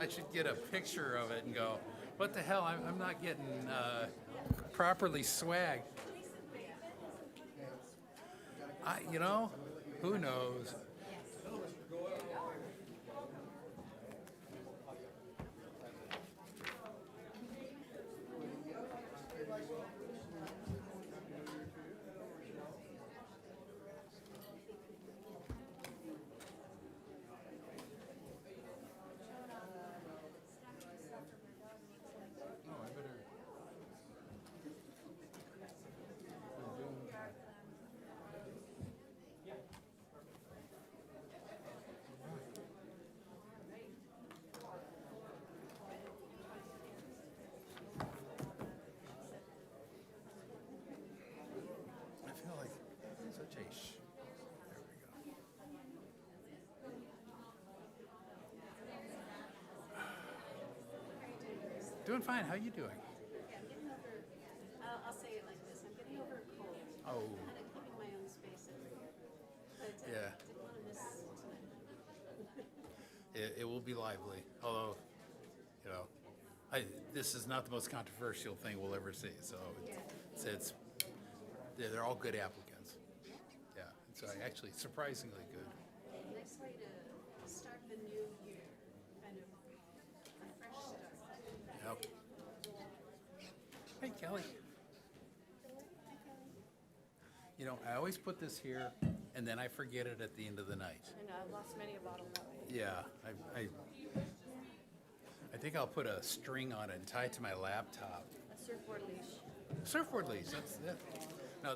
I should get a picture of it and go, what the hell? I'm not getting properly swagged. Who knows? I feel like such a there we go. Doing fine. How you doing? I'll say it like this. I'm getting over a cold. Oh, Kind of keeping my own space every year. But yeah. didn't want to miss tonight. It will be lively. Although, this is not the most controversial thing we'll ever see. So they're all good applicants. Yeah, it's actually surprisingly good. Nice way to start the new year. Kind of a fresh start. Yep. Hey, Kelly. I always put this here, and then I forget it at the end of the night. I know, I've lost many a bottle that way. Yeah, I think I'll put a string on it and tie it to my laptop. A surfboard leash. Surfboard leash. That's that. No.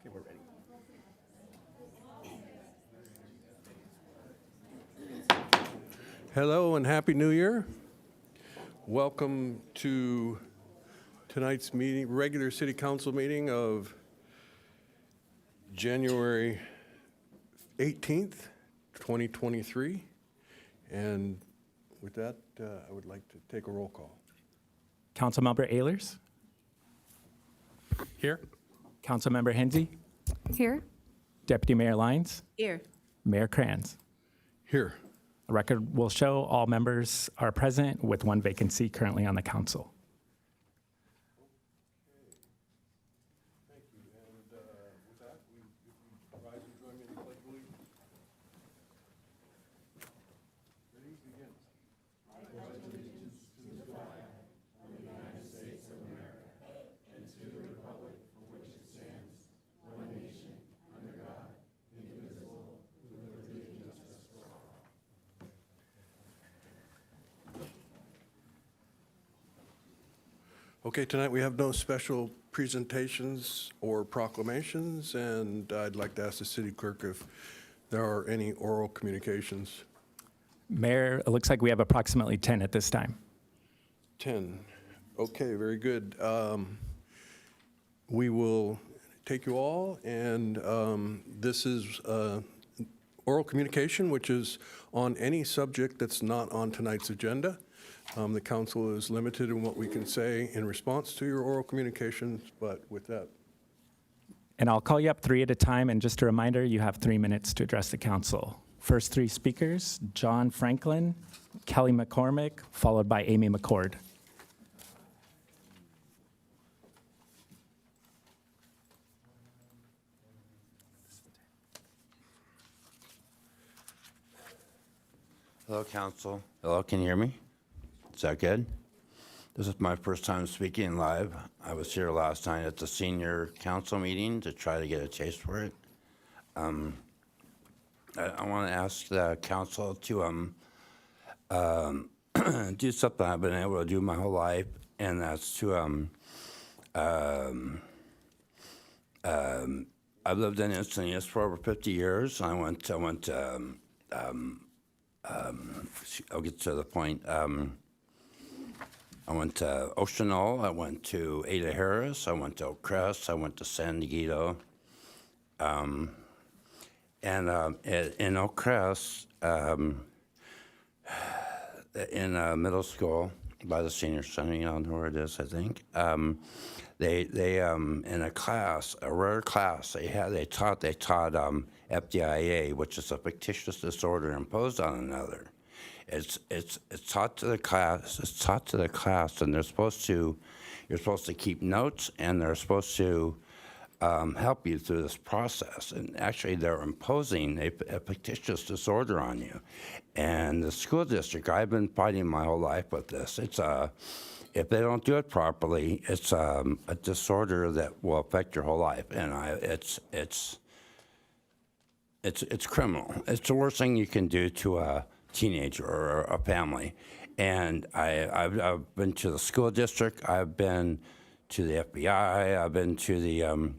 Okay, we're ready. Hello and Happy New Year. Welcome to tonight's meeting, regular City Council meeting of January 18th, 2023. And with that, I would like to take a roll call. Councilmember Ehlers, Here. Councilmember Hensy, Here. Deputy Mayor Lyons, Here. Mayor Kranz. Here. The record will show all members are present with one vacancy currently on the council. Thank you. And with that, if you rise and join me in the pledge of allegiance. Ready? Begin. Okay, tonight we have no special presentations or proclamations, and I'd like to ask the city clerk if there are any oral communications. Mayor, it looks like we have approximately 10 at this time. 10. Okay, very good. We will take you all, and this is oral communication, which is on any subject that's not on tonight's agenda. The council is limited in what we can say in response to your oral communications, but with that. And I'll call you up 3 at a time, and just a reminder, you have 3 minutes to address the council. First 3 speakers, John Franklin, Kelly McCormick, followed by Amy McCord. Hello, council. Hello, can you hear me? Is that good? This is my first time speaking live. I was here last night at the senior council meeting to try to get a taste for it. I want to ask the council to do something I've been able to do my whole life, and that's to I've lived in Encinitas for over 50 years. I'll get to the point. I went to Ocean Knoll, I went to Ada Harris, I went to Oak Crest, I went to San Diego. And in Oak Crest, in middle school, by the senior center, you know where it is, I think. They in a class, a rare class, they taught FDIA, which is a fictitious disorder imposed on another. It's taught to the class. It's taught to the class, and you're supposed to keep notes, and they're supposed to help you through this process. And actually, they're imposing a fictitious disorder on you. And the school district, I've been fighting my whole life with this. If they don't do it properly, it's a disorder that will affect your whole life, and it's criminal. It's the worst thing you can do to a teenager or a family. And I've been to the school district. I've been to the FBI. I've been to the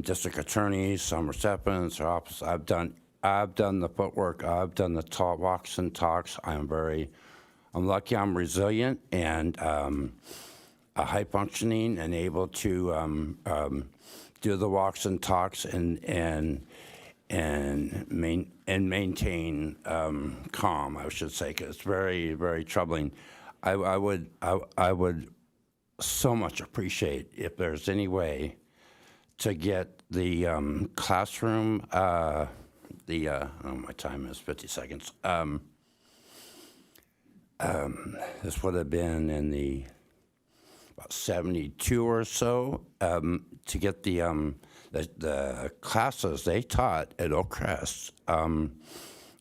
district attorney's, Somerset's office. I've done the footwork. I've done the walks and talks. I'm lucky. I'm resilient and high functioning and able to do the walks and talks and maintain calm, I should say, 'cause it's very, very troubling. I would so much appreciate if there's any to get the classroom, my time is 50 seconds. This would have been in the about 72 or so, to get the classes they taught at Oak Crest in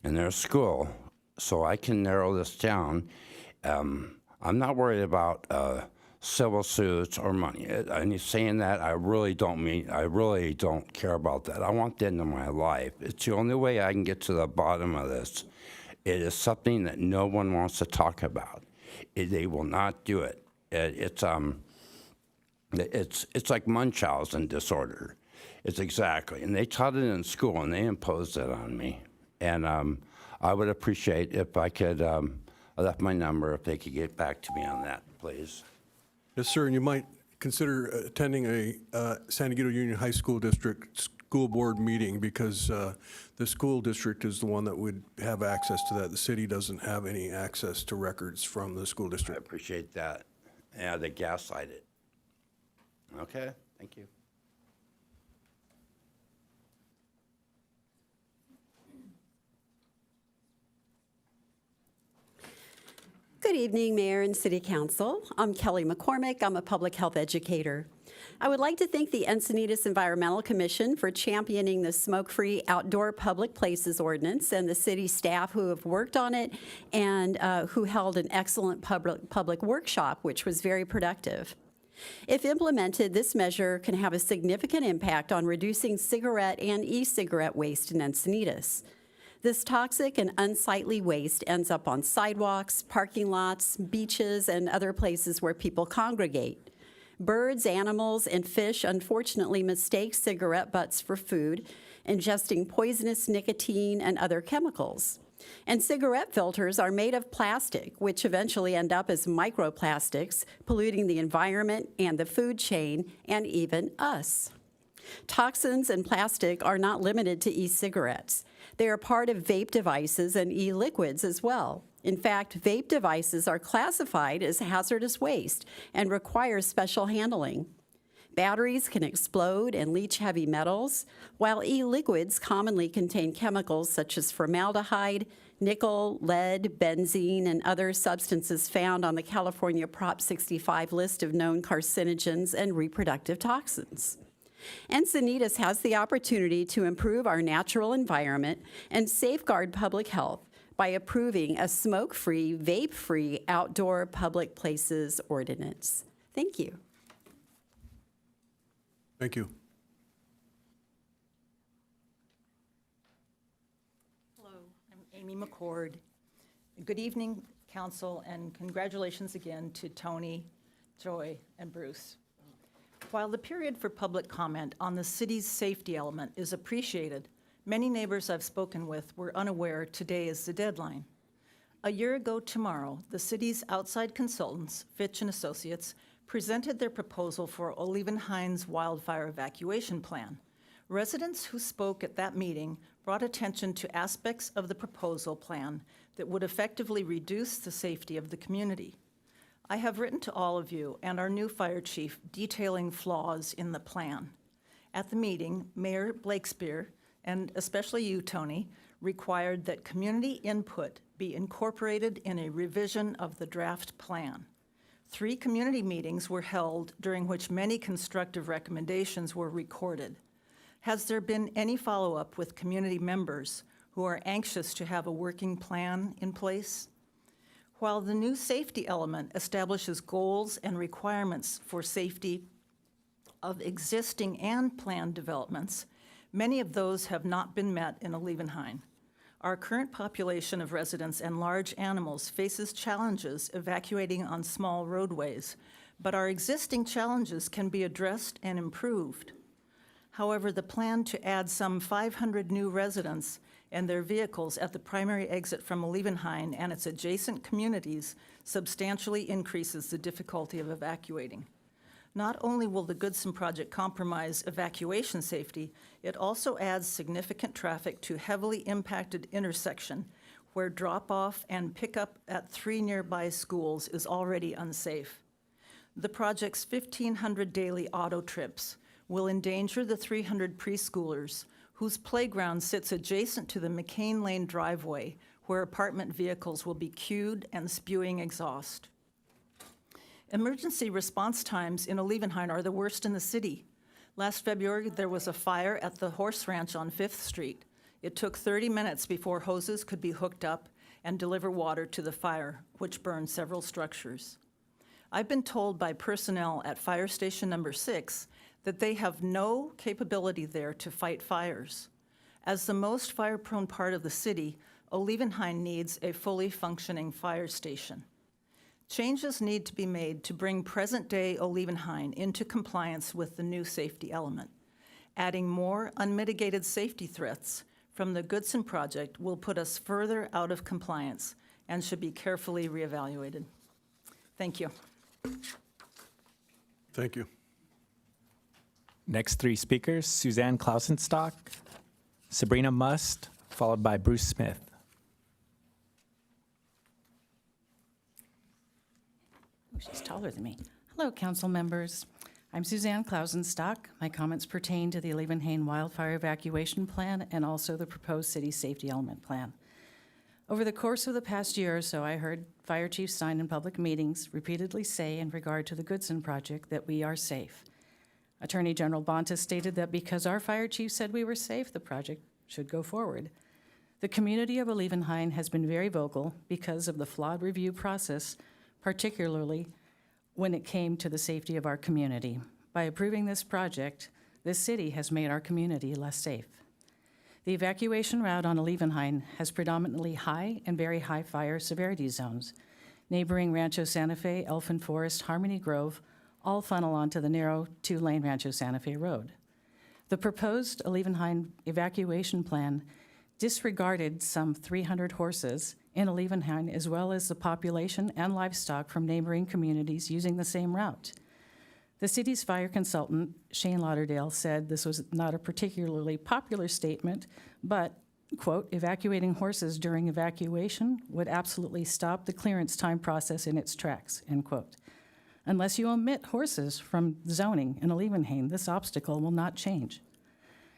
their school, so I can narrow this down. I'm not worried about civil suits or money. And saying that, I really don't care about that. I want that in my life. It's the only way I can get to the bottom of this. It is something that no one wants to talk about. They will not do it. It's like Munchausen disorder. It's exactly, and they taught it in school, and they imposed it on me. And I would appreciate if I could, I left my number, if they could get back to me on that, please. Yes, sir, and you might consider attending a San Diego Union High School District school board meeting, because the school district is the one that would have access to that. The city doesn't have any access to records from the school I district. appreciate that. Yeah, they gaslight it. Okay, thank you. Good evening, Mayor and City Council. I'm Kelly McCormick. I'm a public health educator. I would like to thank the Encinitas Environmental Commission for championing the smoke-free outdoor public places ordinance and the city staff who have worked on it and who held an excellent public workshop, which was very productive. If implemented, this measure can have a significant impact on reducing cigarette and e-cigarette waste in Encinitas. This toxic and unsightly waste ends up on sidewalks, parking lots, beaches, and other places where people congregate. Birds, animals, and fish unfortunately mistake cigarette butts for food, ingesting poisonous nicotine and other chemicals. And cigarette filters are made of plastic, which eventually end up as microplastics, polluting the environment and the food chain, and even us. Toxins and plastic are not limited to e-cigarettes. They are part of vape devices and e-liquids as well. In fact, vape devices are classified as hazardous waste and require special handling. Batteries can explode and leach heavy metals, while e-liquids commonly contain chemicals such as formaldehyde, nickel, lead, benzene, and other substances found on the California Prop 65 list of known carcinogens and reproductive toxins. Encinitas has the opportunity to improve our natural environment and safeguard public health by approving a smoke-free, vape-free outdoor public places ordinance. Thank you. Thank you. Hello, I'm Amy McCord. Good evening, Council, and congratulations again to Tony, Joy, and Bruce. While the period for public comment on the city's safety element is appreciated, many neighbors I've spoken with were unaware today is the deadline. A year ago tomorrow, the city's outside consultants, Fitch and Associates, presented their proposal for Olevenhein's wildfire evacuation plan. Residents who spoke at that meeting brought attention to aspects of the proposal plan that would effectively reduce the safety of the community. I have written to all of you and our new fire chief detailing flaws in the plan. At the meeting, Mayor Blakespear, and especially you, Tony, required that community input be incorporated in a revision of the draft plan. 3 community meetings were held during which many constructive recommendations were recorded. Has there been any follow-up with community members who are anxious to have a working plan in place? While the new safety element establishes goals and requirements for safety of existing and planned developments, many of those have not been met in Olevenheim. Our current population of residents and large animals faces challenges evacuating on small roadways, but our existing challenges can be addressed and improved. However, the plan to add some 500 new residents and their vehicles at the primary exit from Olevenheim and its adjacent communities substantially increases the difficulty of evacuating. Not only will the Goodson project compromise evacuation safety, it also adds significant traffic to heavily impacted intersection where drop-off and pickup at 3 nearby schools is already unsafe. The project's 1,500 daily auto trips will endanger the 300 preschoolers whose playground sits adjacent to the McCain Lane driveway where apartment vehicles will be queued and spewing exhaust. Emergency response times in Olevenheim are the worst in the city. Last February, there was a fire at the horse ranch on 5th Street. It took 30 minutes before hoses could be hooked up and deliver water to the fire, which burned several structures. I've been told by personnel at Fire Station Number 6 that they have no capability there to fight fires. As the most fire-prone part of the city, Olevenheim needs a fully functioning fire station. Changes need to be made to bring present-day Olevenheim into compliance with the new safety element. Adding more unmitigated safety threats from the Goodson project will put us further out of compliance and should be carefully reevaluated. Thank you. Thank you. Next 3 speakers, Suzanne Klausenstock, Sabrina Must, followed by Bruce Smith. Oh, she's taller than me. Hello, council members. I'm Suzanne Klausenstock. My comments pertain to the Olevenheim Wildfire Evacuation Plan and also the proposed city safety element plan. Over the course of the past year or so, I heard fire chiefs sign in public meetings repeatedly say in regard to the Goodson project that we are safe. Attorney General Bonta stated that because our fire chief said we were safe, the project should go forward. The community of Olevenheim has been very vocal because of the flawed review process, particularly when it came to the safety of our community. By approving this project, this city has made our community less safe. The evacuation route on Olevenheim has predominantly high and very high fire severity zones. Neighboring Rancho Santa Fe, Elfin Forest, Harmony Grove all funnel onto the narrow 2-lane Rancho Santa Fe Road. The proposed Olevenheim evacuation plan disregarded some 300 horses in Olevenheim, as well as the population and livestock from neighboring communities using the same route. The city's fire consultant, Shane Lauderdale, said this was not a particularly popular statement, but, quote, evacuating horses during evacuation would absolutely stop the clearance time process in its tracks, end quote. Unless you omit horses from zoning in Olevenheim, this obstacle will not change.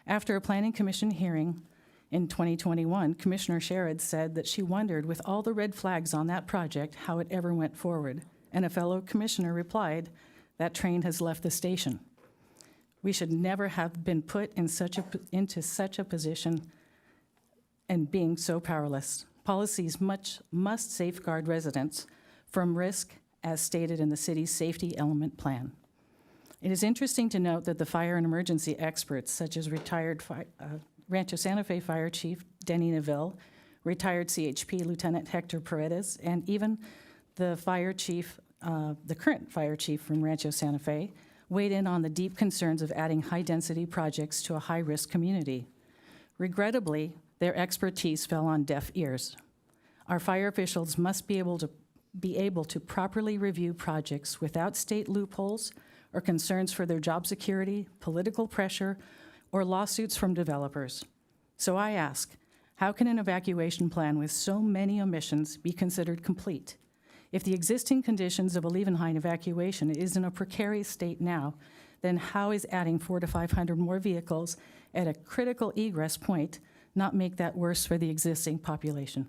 After a planning commission hearing in 2021, Commissioner Sherrod said that she wondered, with all the red flags on that project, how it ever went forward. And a fellow commissioner replied, that train has left the station. We should never have been put in into such a position and being so powerless. policies must safeguard residents from risk as stated in the city's safety element plan. It is interesting to note that the fire and emergency experts, such as retired Rancho Santa Fe Fire Chief Denny Neville, retired CHP Lieutenant Hector Paredes, and even the fire chief, the current fire chief from Rancho Santa Fe, weighed in on the deep concerns of adding high-density projects to a high-risk community. Regrettably, their expertise fell on deaf ears. Our fire officials must be able to properly review projects without state loopholes or concerns for their job security, political pressure, or lawsuits from developers. So I ask, how can an evacuation plan with so many omissions be considered complete? If the existing conditions of a Liebenhain evacuation is in a precarious state now, then how is adding 400 to 500 more vehicles at a critical egress point not make that worse for the existing population?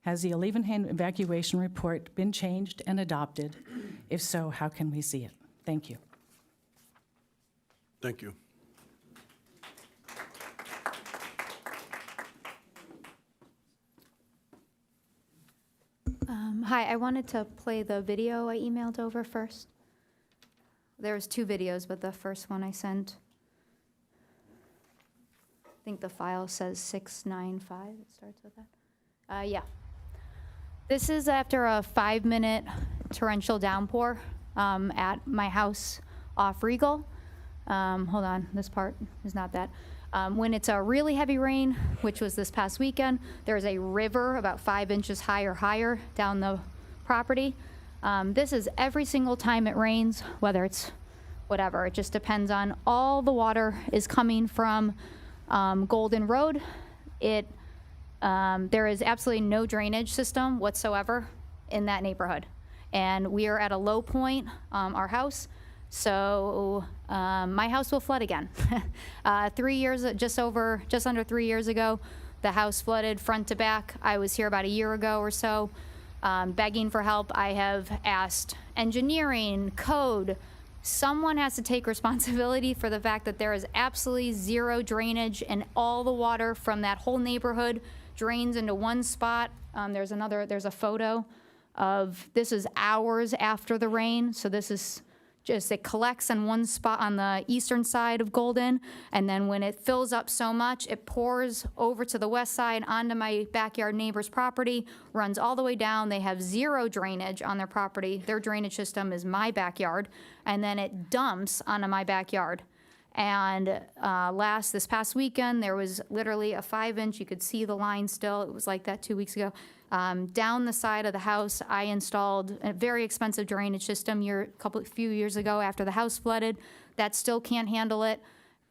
Has the Liebenhain evacuation report been changed and adopted? If so, how can we see it? Thank you. Thank you. Hi, I wanted to play the video I emailed over first. There was 2 videos, but the first one I sent, I think the file says 695, it starts with that. Yeah. This is after a 5-minute torrential downpour at my house off Regal. Hold on, this part is not that. When it's a really heavy rain, which was this past weekend, there's a river about 5 inches high or higher down the property. This is every single time it rains, whether it's whatever. It just depends on all the water is coming from Golden Road. There is absolutely no drainage system whatsoever in that neighborhood. And we are at a low point, our house. So my house will flood again. 3 years, just under 3 years ago, the house flooded front to back. I was here about a year ago or so, begging for help. I have asked engineering, code. Someone has to take responsibility for the fact that there is absolutely zero drainage, and all the water from that whole neighborhood drains into one spot. There's a photo of, this is hours after the rain. So this is just, it collects in one spot on the eastern side of Golden, and then when it fills up so much, it pours over to the west side onto my backyard neighbor's property, runs all the way down. They have zero drainage on their property. Their drainage system is my backyard, and then it dumps onto my backyard. And this past weekend, there was literally a 5-inch, you could see the line still, it was like that 2 weeks ago. Down the side of the house, I installed a very expensive drainage system few years ago after the house flooded. That still can't handle it.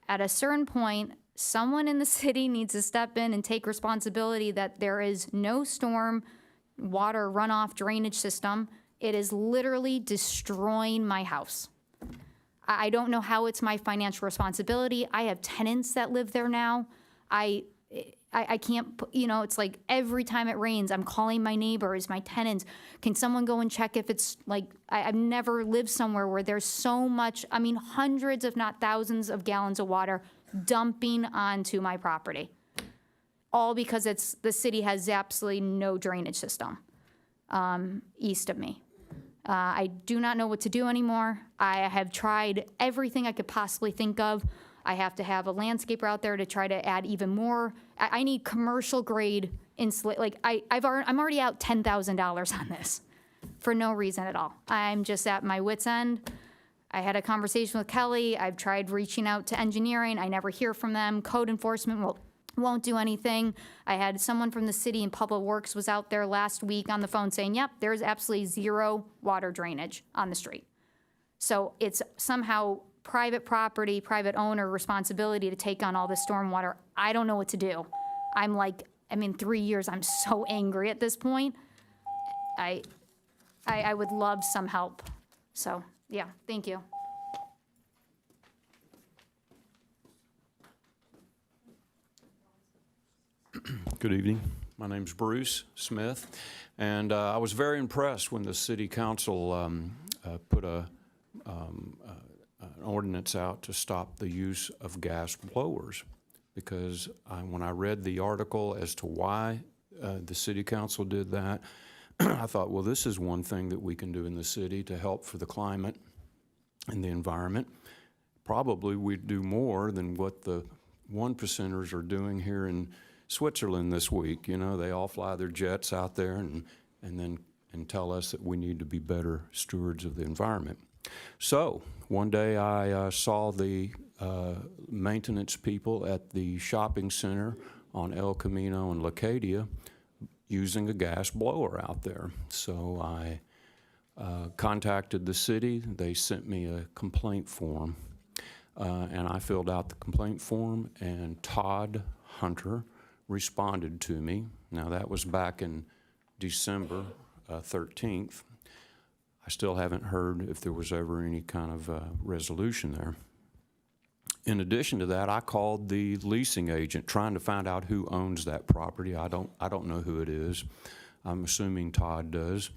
At a certain point, someone in the city needs to step in and take responsibility that there is no storm water runoff drainage system. It is literally destroying my house. I don't know how it's my financial responsibility. I have tenants that live there now. I can't, it's like every time it rains, I'm calling my neighbors, my tenants. Can someone go and check if it's like, I've never lived somewhere where there's so much, hundreds if not thousands of gallons of water dumping onto my property. All because the city has absolutely no drainage system east of me. I do not know what to do anymore. I have tried everything I could possibly think of. I have to have a landscaper out there to try to add even more. I need commercial grade insulate. Like I'm already out $10,000 on this for no reason at all. I'm just at my wit's end. I had a conversation with Kelly. I've tried reaching out to engineering. I never hear from them. Code enforcement won't do anything. I had someone from the city and Public Works was out there last week on the phone saying, yep, there's absolutely zero water drainage on the street. So it's somehow private property, private owner responsibility to take on all this stormwater. I don't know what to do. In 3 years, I'm so angry at this point. I would love some help. So, yeah, thank you. Good evening. My name's Bruce Smith, and I was very impressed when the City Council put an ordinance out to stop the use of gas blowers, because when I read the article as to why the city council did that. I thought, well, this is one thing that we can do in the city to help for the climate and the environment. Probably we'd do more than what the 1%ers are doing here in Switzerland this week. You know, they all fly their jets out there and tell us that we need to be better stewards of the environment. So one day I saw the maintenance people at the shopping center on El Camino and Lacadia using a gas blower out there. So I contacted the city. They sent me a complaint form, and I filled out the complaint form, and Todd Hunter responded to me. Now, that was back in December 13th. I still haven't heard if there was ever any kind of resolution there. In addition to that, I called the leasing agent trying to find out who owns that property. I don't know who it is. I'm assuming Todd does.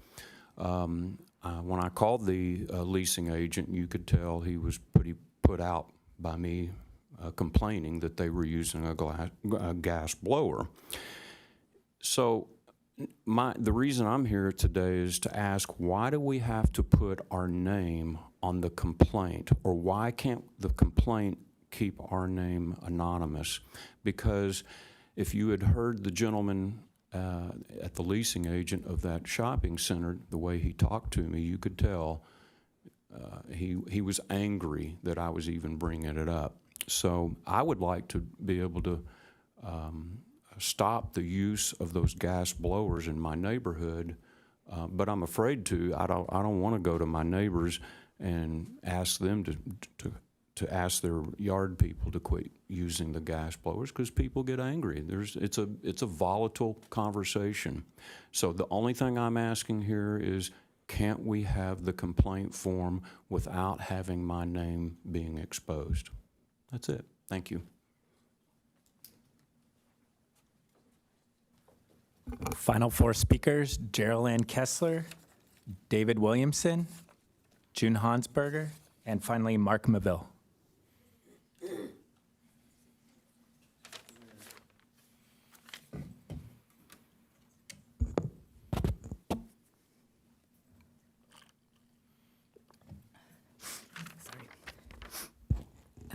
When I called the leasing agent, you could tell he was pretty put out by me complaining that they were using a gas blower. So the reason I'm here today is to ask, why do we have to put our name on the complaint? Or why can't the complaint keep our name anonymous? Because if you had heard the gentleman at the leasing agent of that shopping center, the way he talked to me, you could tell he was angry that I was even bringing it up. So I would like to be able to stop the use of those gas blowers in my neighborhood, but I'm afraid to. I don't want to go to my neighbors and ask them to ask their yard people to quit using the gas blowers, because people get angry. It's a volatile conversation. So the only thing I'm asking here is, can't we have the complaint form without having my name being exposed? That's it. Thank you. Final four speakers: Geraldine Kessler, David Williamson, June Hansberger, and finally Mark Maville.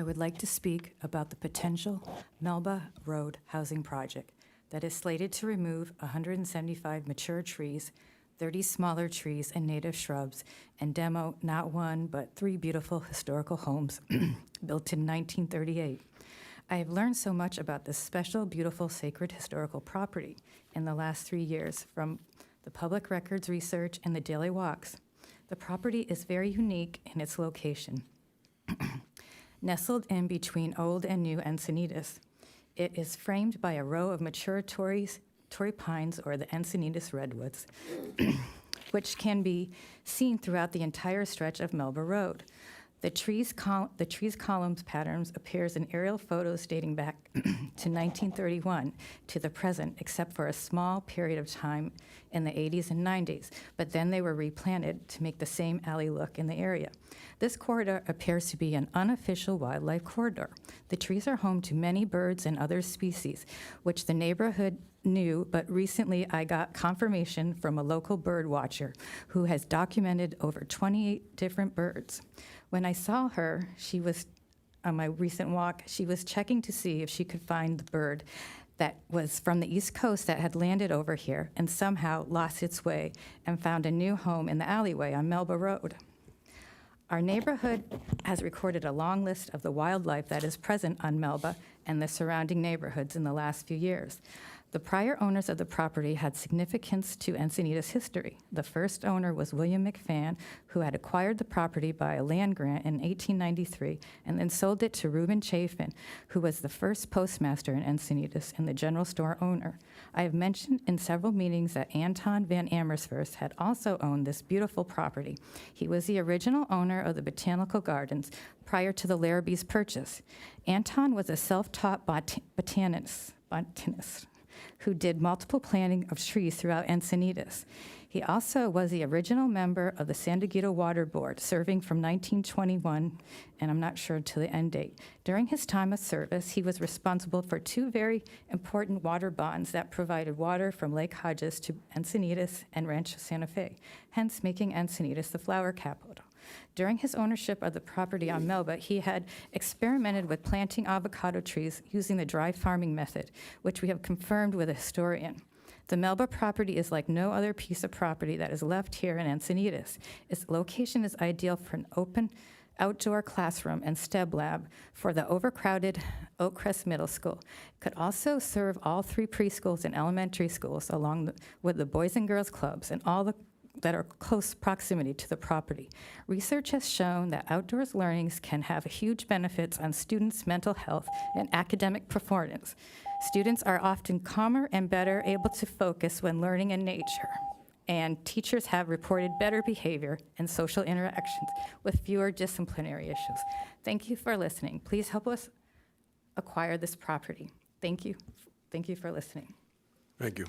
I would like to speak about the potential Melba Road housing project that is slated to remove 175 mature trees, 30 smaller trees and native shrubs, and demo not one but 3 beautiful historical homes built in 1938. I have learned so much about this special, beautiful, sacred historical property in the last 3 years from the public records research and the daily walks. The property is very unique in its location. Nestled in between old and new Encinitas, it is framed by a row of mature Torrey pines, or the Encinitas redwoods, which can be seen throughout the entire stretch of Melba Road. The trees' columns patterns appears in aerial photos dating back to 1931 to the present, except for a small period of time in the 80s and 90s, but then they were replanted to make the same alley look in the area. This corridor appears to be an unofficial wildlife corridor. The trees are home to many birds and other species, which the neighborhood knew, but recently I got confirmation from a local bird watcher who has documented over 28 different birds. When I saw her, she was, on my recent walk, she was checking to see if she could find the bird that was from the East Coast that had landed over here and somehow lost its way and found a new home in the alleyway on Melba Road. Our neighborhood has recorded a long list of the wildlife that is present on Melba and the surrounding neighborhoods in the last few years. The prior owners of the property had significance to Encinitas history. The first owner was William McFan, who had acquired the property by a land grant in 1893 and then sold it to Reuben Chafin, who was the first postmaster in Encinitas and the general store owner. I have mentioned in several meetings that Anton van Amersfoort had also owned this beautiful property. He was the original owner of the Botanical Gardens prior to the Larrabee's purchase. Anton was a self-taught botanist who did multiple planting of trees throughout Encinitas. He also was the original member of the San Diego Water Board, serving from 1921, and I'm not sure until the end date. During his time of service, he was responsible for 2 very important water bonds that provided water from Lake Hodges to Encinitas and Rancho Santa Fe, hence making Encinitas the flower capital. During his ownership of the property on Melba, he had experimented with planting avocado trees using the dry farming method, which we have confirmed with a historian. The Melba property is like no other piece of property that is left here in Encinitas. Its location is ideal for an open outdoor classroom and STEB lab for the overcrowded Oakcrest Middle School. It could also serve all 3 preschools and elementary schools along with the Boys and Girls Clubs and all that are close proximity to the property. Research has shown that outdoors learnings can have huge benefits on students' mental health and academic performance. Students are often calmer and better able to focus when learning in nature. And teachers have reported better behavior and social interactions with fewer disciplinary issues. Thank you for listening. Please help us acquire this property. Thank you. Thank you for listening. Thank you.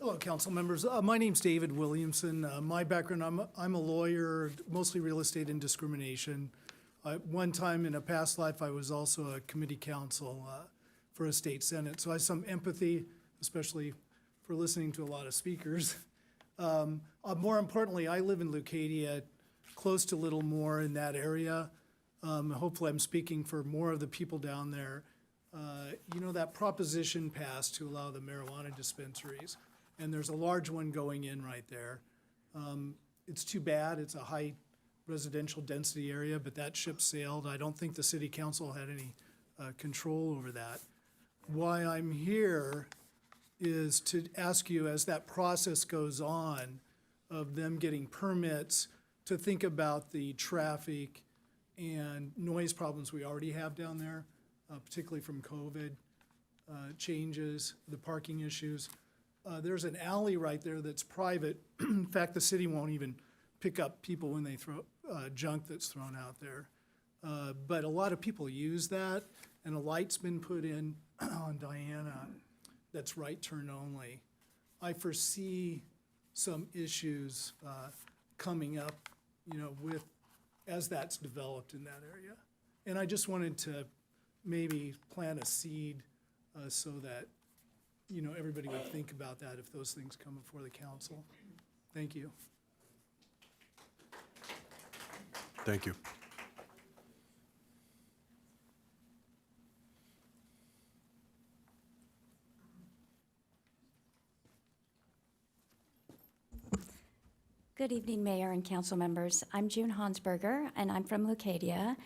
Hello, council members. My name's David Williamson. My background, I'm a lawyer, mostly real estate and discrimination. One time in a past life, I was also a committee counsel for a state senate. So I have some empathy, especially for listening to a lot of speakers. More importantly, I live in Leucadia, close to Littlemore in that area. Hopefully I'm speaking for more of the people down there. You know, that proposition passed to allow the marijuana dispensaries, and there's a large one going in right there. It's too bad. It's a high residential density area, but that ship sailed. I don't think the city council had any control over that. Why I'm here is to ask you, as that process goes on of them getting permits, to think about the traffic and noise problems we already have down there, particularly from COVID changes, the parking issues. There's an alley right there that's private. In fact, the city won't even pick up people when they throw junk that's thrown out there. But a lot of people use that, and a light's been put in on Diana that's right turn only. I foresee some issues coming up, you know, as that's developed in that area. And I just wanted to maybe plant a seed so that, you know, everybody would think about that if those things come before the council. Thank you. Thank you. Good evening, Mayor and council members. I'm June Hansberger, and I'm from Leucadia.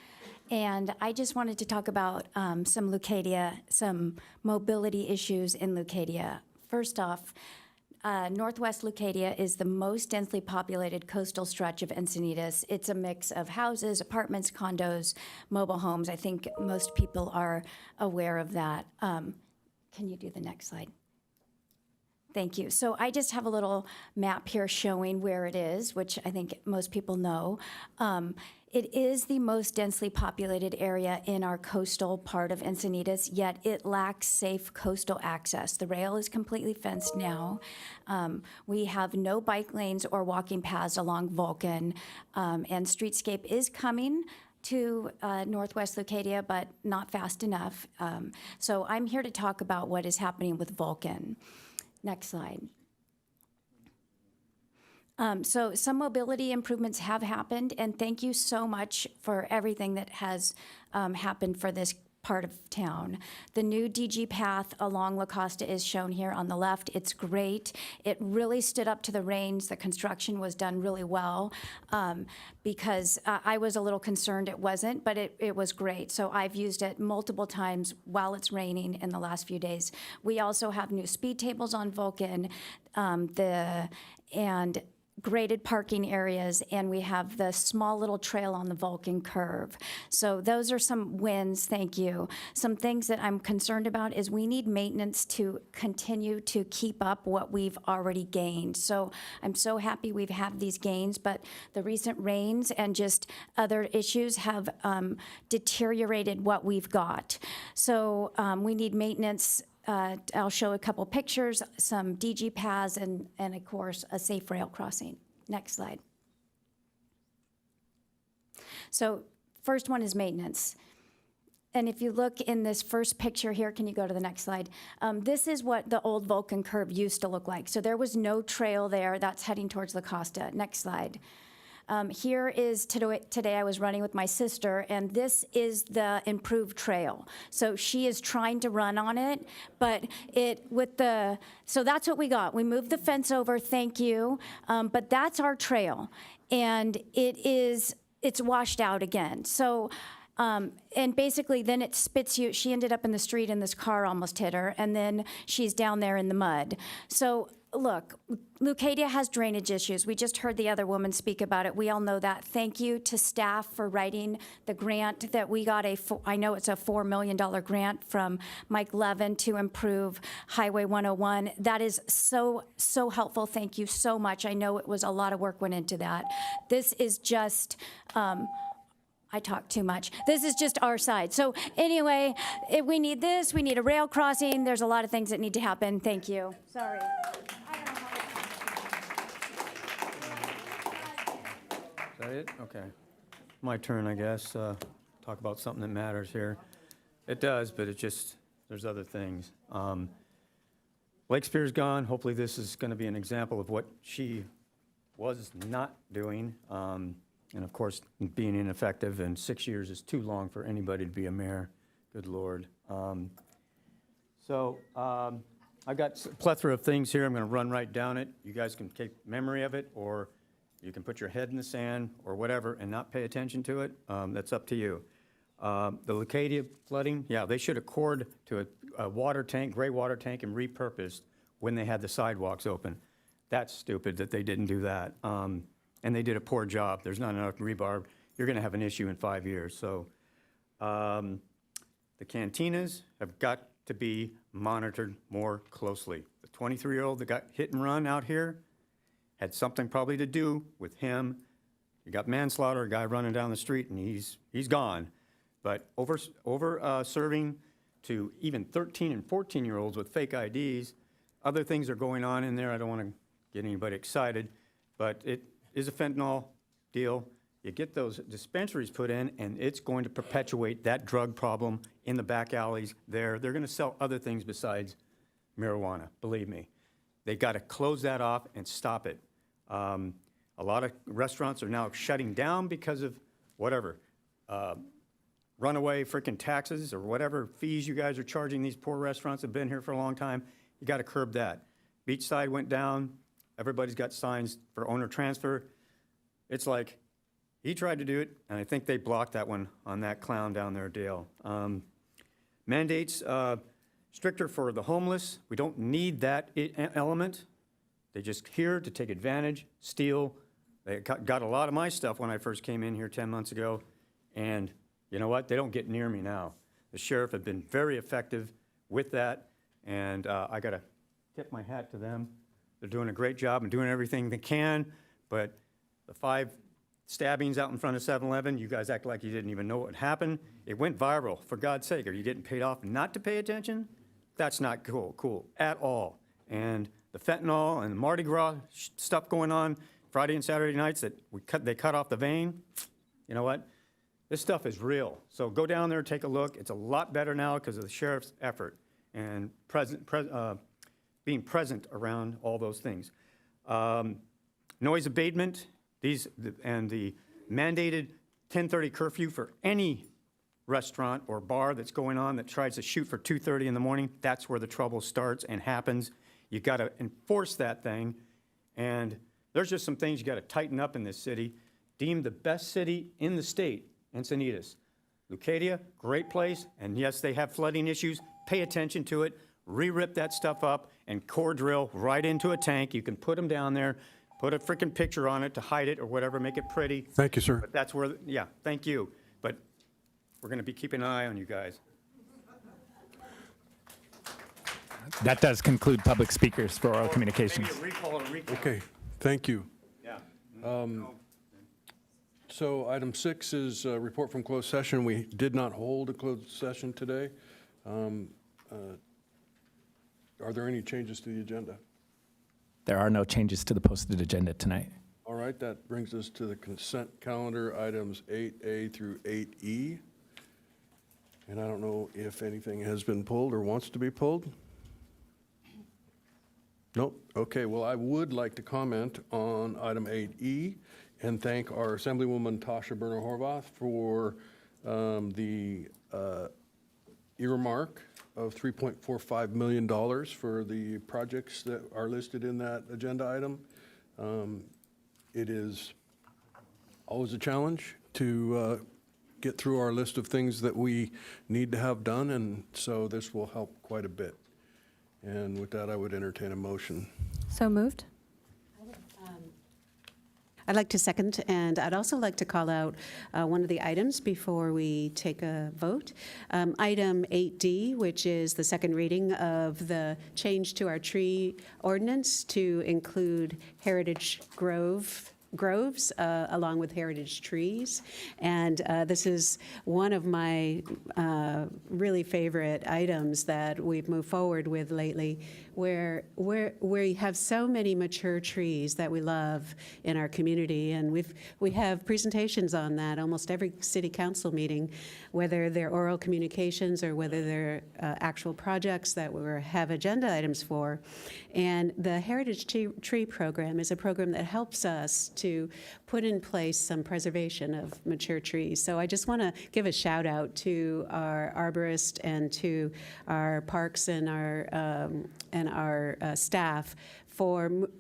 And I just wanted to talk about some mobility issues in Leucadia. First off, Northwest Leucadia is the most densely populated coastal stretch of Encinitas. It's a mix of houses, apartments, condos, mobile homes. I think most people are aware of that. Can you do the next slide? Thank you. So I just have a little map here showing where it is, which I think most people know. It is the most densely populated area in our coastal part of Encinitas, yet it lacks safe coastal access. The rail is completely fenced now. We have no bike lanes or walking paths along Vulcan, and streetscape is coming to Northwest Leucadia, but not fast enough. So I'm here to talk about what is happening with Vulcan. Next slide. So some mobility improvements have happened, and thank you so much for everything that has happened for this part of town. The new DG path along La Costa is shown here on the left. It's great. It really stood up to the rains. The construction was done really well because I was a little concerned it wasn't, but it was great. So I've used it multiple times while it's raining in the last few days. We also have new speed tables on Vulcan and graded parking areas, and we have the small little trail on the Vulcan curve. So those are some wins, thank you. Some things that I'm concerned about is we need maintenance to continue to keep up what we've already gained. So I'm so happy we've had these gains, but the recent rains and just other issues have deteriorated what we've got. So we need maintenance I'll show a couple pictures, some DG paths, and of course, a safe rail crossing. Next slide. So first one is maintenance. And if you look in this first picture here, can you go to the next slide? This is what the old Vulcan curb used to look like. So there was no trail there. That's heading towards La Costa. Next slide. Here is today I was running with my sister, and this is the improved trail. So she is trying to run on it, but so that's what we got. We moved the fence over, thank you, but that's our trail, and it's washed out again. So, and basically then it spits you, she ended up in the street and this car almost hit her, and then she's down there in the mud. So look, Leucadia has drainage issues. We just heard the other woman speak about it. We all know that. Thank you to staff for writing the grant that we got. I know it's a $4 million grant from Mike Levin to improve Highway 101. That is so, so helpful. Thank you so much. I know it was a lot of work went into that. This is just, I talk too much. This is just our side. So anyway, if we need this, we need a rail crossing. There's a lot of things that need to happen. Thank you. Sorry. Is that it? Okay. My turn, I guess. Talk about something that matters here. It does, but there's other things. Lake Spear's gone. Hopefully this is going to be an example of what she was not doing. And of course, being ineffective, and 6 years is too long for anybody to be a mayor. Good Lord. I've got a plethora of things here. I'm going to run right down it. You guys can keep memory of it, or you can put your head in the sand or whatever and not pay attention to it. That's up to you. The Leucadia flooding, yeah, they should accord to a water tank, gray water tank, and repurposed when they had the sidewalks open. That's stupid that they didn't do that. And they did a poor job. There's not enough rebar. You're going to have an issue in 5 years. So the cantinas have got to be monitored more closely. The 23-year-old that got hit and run out here had something probably to do with him. You got manslaughter, a guy running down the street, and he's gone. But over serving to even 13 and 14-year-olds with fake IDs, other things are going on in there. I don't want to get anybody excited, but it is a fentanyl deal. You get those dispensaries put in, and it's going to perpetuate that drug problem in the back alleys there. They're going to sell other things besides marijuana, believe me. They got to close that off and stop it. A lot of restaurants are now shutting down because of whatever, runaway freaking taxes or whatever fees you guys are charging these poor restaurants that have been here for a long time. You got to curb that. Beachside went down. Everybody's got signs for owner transfer. It's like, he tried to do it, and I think they blocked that one on that clown down there, Dale. Mandates, stricter for the homeless. We don't need that element. They're just here to take advantage, steal. They got a lot of my stuff when I first came in here 10 months ago, and you know what? They don't get near me now. The sheriff have been very effective with that, and I got to tip my hat to them. They're doing a great job and doing everything they can, but the 5 stabbings out in front of 7-Eleven, you guys act like you didn't even know what happened. It went viral, for God's sake. Are you getting paid off not to pay attention? That's not cool at all. And the fentanyl and the Mardi Gras stuff going on Friday and Saturday nights that they cut off the vein, you know what? This stuff is real. So go down there, take a look. It's a lot better now because of the sheriff's effort and being present around all those things. Noise abatement, and the mandated 10:30 curfew for any restaurant or bar that's going on that tries to shoot for 2:30 in the morning, that's where the trouble starts and happens. You got to enforce that thing, and there's just some things you got to tighten up in this city. Deemed the best city in the state, Encinitas. Leucadia, great place, and yes, they have flooding issues. Pay attention to it. Re-rip that stuff up and core drill right into a tank. You can put them down there, put a freaking picture on it to hide it or whatever, make it pretty. Thank you, sir. But that's where, yeah, thank you. But we're going to be keeping an eye on you guys. That does conclude public speakers for oral communications. Maybe a recall or recall. Okay, thank you. Yeah. So item 6 is a report from closed session. We did not hold a closed session today. Are there any changes to the agenda? There are no changes to the posted agenda tonight. All right, that brings us to the consent calendar, items 8A through 8E. And I don't know if anything has been pulled or wants to be pulled. Nope. Okay, well, I would like to comment on item 8E and thank our Assemblywoman Tasha Berner-Horvath for the earmark of $3.45 million for the projects that are listed in that agenda item. It is always a challenge to get through our list of things that we need to have done, and so this will help quite a bit. And with that, I would entertain a motion. So moved. I'd like to second, and I'd also like to call out one of the items before we take a vote. Item 8D, which is the second reading of the change to our tree ordinance to include heritage groves along with heritage trees. And this is one of my really favorite items that we've moved forward with lately, where you have so many mature trees that we love in our community, and we have presentations on that almost every city council meeting, whether they're oral communications or whether they're actual projects that we have agenda items for. And the Heritage Tree Program is a program that helps us to put in place some preservation of mature trees. So I just want to give a shout out to our arborist and to our parks and our staff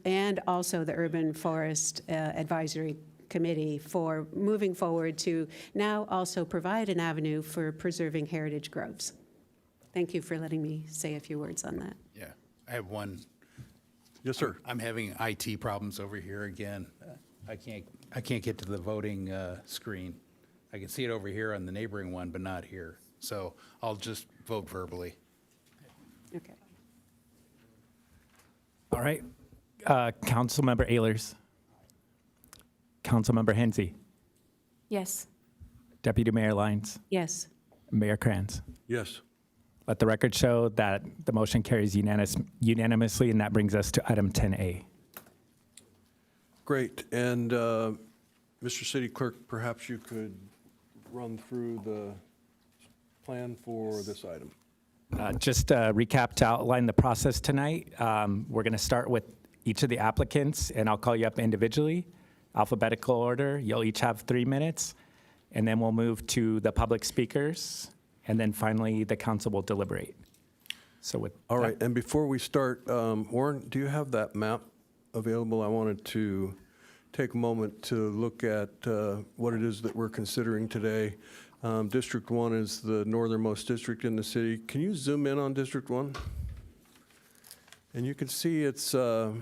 and also the Urban Forest Advisory Committee for moving forward to now also provide an avenue for preserving heritage groves. Thank you for letting me say a few words on that. Yeah, I have one. Yes, sir. I'm having IT problems over here again. I can't get to the voting screen. I can see it over here on the neighboring one, but not here. So I'll just vote verbally. Okay. All right. Councilmember Ehlers. Councilmember Hensy. Yes. Deputy Mayor Lyons. Yes. Mayor Kranz. Yes. Let the record show that the motion carries unanimously, and that brings us to item 10A. Great. And Mr. City Clerk, perhaps you could run through the plan for this item. Just to recap to outline the process tonight, we're going to start with each of the applicants, and I'll call you up individually, alphabetical order. You'll each have 3 minutes, and then we'll move to the public speakers, and then finally the council will deliberate. So with All that- right, and before we start, Warren, do you have that map available? I wanted to take a moment to look at what it is that we're considering today. District 1 is the northernmost district in the city. Can you zoom in on District 1? And you can see it's the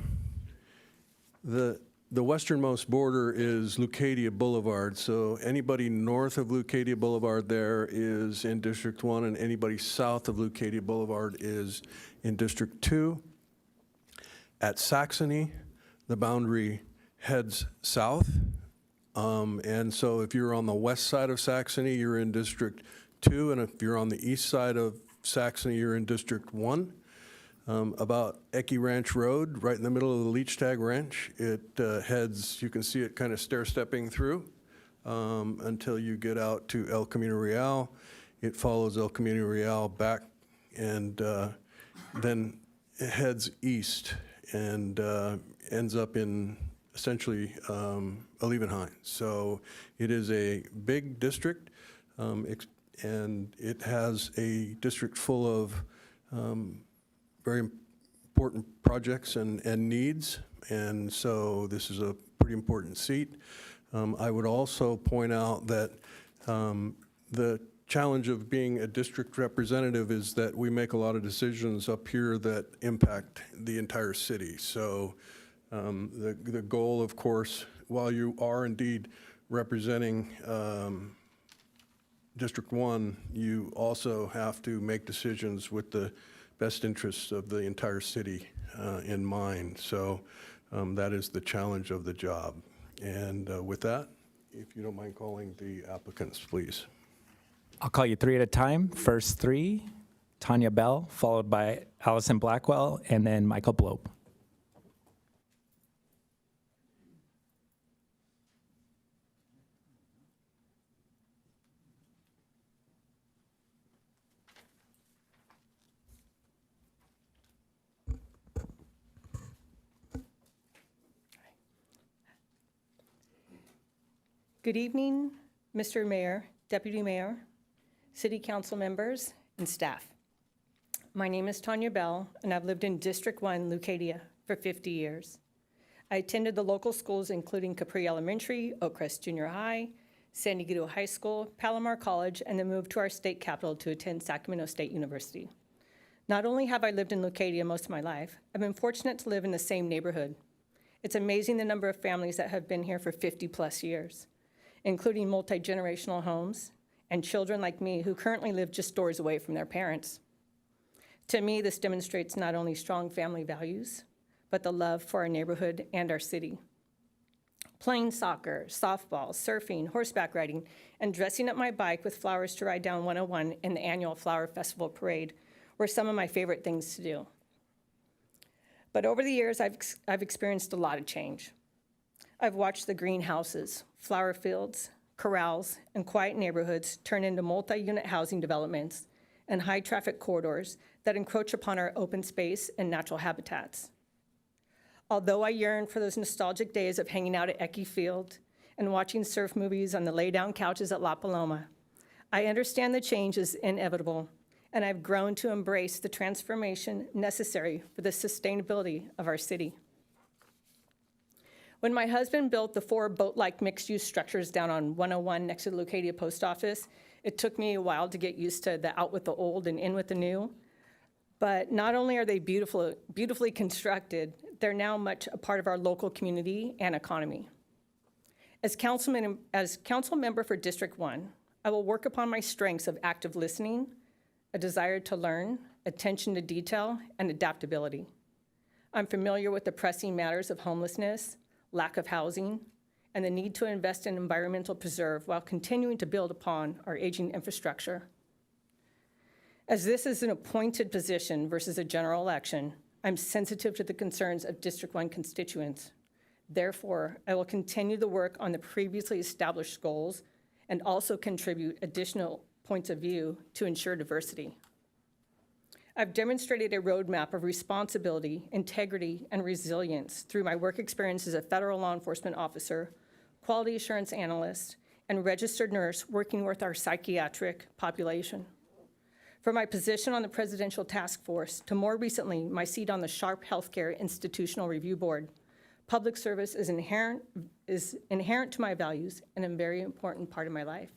westernmost border is Leucadia Boulevard. So anybody north of Leucadia Boulevard there is in District 1, and anybody south of Leucadia Boulevard is in District 2. At Saxony, the boundary heads south. And so if you're on the west side of Saxony, you're in District 2, and if you're on the east side of Saxony, you're in District 1. About Ecke Ranch Road, right in the middle of the Leech Tag Ranch, it heads, you can see it kind of stair-stepping through until you get out to El Camino Real. It follows El Camino Real back and then it heads east and ends up in essentially Olivenhain. So it is a big district, and it has a district full of very important projects and needs, and so this is a pretty important seat. I would also point out that the challenge of being a district representative is that we make a lot of decisions up here that impact the entire city. So the goal, of course, while you are indeed representing District 1, you also have to make decisions with the best interests of the entire city in mind. So that is the challenge of the job. And with that, if you don't mind calling the applicants, please. I'll call you 3 at a time. First 3, Tanya Bell, followed by Allison Blackwell, and then Michael Blope. Good evening, Mr. Mayor, Deputy Mayor, City Council members, and staff. My name is Tanya Bell, and I've lived in District 1, Leucadia, for 50 years. I attended the local schools including Capri Elementary, Oakcrest Junior High, San Diego High School, Palomar College, and then moved to our state capital to attend Sacramento State University. Not only have I lived in Leucadia most of my life, I've been fortunate to live in the same neighborhood. It's amazing the number of families that have been here for 50+ years, including multi-generational homes and children like me who currently live just doors away from their parents. To me, this demonstrates not only strong family values, but the love for our neighborhood and our city. Playing soccer, softball, surfing, horseback riding, and dressing up my bike with flowers to ride down 101 in the annual Flower Festival parade were some of my favorite things to do. But over the years, I've experienced a lot of change. I've watched the greenhouses, flower fields, corrals, and quiet neighborhoods turn into multi-unit housing developments and high-traffic corridors that encroach upon our open space and natural habitats. Although I yearn for those nostalgic days of hanging out at Ecky Field and watching surf movies on the lay-down couches at La Paloma, I understand the change is inevitable, and I've grown to embrace the transformation necessary for the sustainability of our city. When my husband built the 4 boat-like mixed-use structures down on 101 next to the Leucadia Post Office, it took me a while to get used to the out with the old and in with the new. But not only are they beautifully constructed, they're now much a part of our local community and economy. As council member for District 1, I will work upon my strengths of active listening, a desire to learn, attention to detail, and adaptability. I'm familiar with the pressing matters of homelessness, lack of housing, and the need to invest in environmental preserve while continuing to build upon our aging infrastructure. As this is an appointed position versus a general election, I'm sensitive to the concerns of District 1 constituents. Therefore, I will continue the work on the previously established goals and also contribute additional points of view to ensure diversity. I've demonstrated a roadmap of responsibility, integrity, and resilience through my work experience as a federal law enforcement officer, quality assurance analyst, and registered nurse working with our psychiatric population. From my position on the Presidential Task Force to more recently, my seat on the Sharp Healthcare Institutional Review Board, public service is inherent to my values and a very important part of my life.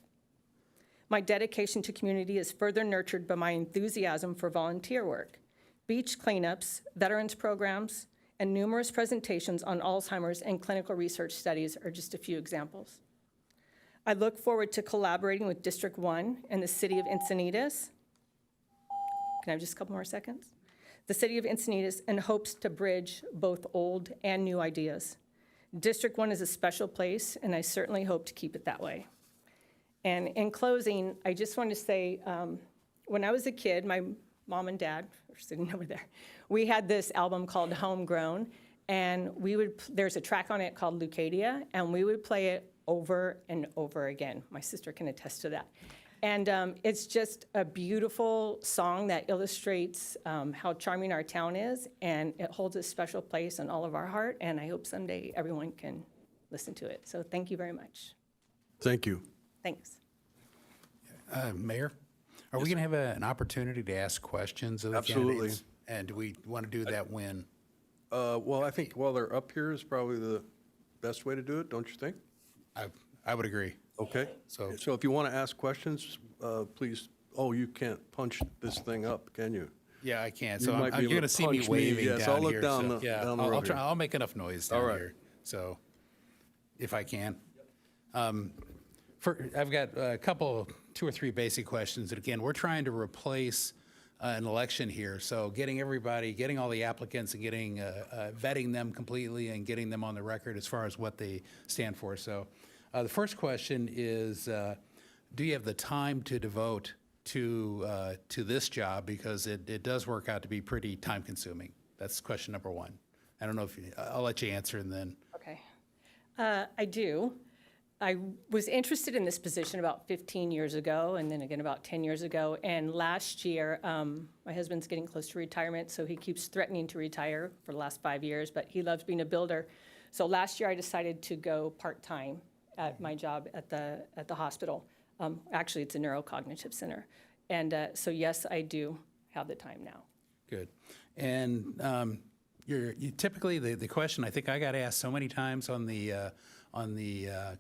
My dedication to community is further nurtured by my enthusiasm for volunteer work. Beach cleanups, veterans programs, and numerous presentations on Alzheimer's and clinical research studies are just a few examples. I look forward to collaborating with District 1 and the City of Encinitas. Can I have just a couple more seconds? The City of Encinitas and hopes to bridge both old and new ideas. District 1 is a special place, and I certainly hope to keep it that way. And in closing, I just want to say, when I was a kid, my mom and dad are sitting over there. We had this album called Homegrown, and there's a track on it called Leucadia, and we would play it over and over again. My sister can attest to that. And it's just a beautiful song that illustrates how charming our town is, and it holds a special place in all of our heart, and I hope someday everyone can listen to it. So thank you very much. Thank you. Thanks. Mayor, are we going to have an opportunity to ask questions of the Absolutely. candidates? And do we want to do that when? Well, I think while they're up here is probably the best way to do it, don't you think? I would agree. Okay. So- So if you want to ask questions, please, you can't punch this thing up, can you? Yeah, I can. You So might be you're able going to to see me punch me. waving Yes, down I'll look here. down so, the- yeah, down the I'll road try. here. I'll make enough noise down All right. here. So if I can. I've got a couple, 2 or 3 basic questions. And again, we're trying to replace an election here. So getting all the applicants and getting vetting them completely and getting them on the record as far as what they stand for. So the first question is, do you have the time to devote to this job, because it does work out to be pretty time consuming? That's question number one. I don't know if I'll let you answer and then. Okay. I do. I was interested in this position about 15 years ago, and then again about 10 years ago. And last year, my husband's getting close to retirement, so he keeps threatening to retire for the last 5 years, but he loves being a builder. So last year, I decided to go part-time at my job at the hospital. Actually, it's a neurocognitive center. And so yes, I do have the time now. Good. And you typically, the question I think I got asked so many times on the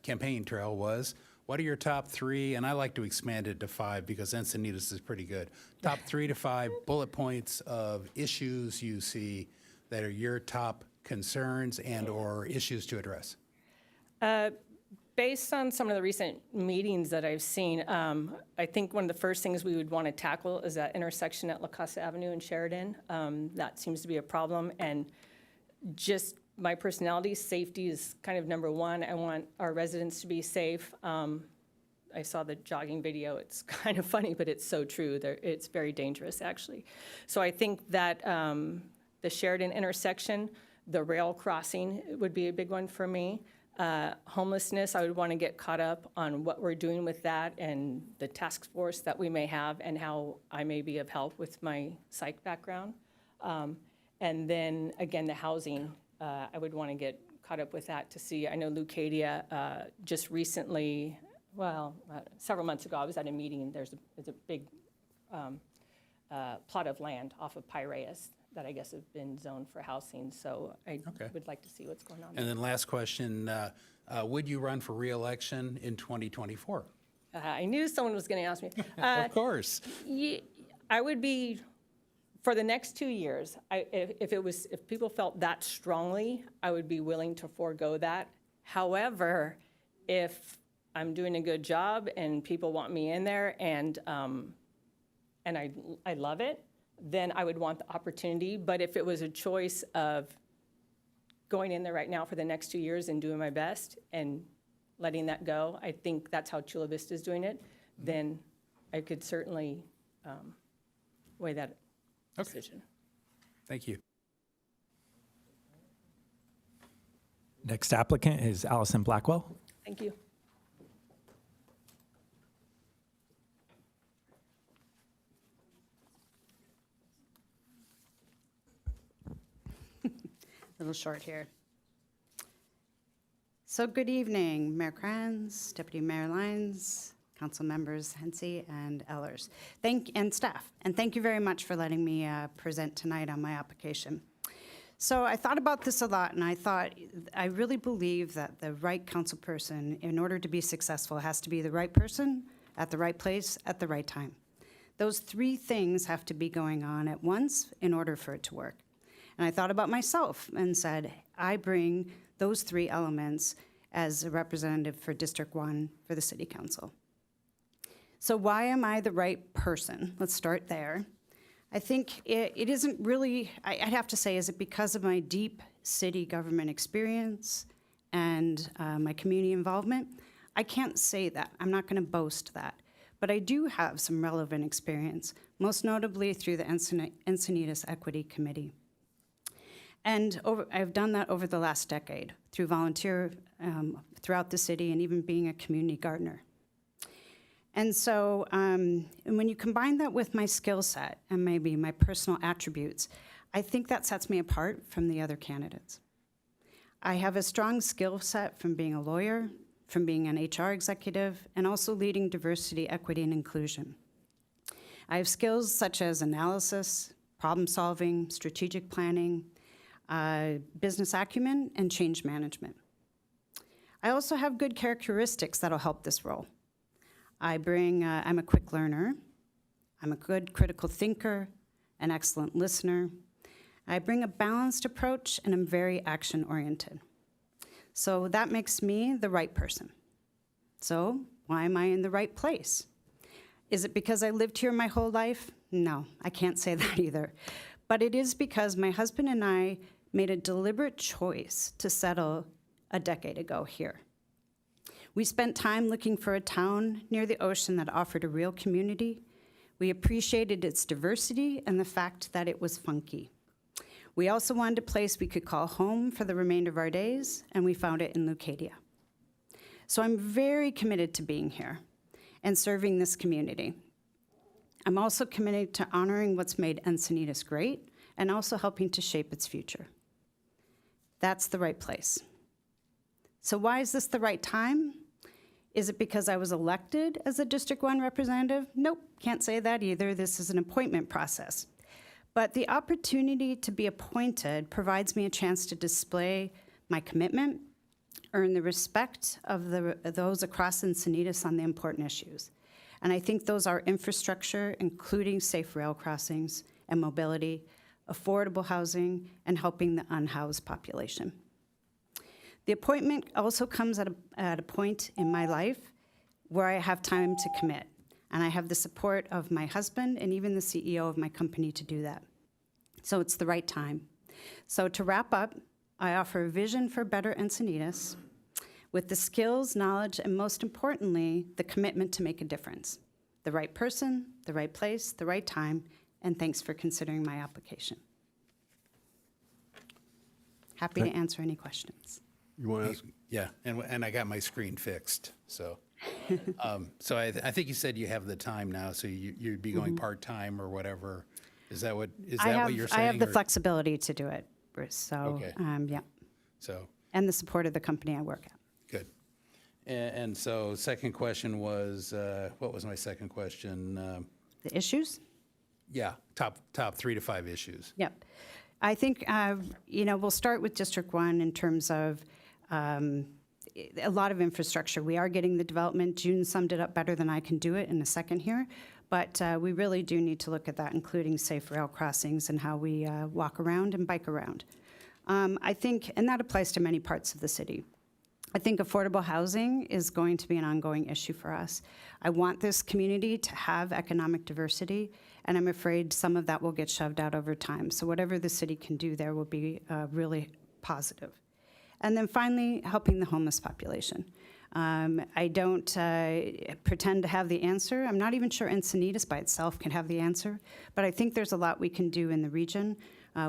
campaign trail was, what are your top three? And I like to expand it to 5 because Encinitas is pretty good. Top 3 to 5 bullet points of issues you see that are your top concerns and or issues to address. Based on some of the recent meetings that I've seen, I think one of the first things we would want to tackle is that intersection at La Casa Avenue and Sheridan. That seems to be a problem, and just my personality, safety is kind of number one. I want our residents to be safe. I saw the jogging video. It's kind of funny, but it's so true. It's very dangerous, actually. So I think that the Sheridan intersection, the rail crossing would be a big one for me. Homelessness, I would want to get caught up on what we're doing with that and the task force that we may have and how I may be of help with my psych background. And then, again, the housing, I would want to get caught up with that to see. I know Leucadia just recently, several months ago, I was at a meeting. There's a big plot of land off of Piraeus that I guess have been zoned for housing. So I would like to see what's going on. And then last question, would you run for re-election in 2024? I knew someone was going to ask me. Of course. I would be, for the next 2 years, if people felt that strongly, I would be willing to forego that. However, if I'm doing a good job and people want me in there and I love it, then I would want the opportunity. But if it was a choice of going in there right now for the next 2 years and doing my best and letting that go, I think that's how Chula Vista is doing it, then I could certainly weigh that decision. Thank you. Next applicant is Allison Blackwell. Thank you. A little short here. So good evening, Mayor Kranz, Deputy Mayor Lyons, Council Members Hensy and Ellers, and staff. And thank you very much for letting me present tonight on my application. So I thought about this a lot, and I really believe that the right council person, in order to be successful, has to be the right person at the right place at the right time. Those 3 things have to be going on at once in order for it to work. And I thought about myself and said, I bring those 3 elements as a representative for District 1 for the City Council. So why am I the right person? Let's start there. I think it isn't really, I'd have to say, is it because of my deep city government experience and my community involvement? I can't say that. I'm not going to boast that. But I do have some relevant experience, most notably through the Encinitas Equity Committee. And I've done that over the last decade through volunteer throughout the city and even being a community gardener. And so and when you combine that with my skill set and maybe my personal attributes, I think that sets me apart from the other candidates. I have a strong skill set from being a lawyer, from being an HR executive, and also leading diversity, equity, and inclusion. I have skills such as analysis, problem solving, strategic planning, business acumen, and change management. I also have good characteristics that'll help this role. I'm a quick learner, I'm a good critical thinker, an excellent listener. I bring a balanced approach, and I'm very action-oriented. So that makes me the right person. So why am I in the right place? Is it because I lived here my whole life? No, I can't say that either. But it is because my husband and I made a deliberate choice to settle a decade ago here. We spent time looking for a town near the ocean that offered a real community We appreciated its diversity and the fact that it was funky. We also wanted a place we could call home for the remainder of our days, and we found it in Leucadia. So I'm very committed to being here and serving this community. I'm also committed to honoring what's made Encinitas great and also helping to shape its future. That's the right place. So why is this the right time? Is it because I was elected as a District 1 representative? Nope, can't say that either. This is an appointment process. But the opportunity to be appointed provides me a chance to display my commitment, earn the respect of those across Encinitas on the important issues. And I think those are infrastructure, including safe rail crossings and mobility, affordable housing, and helping the unhoused population. The appointment also comes at a point in my life where I have time to commit, and I have the support of my husband and even the CEO of my company to do that. So it's the right time. So to wrap up, I offer a vision for better Encinitas with the skills, knowledge, and most importantly, the commitment to make a difference. The right person, the right place, the right time, and thanks for considering my application. Happy to answer any questions. You want to ask? Yeah, and I got my screen fixed, so. So I think you said you have the time now, so you'd be going part-time or whatever. Is that what you're saying? I have the or- flexibility to do it, Bruce, so, Okay. yeah. So, And the support of the company I work at. good. And so second question was, what was my second question? The issues? Yeah, top 3 to 5 issues. Yep. I think, we'll start with District 1 in terms of a lot of infrastructure. We are getting the development. June summed it up better than I can do it in a second here. But we really do need to look at that, including safe rail crossings and how we walk around and bike around. I think, and that applies to many parts of the city. I think affordable housing is going to be an ongoing issue for us. I want this community to have economic diversity, and I'm afraid some of that will get shoved out over time. So whatever the city can do there will be really positive. And then finally, helping the homeless population. I don't pretend to have the answer. I'm not even sure Encinitas by itself can have the answer, but I think there's a lot we can do in the region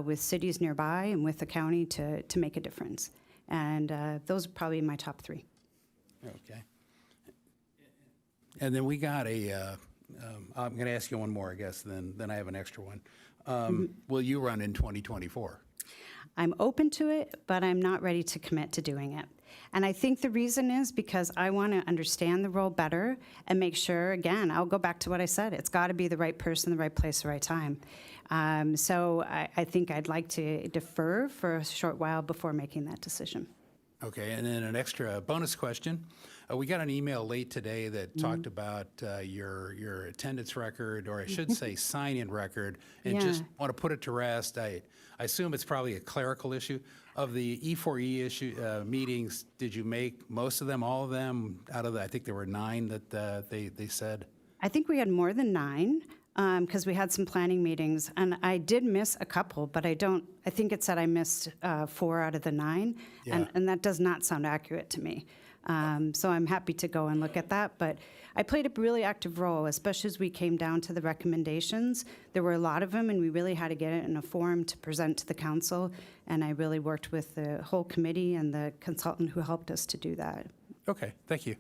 with cities nearby and with the county to make a difference. And those are probably my top 3. Okay. And then we got I'm going to ask you one more, I guess, then I have an extra one. Will you run in 2024? I'm open to it, but I'm not ready to commit to doing it. And I think the reason is because I want to understand the role better and make sure, again, I'll go back to what I said, it's got to be the right person, the right place, the right time. So I think I'd like to defer for a short while before making that decision. Okay, and then an extra bonus question. We got an email late today that talked about your attendance record, or I should say sign-in record, and just want to put it to rest. I assume it's probably a clerical issue. Of the E4E issue meetings, did you make most of them, all of them, out of the, I think there were 9 that they said? I think we had more than 9 because we had some planning meetings, and I did miss a couple, but I think it said I missed 4 out of the 9, Yeah. and that does not sound accurate to me. So I'm happy to go and look at that, but I played a really active role, especially as we came down to the recommendations. There were a lot of them, and we really had to get it in a form to present to the council, and I really worked with the whole committee and the consultant who helped us to do that. Okay, thank you.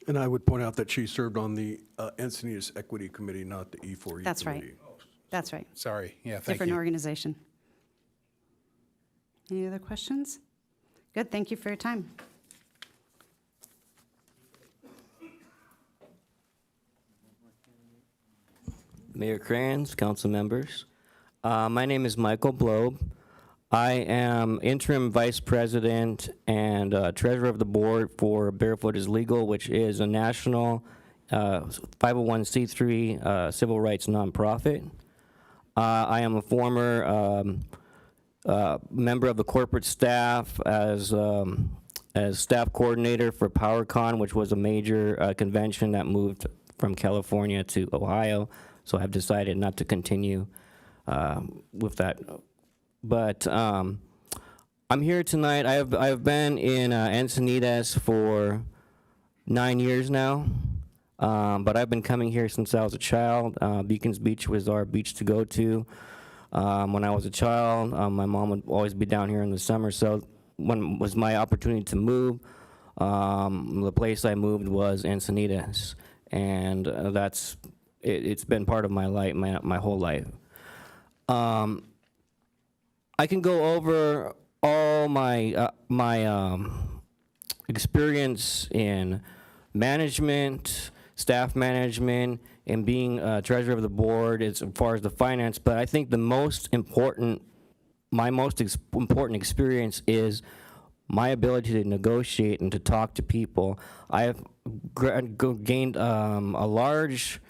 And I would point out that she served on the Encinitas Equity Committee, not the E4E That's right. Committee. That's right. Sorry, yeah, thank Different you. organization. Any other questions? Good, thank you for your time. Mayor Kranz, council members. My name is Michael Blobe. I am interim vice president and treasurer of the board for Barefoot is Legal, which is a national 501c3 civil rights nonprofit. I am a former member of the corporate staff as staff coordinator for PowerCon, which was a major convention that moved from California to Ohio. So I've decided not to continue with that. But I'm here tonight. I've been in Encinitas for 9 years now. but I've been coming here since I was a child. Beacons Beach was our beach to go to. When I was a child, my mom would always be down here in the summer, so when it was my opportunity to move, the place I moved was Encinitas, and it's been part of my life, my whole life. I can go over all my experience in management, staff management, and being treasurer of the board as far as the finance, but I think my most important experience is my ability to negotiate and to talk to people. I have gained a large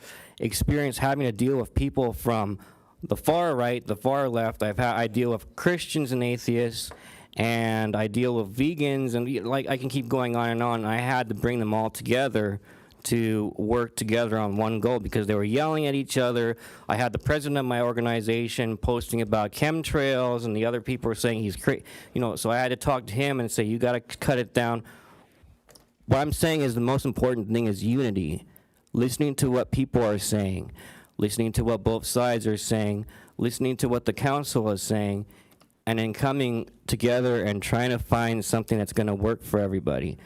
experience having to deal with people from the far right, the far left. I deal with Christians and atheists, and I deal with vegans, and like I can keep going on and on. I had to bring them all together to work together on one goal because they were yelling at each other. I had the president of my organization posting about chemtrails, and the other people were saying he's crazy. So I had to talk to him and say, you got to cut it down. What I'm saying is the most important thing is unity, listening to what people are saying, listening to what both sides are saying, listening to what the council is saying, and then coming together and trying to find something that's going to work for everybody.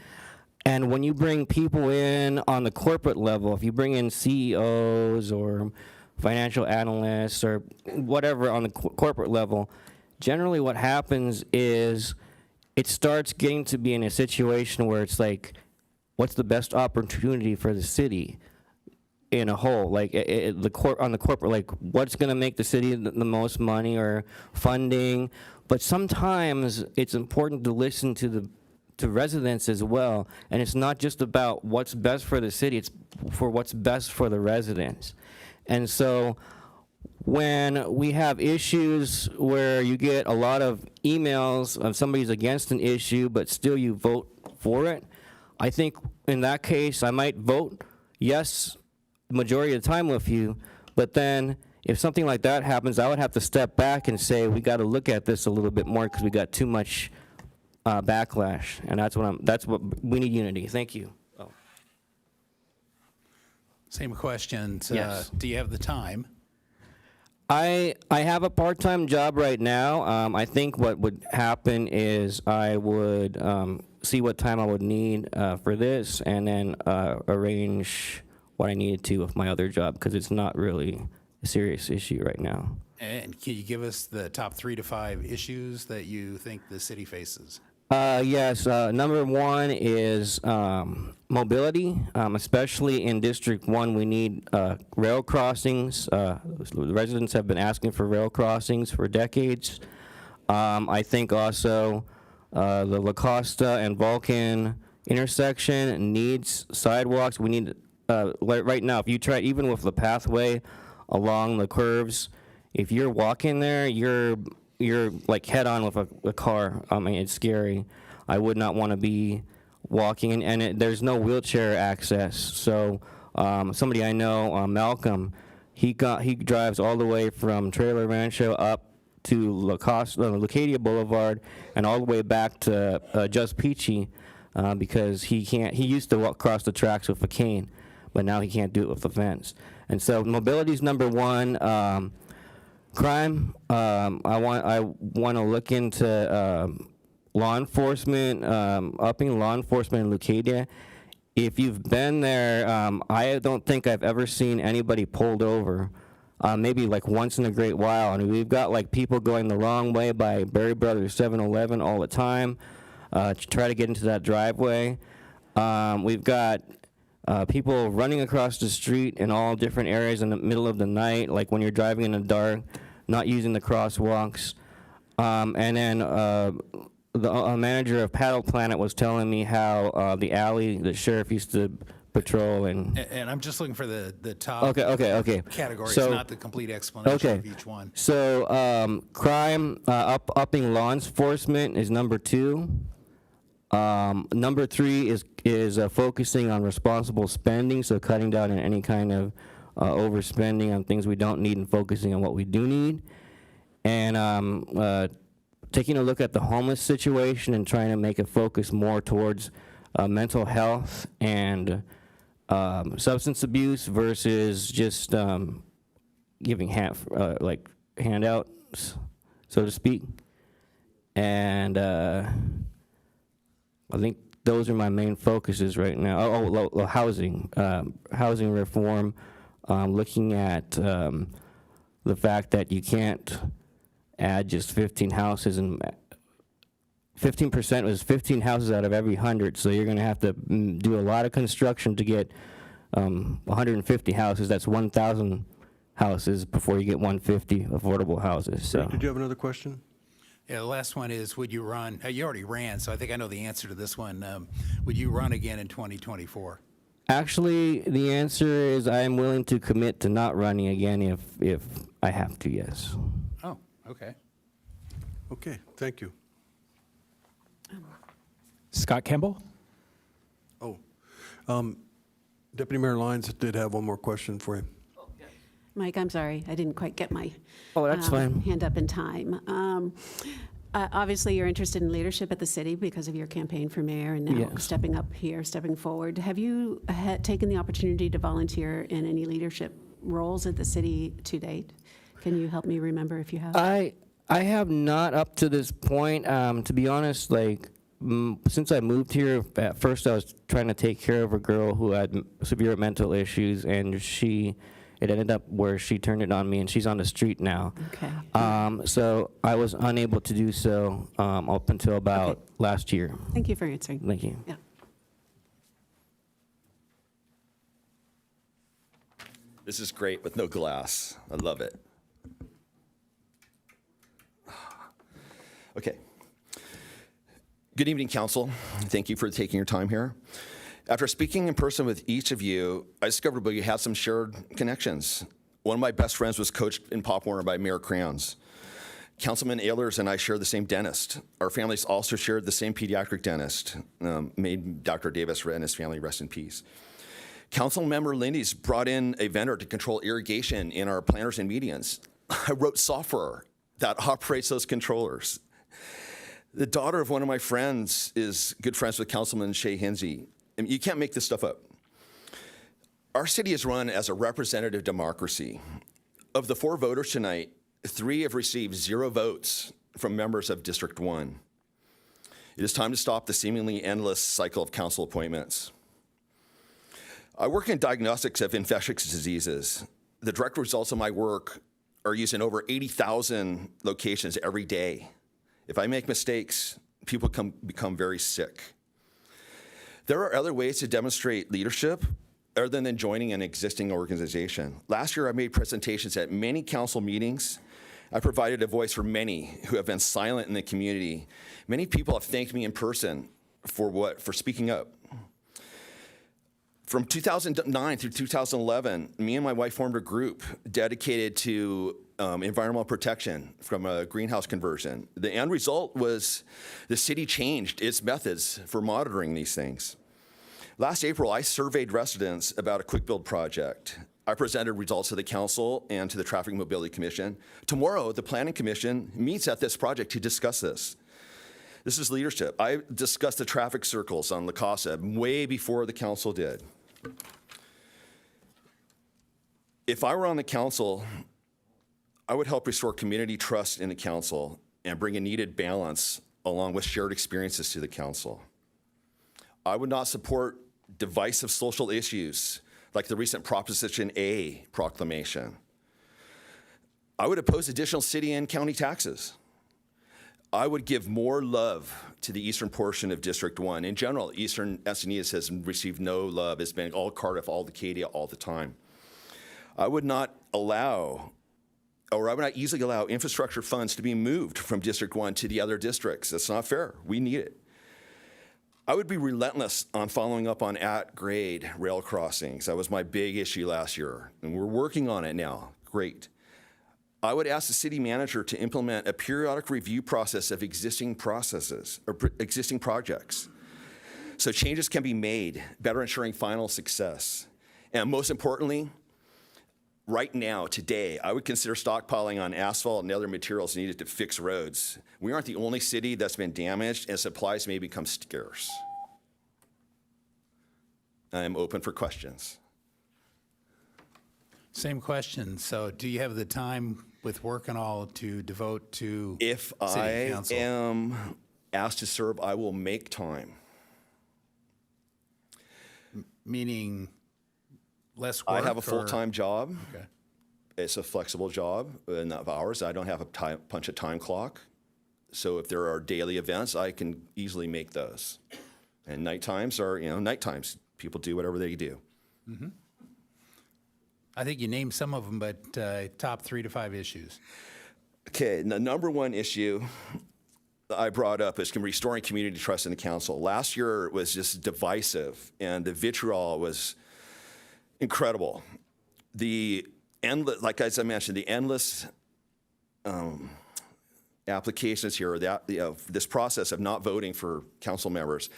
And when you bring people in on the corporate level, if you bring in CEOs or financial analysts or whatever on the corporate level, generally what happens is it starts getting to be in a situation where it's like, what's the best opportunity for the city in a whole? Like on the corporate, like what's going to make the city the most money or funding? But sometimes it's important to listen to residents as well, and it's not just about what's best for the city, it's for what's best for the residents. And so when we have issues where you get a lot of emails of somebody's against an issue but still you vote for it, I think in that case I might vote yes the majority of the time with you, but then if something like that happens, I would have to step back and say we got to look at this a little bit more because we got too much backlash, and that's what we need unity. Thank you. Oh. Same question. Yes. Do you have the time? I have a part-time job right now. I think what would happen is I would see what time I would need for this, and then arrange what I needed to with my other job because it's not really a serious issue right now. And can you give us the top 3 to 5 issues that you think the city faces? Yes, number one is mobility, especially in District 1. We need rail crossings. The residents have been asking for rail crossings for decades. I think also the La Costa and Vulcan intersection needs sidewalks. We need, right now, if you try, even with the pathway along the curves, if you're walking there, you're like head on with a car. I mean, it's scary. I would not want to be walking, and there's no wheelchair access. So somebody I know, Malcolm, he drives all the way from Trailer Rancho up to Leucadia Boulevard and all the way back to Just Peachy because he used to walk across the tracks with a cane, but now he can't do it with the fence. And so mobility's number one. Crime, I want to look into law enforcement, upping law enforcement in Leucadia. If you've been there, I don't think I've ever seen anybody pulled over, maybe like once in a great while. I mean, we've got like people going the wrong way by Berry Brothers 7-Eleven all the time to try to get into that driveway. We've got people running across the street in all different areas in the middle of the night, like when you're driving in the dark, not using the crosswalks. And then the manager of Paddle Planet was telling me how the alley the sheriff used to patrol and I'm just looking for the top okay. categories, So, not the complete explanation of each one. So crime, upping law enforcement is number 2. Number 3 is focusing on responsible spending, so cutting down on any kind of overspending on things we don't need and focusing on what we do need. And taking a look at the homeless situation and trying to make it focus more towards mental health and substance abuse versus just giving like handouts, so to speak. And I think those are my main focuses right now. Housing, housing reform, looking at the fact that you can't add just 15 houses, and 15% was 15 houses out of every 100, so you're going to have to do a lot of construction to get 150 houses. That's 1,000 houses before you get 150 affordable houses. So. Did you have another question? Yeah, the last one is, would you run, you already ran, so I think I know the answer to this one. Would you run again in 2024? Actually, the answer is I am willing to commit to not running again if I have to, yes. Oh, okay. Okay, thank you. Scott Campbell? Oh, Deputy Mayor Lyons did have one more question for you. Mike, I'm sorry, I didn't quite get my Oh, that's fine. hand up in time. Obviously, you're interested in leadership at the city because of your campaign for mayor and now Yes. stepping up here, stepping forward. Have you taken the opportunity to volunteer in any leadership roles at the city to date? Can you help me remember if you have? I have not up to this point. To be honest, like since I moved here, at first I was trying to take care of a girl who had severe mental issues, and it ended up where she turned it on me, and she's on the street now. Okay. So I was unable to do so up until about last year. Thank you for answering. Thank you. Yeah. This is great with no glass. I love it. Okay. Good evening, Council. Thank you for taking your time here. After speaking in person with each of you, I discovered we had some shared connections. One of my best friends was coached in Pop Warner by Mayor Crayons. Councilman Ehlers and I share the same dentist. Our families also shared the same pediatric dentist. May Dr. Davis and his family rest in peace. Councilmember Lindy's brought in a vendor to control irrigation in our planters and medians. I wrote software that operates those controllers. The daughter of one of my friends is good friends with Councilman Shea Hinsey. You can't make this stuff up. Our city is run as a representative democracy. Of the 4 voters tonight, 3 have received 0 votes from members of District 1. It is time to stop the seemingly endless cycle of council appointments. I work in diagnostics of infectious diseases. The direct results of my work are used in over 80,000 locations every day. If I make mistakes, people become very sick. There are other ways to demonstrate leadership other than joining an existing organization. Last year, I made presentations at many council meetings. I provided a voice for many who have been silent in the community. Many people have thanked me in person for speaking up. From 2009 through 2011, me and my wife formed a group dedicated to environmental protection from a greenhouse conversion. The end result was the city changed its methods for monitoring these things. Last April, I surveyed residents about a quick build project. I presented results to the council and to the Traffic Mobility Commission. Tomorrow, the Planning Commission meets at this project to discuss this. This is leadership. I discussed the traffic circles on La Casa way before the council did. If I were on the council, I would help restore community trust in the council and bring a needed balance along with shared experiences to the council. I would not support divisive social issues like the recent Proposition A proclamation. I would oppose additional city and county taxes. I would give more love to the eastern portion of District 1. In general, eastern Encinitas has received no love. It's been all Cardiff, all Acadia, all the time. I would not easily allow infrastructure funds to be moved from District 1 to the other districts. That's not fair. We need it. I would be relentless on following up on at-grade rail crossings. That was my big issue last year, and we're working on it now. Great. I would ask the city manager to implement a periodic review process of existing processes or existing projects so changes can be made, better ensuring final success. And most importantly, right now, today, I would consider stockpiling on asphalt and other materials needed to fix roads. We aren't the only city that's been damaged, and supplies may become scarce. I'm open for questions. Same question. So do you have the time with work and all to devote to If city I council? am asked to serve, I will make time. Meaning less work? I have a or- full-time job. Okay. It's a flexible job enough hours. I don't have a punch a time clock. So if there are daily events, I can easily make those. And night times are, night times. People do whatever they do. I think you named some of them, but top 3 to 5 issues. Okay, the number one issue I brought up is restoring community trust in the council. Last year was just divisive, and the vitriol was incredible. The endless, like as I mentioned, the endless applications here, this process of not voting for council members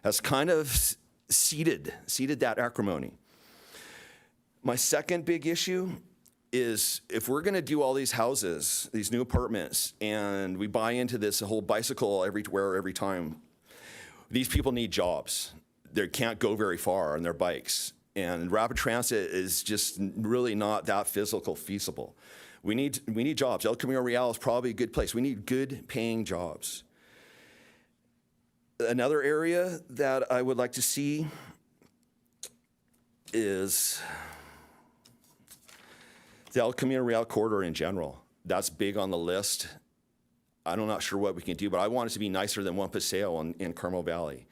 has kind of seeded that acrimony. My second big issue is if we're going to do all these houses, these new apartments, and we buy into this whole bicycle everywhere, every time, these people need jobs. They can't go very far on their bikes. And rapid transit is just really not that feasible. We need jobs. El Camino Real is probably a good place. We need good paying jobs. Another area that I would like to see is the El Camino Real corridor in general. That's big on the list. I'm not sure what we can do, but I want it to be nicer than One Paseo in Carmel Valley.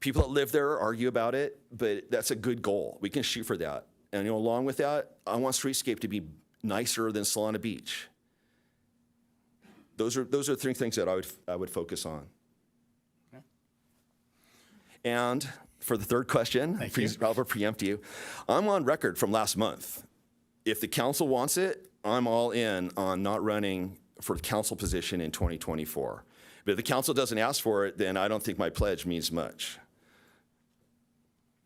People that live there argue about it, but that's a good goal. We can shoot for that. And along with that, I want streetscape to be nicer than Solana Beach. Those are 3 things that I would focus on. Okay. And for the third question, I'll preempt you. I'm on record from last month. If the council wants it, I'm all in on not running for the council position in 2024. But if the council doesn't ask for it, then I don't think my pledge means much.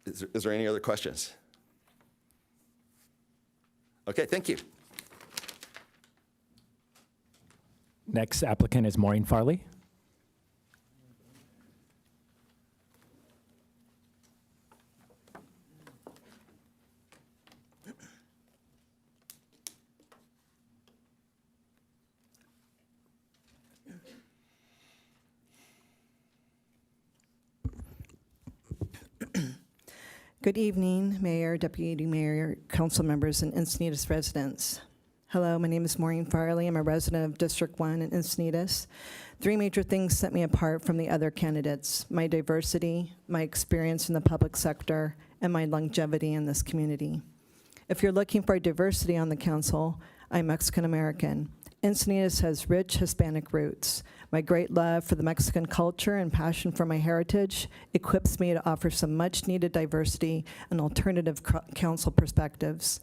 Is there any other questions? Okay, thank you. Next applicant is Maureen Farley. Good evening, Mayor, Deputy Mayor, council members, and Encinitas residents. Hello, my name is Maureen Farley. I'm a resident of District 1 in Encinitas. 3 major things set me apart from the other candidates: my diversity, my experience in the public sector, and my longevity in this community. If you're looking for diversity on the council, I'm Mexican American. Encinitas has rich Hispanic roots. My great love for the Mexican culture and passion for my heritage equips me to offer some much-needed diversity and alternative council perspectives.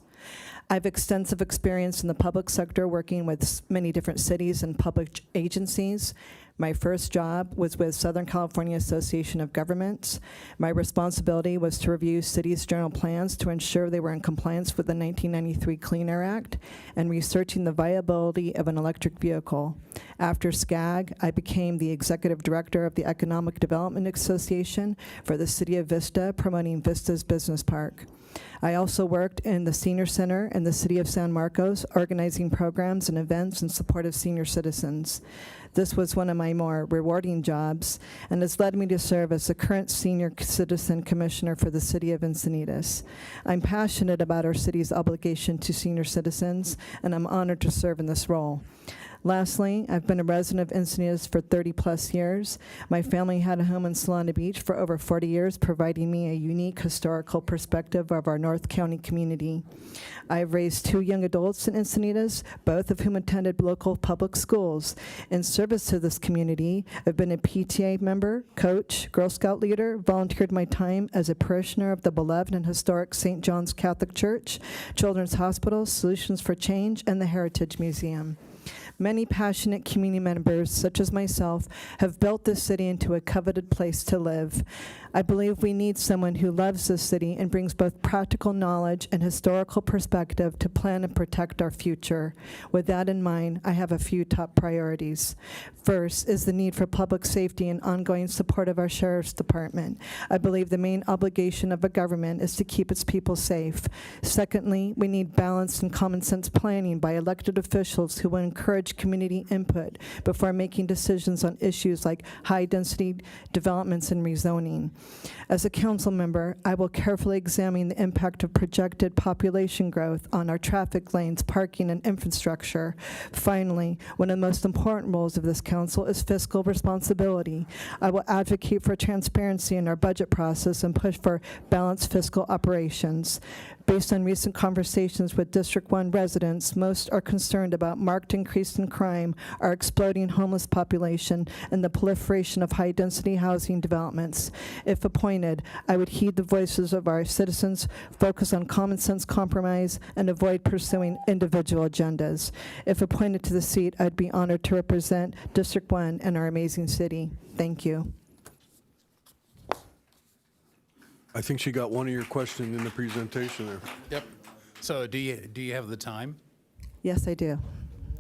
I have extensive experience in the public sector working with many different cities and public agencies. My first job was with Southern California Association of Governments. My responsibility was to review cities' general plans to ensure they were in compliance with the 1993 Clean Air Act and researching the viability of an electric vehicle. After SCAG, I became the executive director of the Economic Development Association for the City of Vista, promoting Vista's Business Park. I also worked in the Senior Center in the City of San Marcos, organizing programs and events in support of senior citizens. This was one of my more rewarding jobs and has led me to serve as the current Senior Citizen Commissioner for the City of Encinitas. I'm passionate about our city's obligation to senior citizens, and I'm honored to serve in this role. Lastly, I've been a resident of Encinitas for 30-plus years. My family had a home in Solana Beach for over 40 years, providing me a unique historical perspective of our North County community. I've raised 2 young adults in Encinitas, both of whom attended local public schools. In service to this community, I've been a PTA member, coach, Girl Scout leader, volunteered my time as a parishioner of the beloved and historic St. John's Catholic Church, Children's Hospital, Solutions for Change, and the Heritage Museum. Many passionate community members, such as myself, have built this city into a coveted place to live. I believe we need someone who loves this city and brings both practical knowledge and historical perspective to plan and protect our future. With that in mind, I have a few top priorities. First is the need for public safety and ongoing support of our Sheriff's Department. I believe the main obligation of a government is to keep its people safe. Secondly, we need balanced and common sense planning by elected officials who will encourage community input before making decisions on issues like high-density developments and rezoning. As a council member, I will carefully examine the impact of projected population growth on our traffic lanes, parking, and infrastructure. Finally, one of the most important roles of this council is fiscal responsibility. I will advocate for transparency in our budget process and push for balanced fiscal operations. Based on recent conversations with District 1 residents, most are concerned about marked increase in crime, our exploding homeless population, and the proliferation of high-density housing developments. If appointed, I would heed the voices of our citizens, focus on common sense compromise, and avoid pursuing individual agendas. If appointed to the seat, I'd be honored to represent District 1 and our amazing city. Thank you. I think she got one of your questions in the presentation there. Yep. So do you have the time? Yes, I do.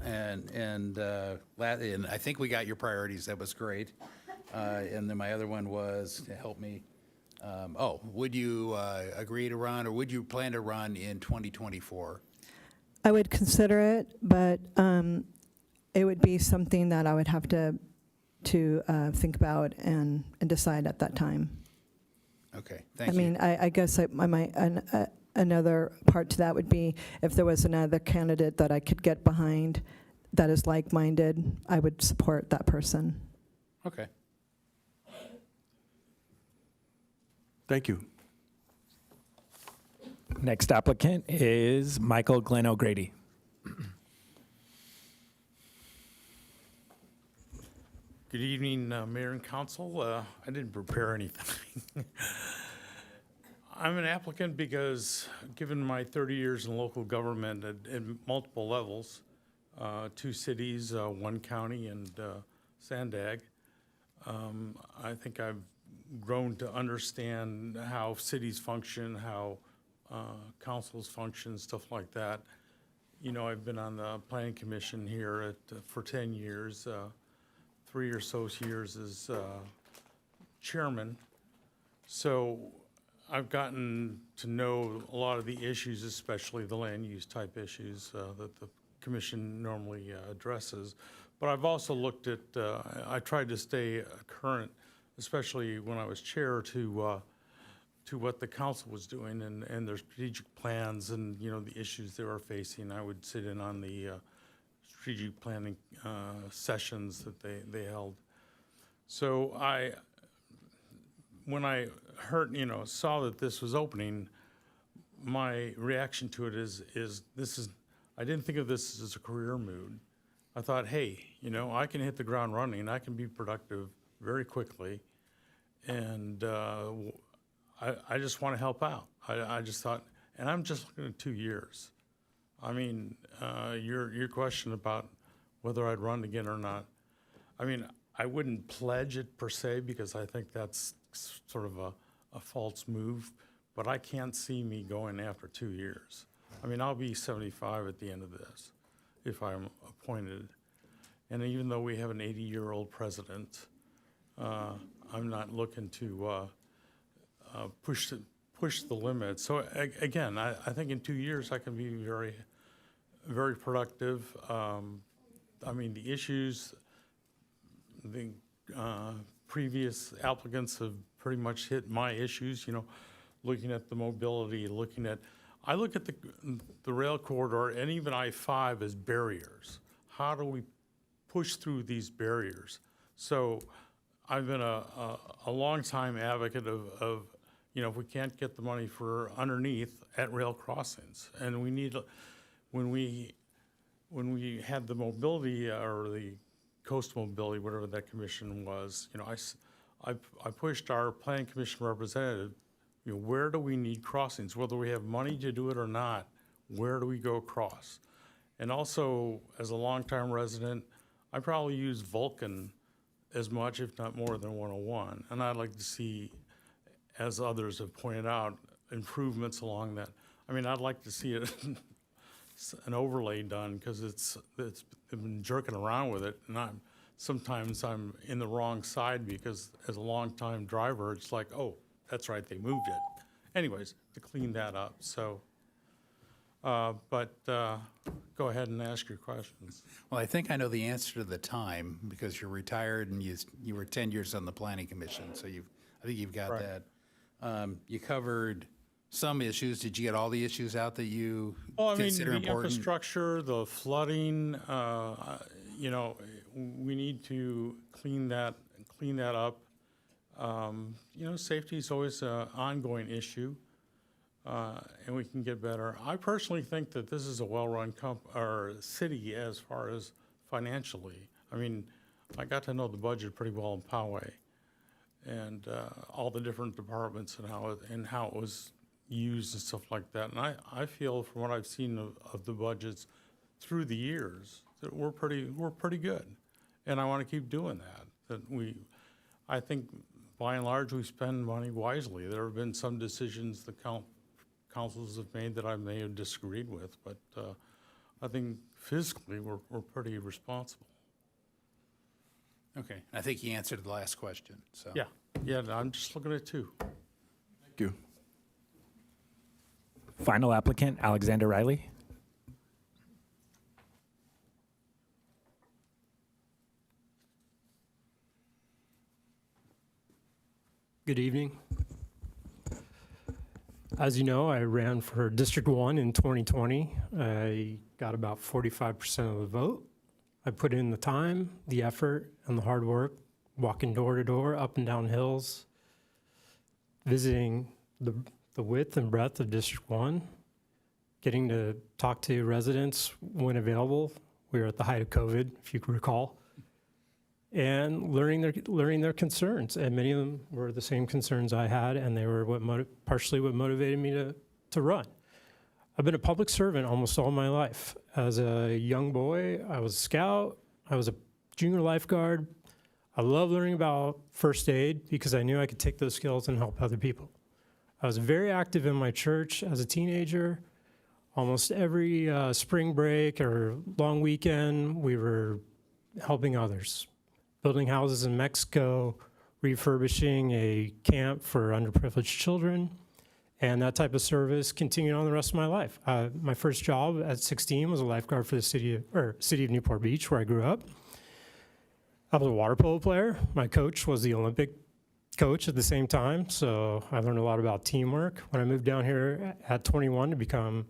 And I think we got your priorities. That was great. And then my other one was to help me. Would you agree to run, or would you plan to run in 2024? I would consider it, but it would be something that I would have to think about and decide at that time. Okay, thank you. I mean, I guess I might, another part to that would be if there was another candidate that I could get behind that is like-minded, I would support that person. Okay. Thank you. Next applicant is Michael Glenn O'Grady. Good evening, Mayor and Council. I didn't prepare anything. I'm an applicant because, given my 30 years in local government at multiple levels, 2 cities, 1 county, and Sandag, I think I've grown to understand how cities function, how councils function, stuff like that. You know, I've been on the Planning Commission here for 10 years. 3 or so years as chairman. So I've gotten to know a lot of the issues, especially the land use type issues that the commission normally addresses. But I've also looked at, I tried to stay current, especially when I was chair, to what the council was doing and their strategic plans and, you know, the issues they were facing. I would sit in on the strategic planning sessions that they held. So when I heard, you know, saw that this was opening, my reaction to it is I didn't think of this as a career move. I thought, hey, you know, I can hit the ground running, I can be productive very quickly, and I just want to help out. I just thought, and I'm just looking at 2 years. I mean, your question about whether I'd run again or not, I mean, I wouldn't pledge it per se because I think that's sort of a false move, but I can't see me going after 2 years. I mean, I'll be 75 at the end of this if I'm appointed. And even though we have an 80-year-old president, I'm not looking to push the limit. So again, I think in 2 years I can be very, very productive. I mean, the issues, the previous applicants have pretty much hit my issues, you know, looking at the mobility, I look at the rail corridor and even I-5 as barriers. How do we push through these barriers? So I've been a long-time advocate of, you know, if we can't get the money for underneath at rail crossings, and we need, when we had the mobility or the coastal mobility, whatever that commission was, you know, I pushed our planning commission representative, you know, where do we need crossings? Whether we have money to do it or not, where do we go across? And also, as a longtime resident, I probably use Vulcan as much, if not more than 101. And I'd like to see, as others have pointed out, improvements along that. I mean, I'd like to see it, an overlay done, because it's been jerking around with it, and sometimes I'm in the wrong side, because as a longtime driver, it's like, oh, that's right, they moved it. Anyways, to clean that up, so, go ahead and ask your questions. Well, I think I know the answer to the time, because you're retired and you were 10 years on the planning commission, so I think you've got Right. that. You covered some issues. Did you get all the issues out that you Well, I mean, consider the important? infrastructure, the flooding, you know, we need to clean that up. You know, safety is always an ongoing issue, and we can get better. I personally think that this is a well-run city as far as financially. I mean, I got to know the budget pretty well in Poway, and all the different departments and how it was used and stuff like that. And I feel, from what I've seen of the budgets through the years, that we're pretty good, and I want to keep doing that. I think by and large we spend money wisely. There have been some decisions the councils have made that I may have disagreed with, but I think fiscally we're pretty responsible. Okay, I think you answered the last question, so. Yeah, I'm just looking at two. Thank you. Final applicant, Alexander Riley. Good evening. As you know, I ran for District 1 in 2020. I got about 45% of the vote. I put in the time, the effort, and the hard work, walking door to door, up and down hills, visiting the width and breadth of District 1, getting to talk to residents when available. We were at the height of COVID, if you can recall, and learning their concerns. And many of them were the same concerns I had, and they were partially what motivated me to run. I've been a public servant almost all my life. As a young boy, I was a scout. I was a junior lifeguard. I love learning about first aid because I knew I could take those skills and help other people. I was very active in my church as a teenager. Almost every spring break or long weekend, we were helping others, building houses in Mexico, refurbishing a camp for underprivileged children, and that type of service continued on the rest of my life. My first job at 16 was a lifeguard for the city of Newport Beach, where I grew up. I was a water polo player. My coach was the Olympic coach at the same time, so I learned a lot about teamwork. When I moved down here at 21 to become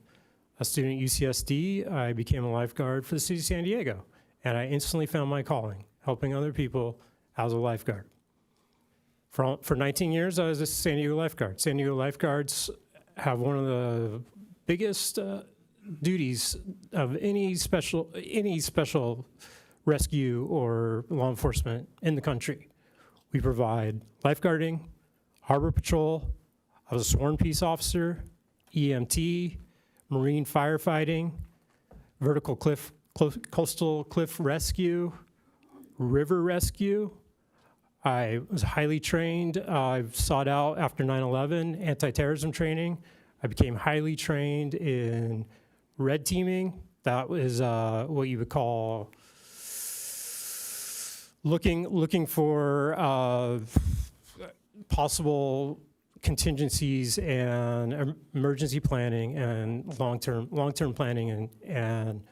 a student at UCSD, I became a lifeguard for the city of San Diego, and I instantly found my calling, helping other people as a lifeguard. For 19 years, I was a San Diego lifeguard. San Diego lifeguards have one of the biggest duties of any special rescue or law enforcement in the country. We provide lifeguarding, harbor patrol. I was a sworn peace officer, EMT, marine firefighting, coastal cliff rescue, river rescue. I was highly trained. I sought out, after 9/11, anti-terrorism training. I became highly trained in red teaming. That was what you would call looking for possible contingencies and emergency planning and long-term planning and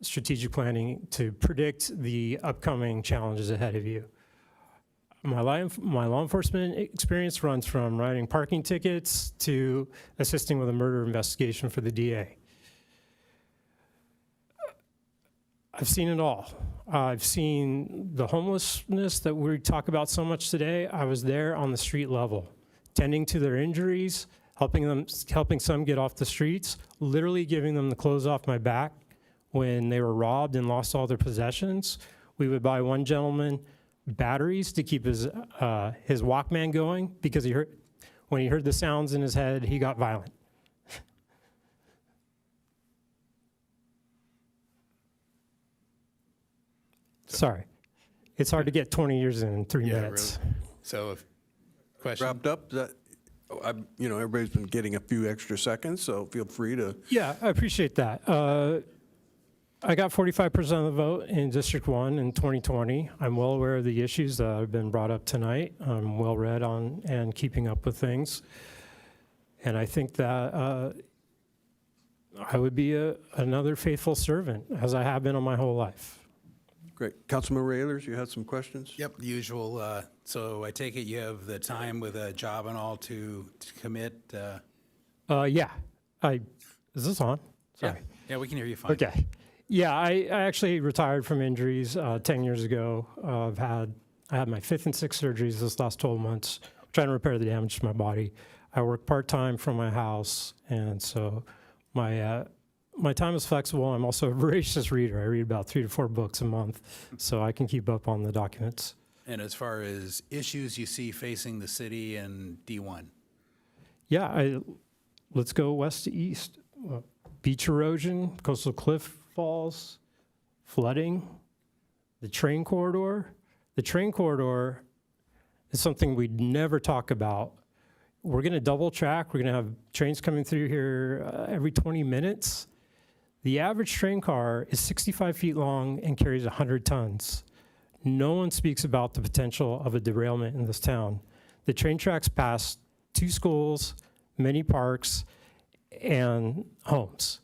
strategic planning to predict the upcoming challenges ahead of you. My law enforcement experience runs from writing parking tickets to assisting with a murder investigation for the DA. I've seen it all. I've seen the homelessness that we talk about so much today. I was there on the street level, tending to their injuries, helping some get off the streets, literally giving them the clothes off my back when they were robbed and lost all their possessions. We would buy one gentleman batteries to keep his Walkman going because when he heard the sounds in his head, he got violent. Sorry. It's hard to get 20 years in 3 Yeah, minutes. really. So, question? Wrapped up? Everybody's been getting a few extra seconds, so feel free to. Yeah, I appreciate that. I got 45% of the vote in District 1 in 2020. I'm well aware of the issues that have been brought up tonight. I'm well read on and keeping up with things. And I think that I would be another faithful servant, as I have been on my whole life. Great. Councilman Raylers, you had some questions? Yep, the usual. So I take it you have the time with a job and all to commit? Yeah. Is this on? Sorry. Yeah, we can hear you fine. Okay. Yeah, I actually retired from injuries 10 years ago. I had my 5th and 6th surgeries this last 12 months, trying to repair the damage to my body. I work part-time from my house, and so my time is flexible. I'm also a voracious reader. I read about 3 to 4 books a month, so I can keep up on the documents. And as far as issues you see facing the city and D1? Yeah, let's go west to east. Beach erosion, coastal cliff falls, flooding, the train corridor. The train corridor is something we'd never talk about. We're going to double track. We're going to have trains coming through here every 20 minutes. The average train car is 65 feet long and carries 100 tons. No one speaks about the potential of a derailment in this town. The train tracks pass 2 schools, many parks, and homes.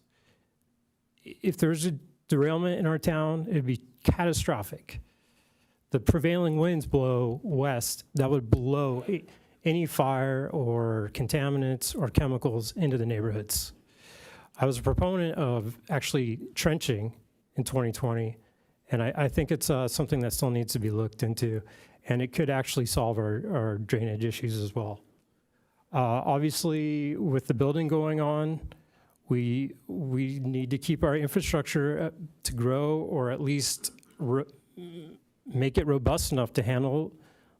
If there's a derailment in our town, it'd be catastrophic. The prevailing winds blow west. That would blow any fire or contaminants or chemicals into the neighborhoods. I was a proponent of actually trenching in 2020, and I think it's something that still needs to be looked into, and it could actually solve our drainage issues as well. Obviously, with the building going on, we need to keep our infrastructure to grow, or at least make it robust enough to handle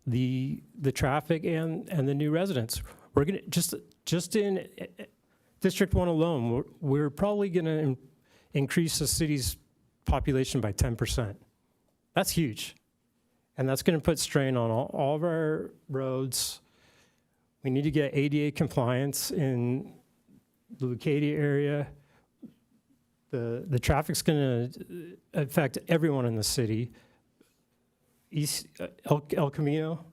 the traffic and the new residents. We're gonna just in District 1 alone, we're probably gonna increase the city's population by 10%. That's huge. And that's gonna put strain on all of our roads. We need to get ADA compliance in the Lucadia area. The traffic's gonna affect everyone in the city. East El Camino,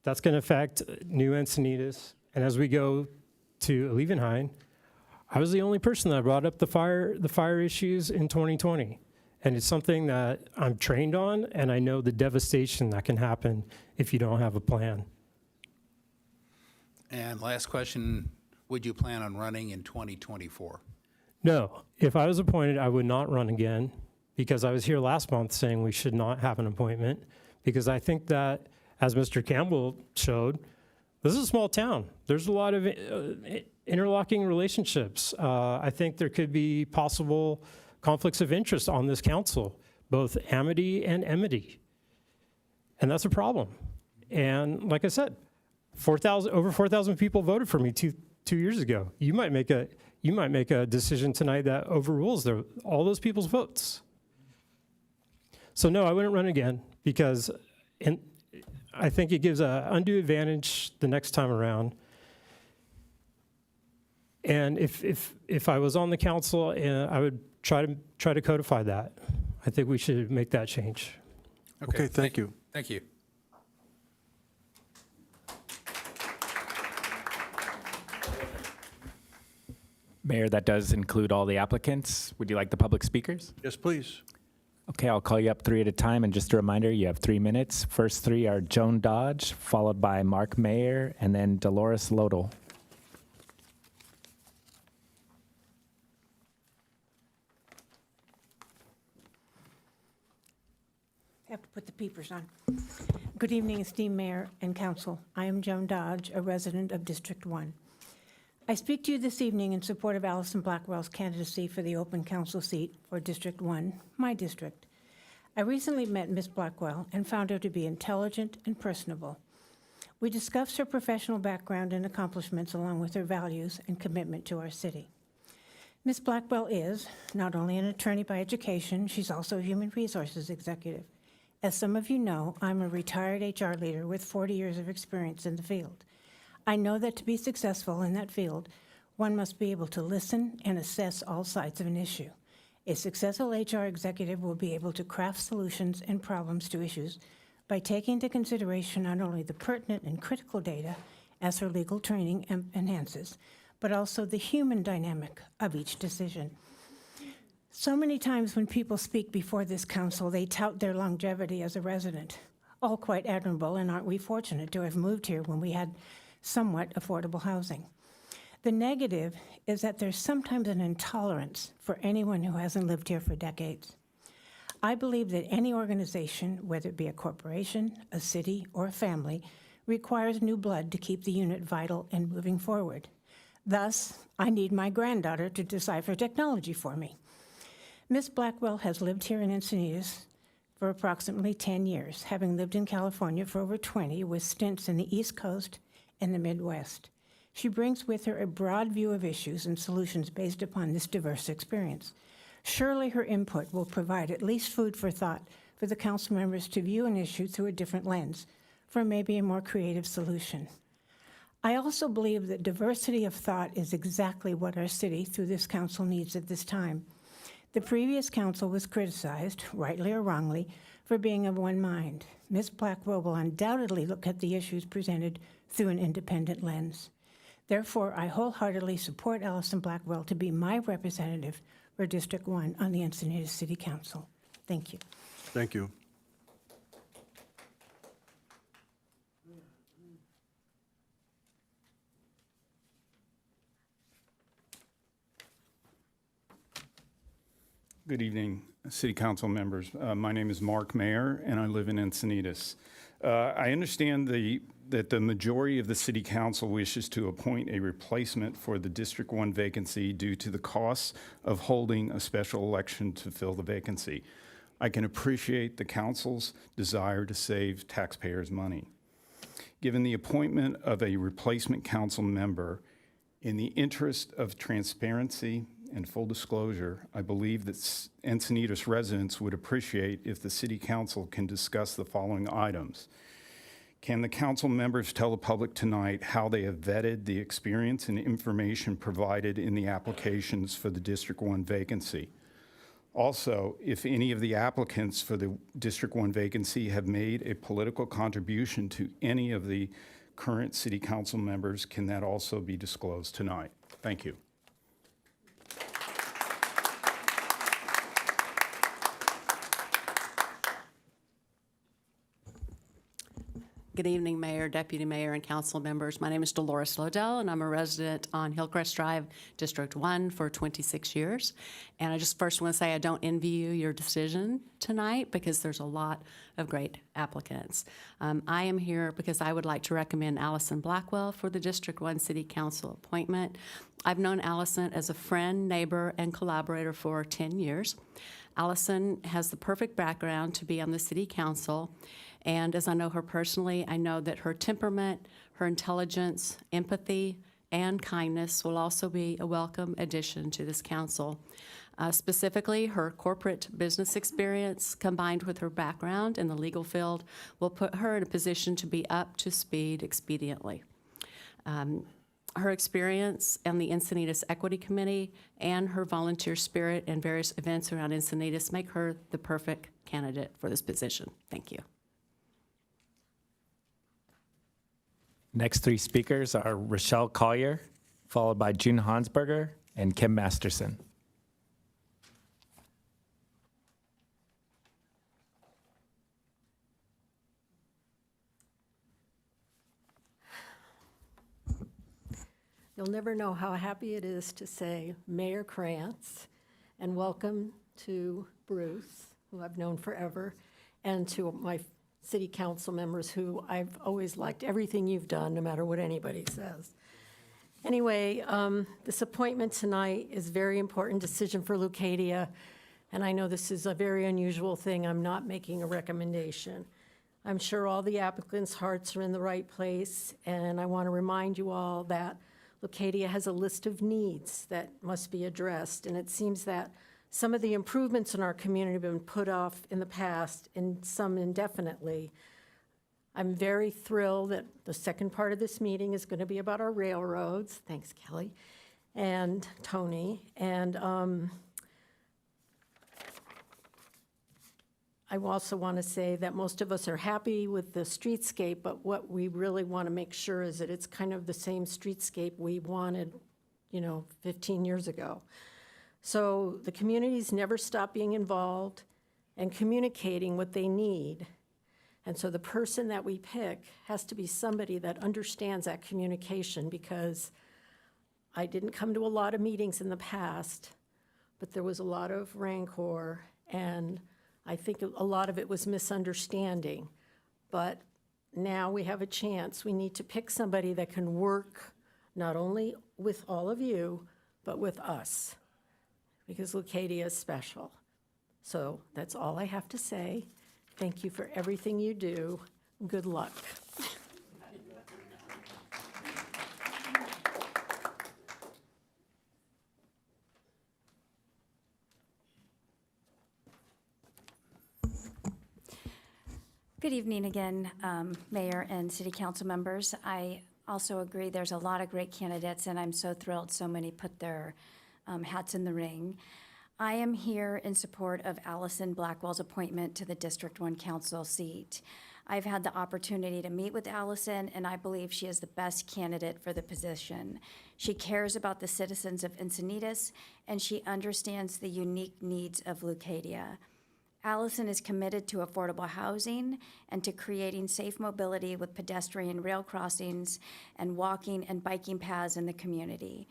that's gonna affect New Encinitas. And as we go to Levenheim, I was the only person that brought up the fire issues in 2020. And it's something that I'm trained on, and I know the devastation that can happen if you don't have a plan. And last question, would you plan on running in 2024? No, if I was appointed, I would not run again, because I was here last month saying we should not have an appointment, because I think that, as Mr. Campbell showed, this is a small town. There's a lot of interlocking relationships. I think there could be possible conflicts of interest on this council, both amity and enmity. And that's a problem. And like I said, over 4,000 people voted for me two years ago. You might make a decision tonight that overrules all those people's votes. So no, I wouldn't run again, because I think it gives an undue advantage the next time around. And if I was on the council, I would try to codify that. I think we should make that change. Okay, thank you. Thank you. Mayor, that does include all the applicants. Would you like the public speakers? Yes, please. Okay, I'll call you up 3 at a time, and just a reminder, you have 3 minutes. First 3 are Joan Dodge, followed by Mark Mayer, and then Dolores Lodel. I have to put the peepers on. Good evening, esteemed Mayor and Council. I am Joan Dodge, a resident of District 1. I speak to you this evening in support of Allison Blackwell's candidacy for the open council seat for District 1, my district. I recently met Ms. Blackwell and found her to be intelligent and personable. We discussed her professional background and accomplishments along with her values and commitment to our city. Ms. Blackwell is not only an attorney by education, she's also a human resources executive. As some of you know, I'm a retired HR leader with 40 years of experience in the field. I know that to be successful in that field, one must be able to listen and assess all sides of an issue. A successful HR executive will be able to craft solutions and problems to issues by taking into consideration not only the pertinent and critical data, as her legal training enhances, but also the human dynamic of each decision. So many times when people speak before this council, they tout their longevity as a resident. All quite admirable, and aren't we fortunate to have moved here when we had somewhat affordable housing. The negative is that there's sometimes an intolerance for anyone who hasn't lived here for decades. I believe that any organization, whether it be a corporation, a city, or a family, requires new blood to keep the unit vital and moving forward. Thus, I need my granddaughter to decipher technology for me. Ms. Blackwell has lived here in Encinitas for approximately 10 years, having lived in California for over 20 with stints in the East Coast and the Midwest. She brings with her a broad view of issues and solutions based upon this diverse experience. Surely her input will provide at least food for thought for the council members to view an issue through a different lens, for maybe a more creative solution. I also believe that diversity of thought is exactly what our city, through this council, needs at this time. The previous council was criticized, rightly or wrongly, for being of one mind. Ms. Blackwell will undoubtedly look at the issues presented through an independent lens. Therefore, I wholeheartedly support Allison Blackwell to be my representative for District 1 on the Encinitas City Council. Thank you. Thank you. Good evening, City Council members. My name is Mark Mayer, and I live in Encinitas. I understand that the majority of the City Council wishes to appoint a replacement for the District 1 vacancy due to the costs of holding a special election to fill the vacancy. I can appreciate the Council's desire to save taxpayers' money. Given the appointment of a replacement council member, in the interest of transparency and full disclosure, I believe that Encinitas residents would appreciate if the City Council can discuss the following items. Can the council members tell the public tonight how they have vetted the experience and information provided in the applications for the District 1 vacancy? Also, if any of the applicants for the District 1 vacancy have made a political contribution to any of the current City Council members, can that also be disclosed tonight? Thank you. Good evening, Mayor, Deputy Mayor, and council members. My name is Dolores Lodell, and I'm a resident on Hillcrest Drive, District 1 for 26 years. And I just first want to say I don't envy you your decision tonight because there's a lot of great applicants. I am here because I would like to recommend Allison Blackwell for the District 1 City Council appointment. I've known Allison as a friend, neighbor, and collaborator for 10 years. Allison has the perfect background to be on the City Council. And as I know her personally, I know that her temperament, her intelligence, empathy, and kindness will also be a welcome addition to this council. Specifically, her corporate business experience combined with her background in the legal field will put her in a position to be up to speed expediently. Her experience on the Encinitas Equity Committee and her volunteer spirit and various events around Encinitas make her the perfect candidate for this position. Thank you. Next three speakers are Rochelle Collier, followed by June Hansberger and Kim Masterson. You'll never know how happy it is to say Mayor Krantz, and welcome to Bruce, who I've known forever, and to my city council members who I've always liked everything you've done, no matter what anybody says. Anyway, this appointment tonight is a very important decision for Leucadia, and I know this is a very unusual thing. I'm not making a recommendation. I'm sure all the applicants' hearts are in the right place, and I want to remind you all that Leucadia has a list of needs that must be addressed, and it seems that some of the improvements in our community have been put off in the past and some indefinitely. I'm very thrilled that the second part of this meeting is going to be about our railroads. Thanks, Kelly and Tony. And I also want to say that most of us are happy with the streetscape, but what we really want to make sure is that it's kind of the same streetscape we wanted, 15 years ago. So the communities never stop being involved and communicating what they need. And so the person that we pick has to be somebody that understands that communication, because I didn't come to a lot of meetings in the past, but there was a lot of rancor, and I think a lot of it was misunderstanding. But now we have a chance. We need to pick somebody that can work not only with all of you, but with us, because Leucadia is special. So that's all I have to say. Thank you for everything you do. Good luck. Good evening again, Mayor and City Council members. I also agree there's a lot of great candidates, and I'm so thrilled so many put their hats in the ring. I am here in support of Allison Blackwell's appointment to the District 1 Council seat. I've had the opportunity to meet with Allison, and I believe she is the best candidate for the position. She cares about the citizens of Encinitas, and she understands the unique needs of Leucadia. Allison is committed to affordable housing and to creating safe mobility with pedestrian rail crossings and walking and biking paths in the community.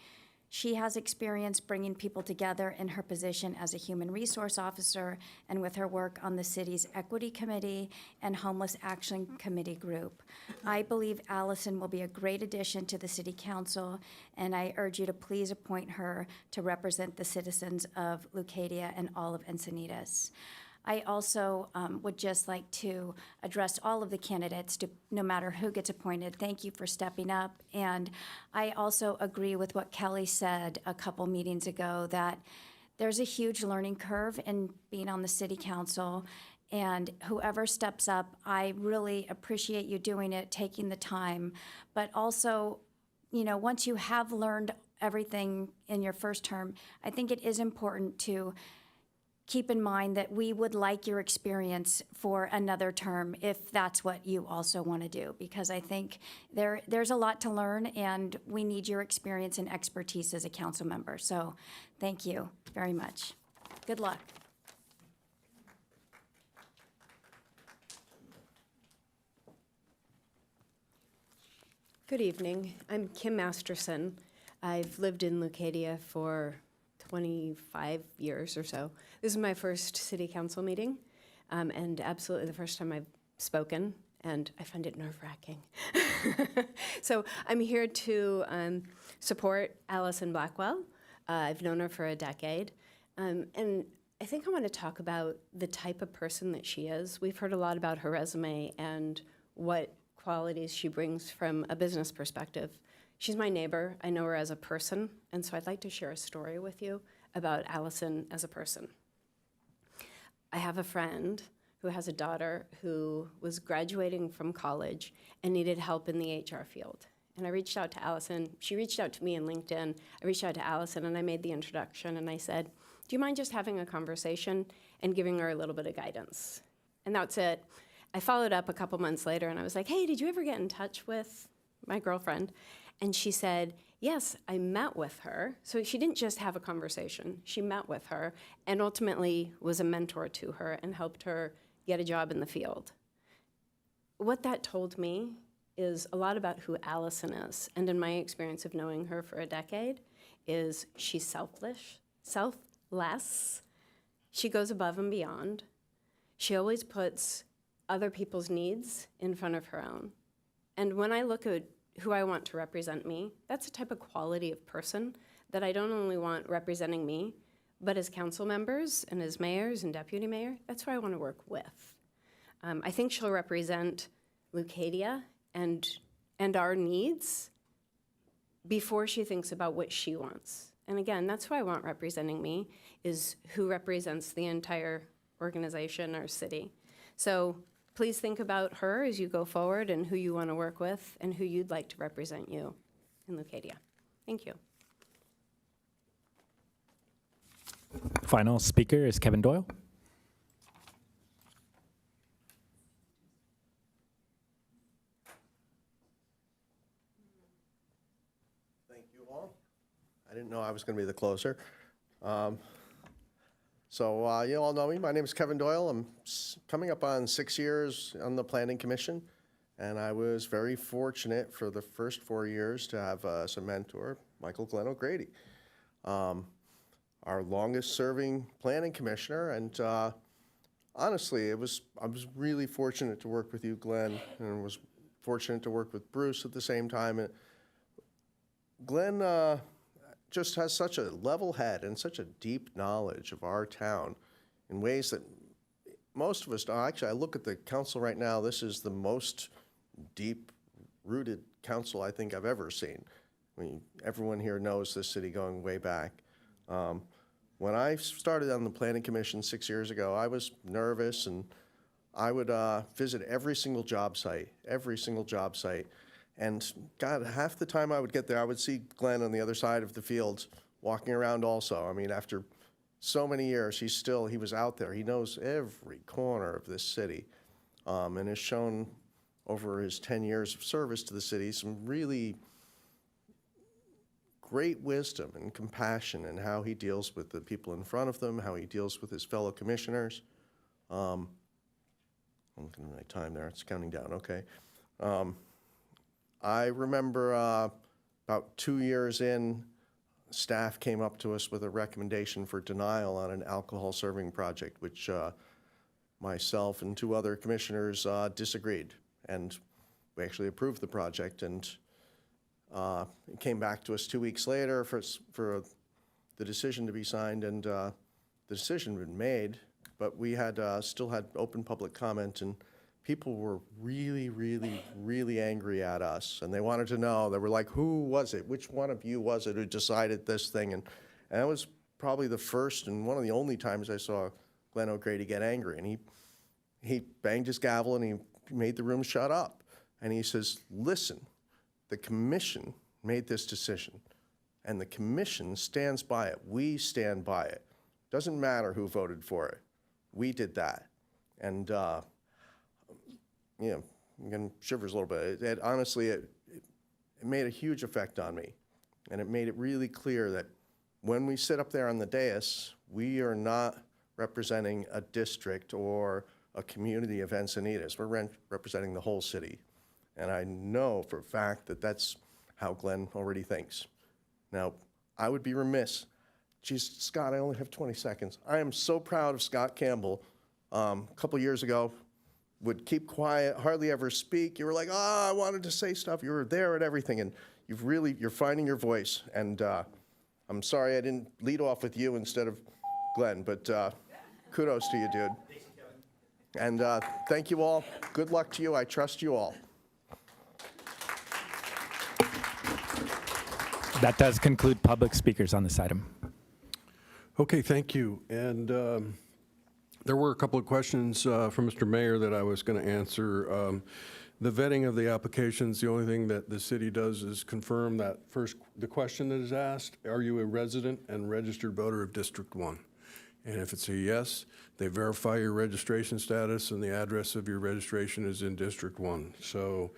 She has experience bringing people together in her position as a human resource officer and with her work on the city's Equity Committee and Homeless Action Committee group. I believe Allison will be a great addition to the City Council, and I urge you to please appoint her to represent the citizens of Leucadia and all of Encinitas. I also would just like to address all of the candidates, no matter who gets appointed. Thank you for stepping up. And I also agree with what Kelly said a couple meetings ago, that there's a huge learning curve in being on the City Council. And whoever steps up, I really appreciate you doing it, taking the time. But also, once you have learned everything in your first term, I think it is important to keep in mind that we would like your experience for another term if that's what you also want to do, because I think there's a lot to learn, and we need your experience and expertise as a council member. So thank you very much. Good luck. Good evening. I'm Kim Masterson. I've lived in Leucadia for 25 years or so. This is my first city council meeting, and absolutely the first time I've spoken, and I find it nerve-wracking. So I'm here to support Allison Blackwell. I've known her for a decade, and I think I want to talk about the type of person that she is. We've heard a lot about her resume and what qualities she brings from a business perspective. She's my neighbor. I know her as a person, and so I'd like to share a story with you about Allison as a person. I have a friend who has a daughter who was graduating from college and needed help in the HR field. And I reached out to Allison. She reached out to me in LinkedIn. I reached out to Allison, and I made the introduction, and I said, do you mind just having a conversation and giving her a little bit of guidance? And that's it. I followed up a couple months later, and I was like, hey, did you ever get in touch with my girlfriend? And she said, yes, I met with her. So she didn't just have a conversation. She met with her and ultimately was a mentor to her and helped her get a job in the field. What that told me is a lot about who Allison is. And in my experience of knowing her for a decade, is she's selfless. She goes above and beyond. She always puts other people's needs in front of her own. And when I look at who I want to represent me, that's a type of quality of person that I don't only want representing me, but as council members and as mayors and deputy mayor, that's who I want to work with. I think she'll represent Leucadia and our needs before she thinks about what she wants. And again, that's who I want representing me, is who represents the entire organization or city. So please think about her as you go forward and who you want to work with and who you'd like to represent you in Leucadia. Thank you. Final speaker is Kevin Doyle. Thank you all. I didn't know I was going to be the closer. You all know me. My name is Kevin Doyle. I'm coming up on 6 years on the Planning Commission, and I was very fortunate for the first 4 years to have as a mentor, Michael Glenn O'Grady, our longest-serving planning commissioner. And honestly, I was really fortunate to work with you, Glenn, and was fortunate to work with Bruce at the same time. And Glenn just has such a level head and such a deep knowledge of our town in ways that most of us don't. Actually, I look at the council right now, this is the most deep-rooted council I think I've ever seen. I mean, everyone here knows this city going way back. When I started on the Planning Commission 6 years ago, I was nervous, and I would visit every single job site. And God, half the time I would get there, I would see Glenn on the other side of the field walking around also. I mean, after so many years, he was out there. He knows every corner of this city, and has shown over his 10 years of service to the city some really great wisdom and compassion in how he deals with the people in front of them, how he deals with his fellow commissioners. I'm looking at my time there, it's counting down, okay. I remember about 2 years in, staff came up to us with a recommendation for denial on an alcohol serving project, which myself and 2 other commissioners disagreed. And we actually approved the project, and it came back to us 2 weeks later for the decision to be signed, and the decision had been made, but we had still had open public comment, and people were really, really, really angry at us, and they wanted to know. They were like, who was it? Which one of you was it who decided this thing? And that was probably the first and one of the only times I saw Glenn O'Grady get angry. And he banged his gavel, and he made the room shut up. And he says, listen, the commission made this decision, and the commission stands by it. We stand by it. Doesn't matter who voted for it. We did that. And I'm getting shivers a little bit. Honestly, it made a huge effect on me. And it made it really clear that when we sit up there on the dais, we are not representing a district or a community of Encinitas. We're representing the whole city. And I know for a fact that that's how Glenn already thinks. Now, I would be remiss. Geez, Scott, I only have 20 seconds. I am so proud of Scott Campbell. A couple years ago, would keep quiet, hardly ever speak. You were like, I wanted to say stuff. You were there at everything, and you're finding your voice. And I'm sorry I didn't lead off with you instead of Glenn, but kudos to you, dude. And thank you all. Good luck to you. I trust you all. That does conclude public speakers on this item. Okay, thank you. And there were a couple of questions from Mr. Mayor that I was going to answer. The vetting of the applications, the only thing that the city does is confirm that the question that is asked, are you a resident and registered voter of District 1? And if it's a yes, they verify your registration status, and the address of your registration is in District 1. So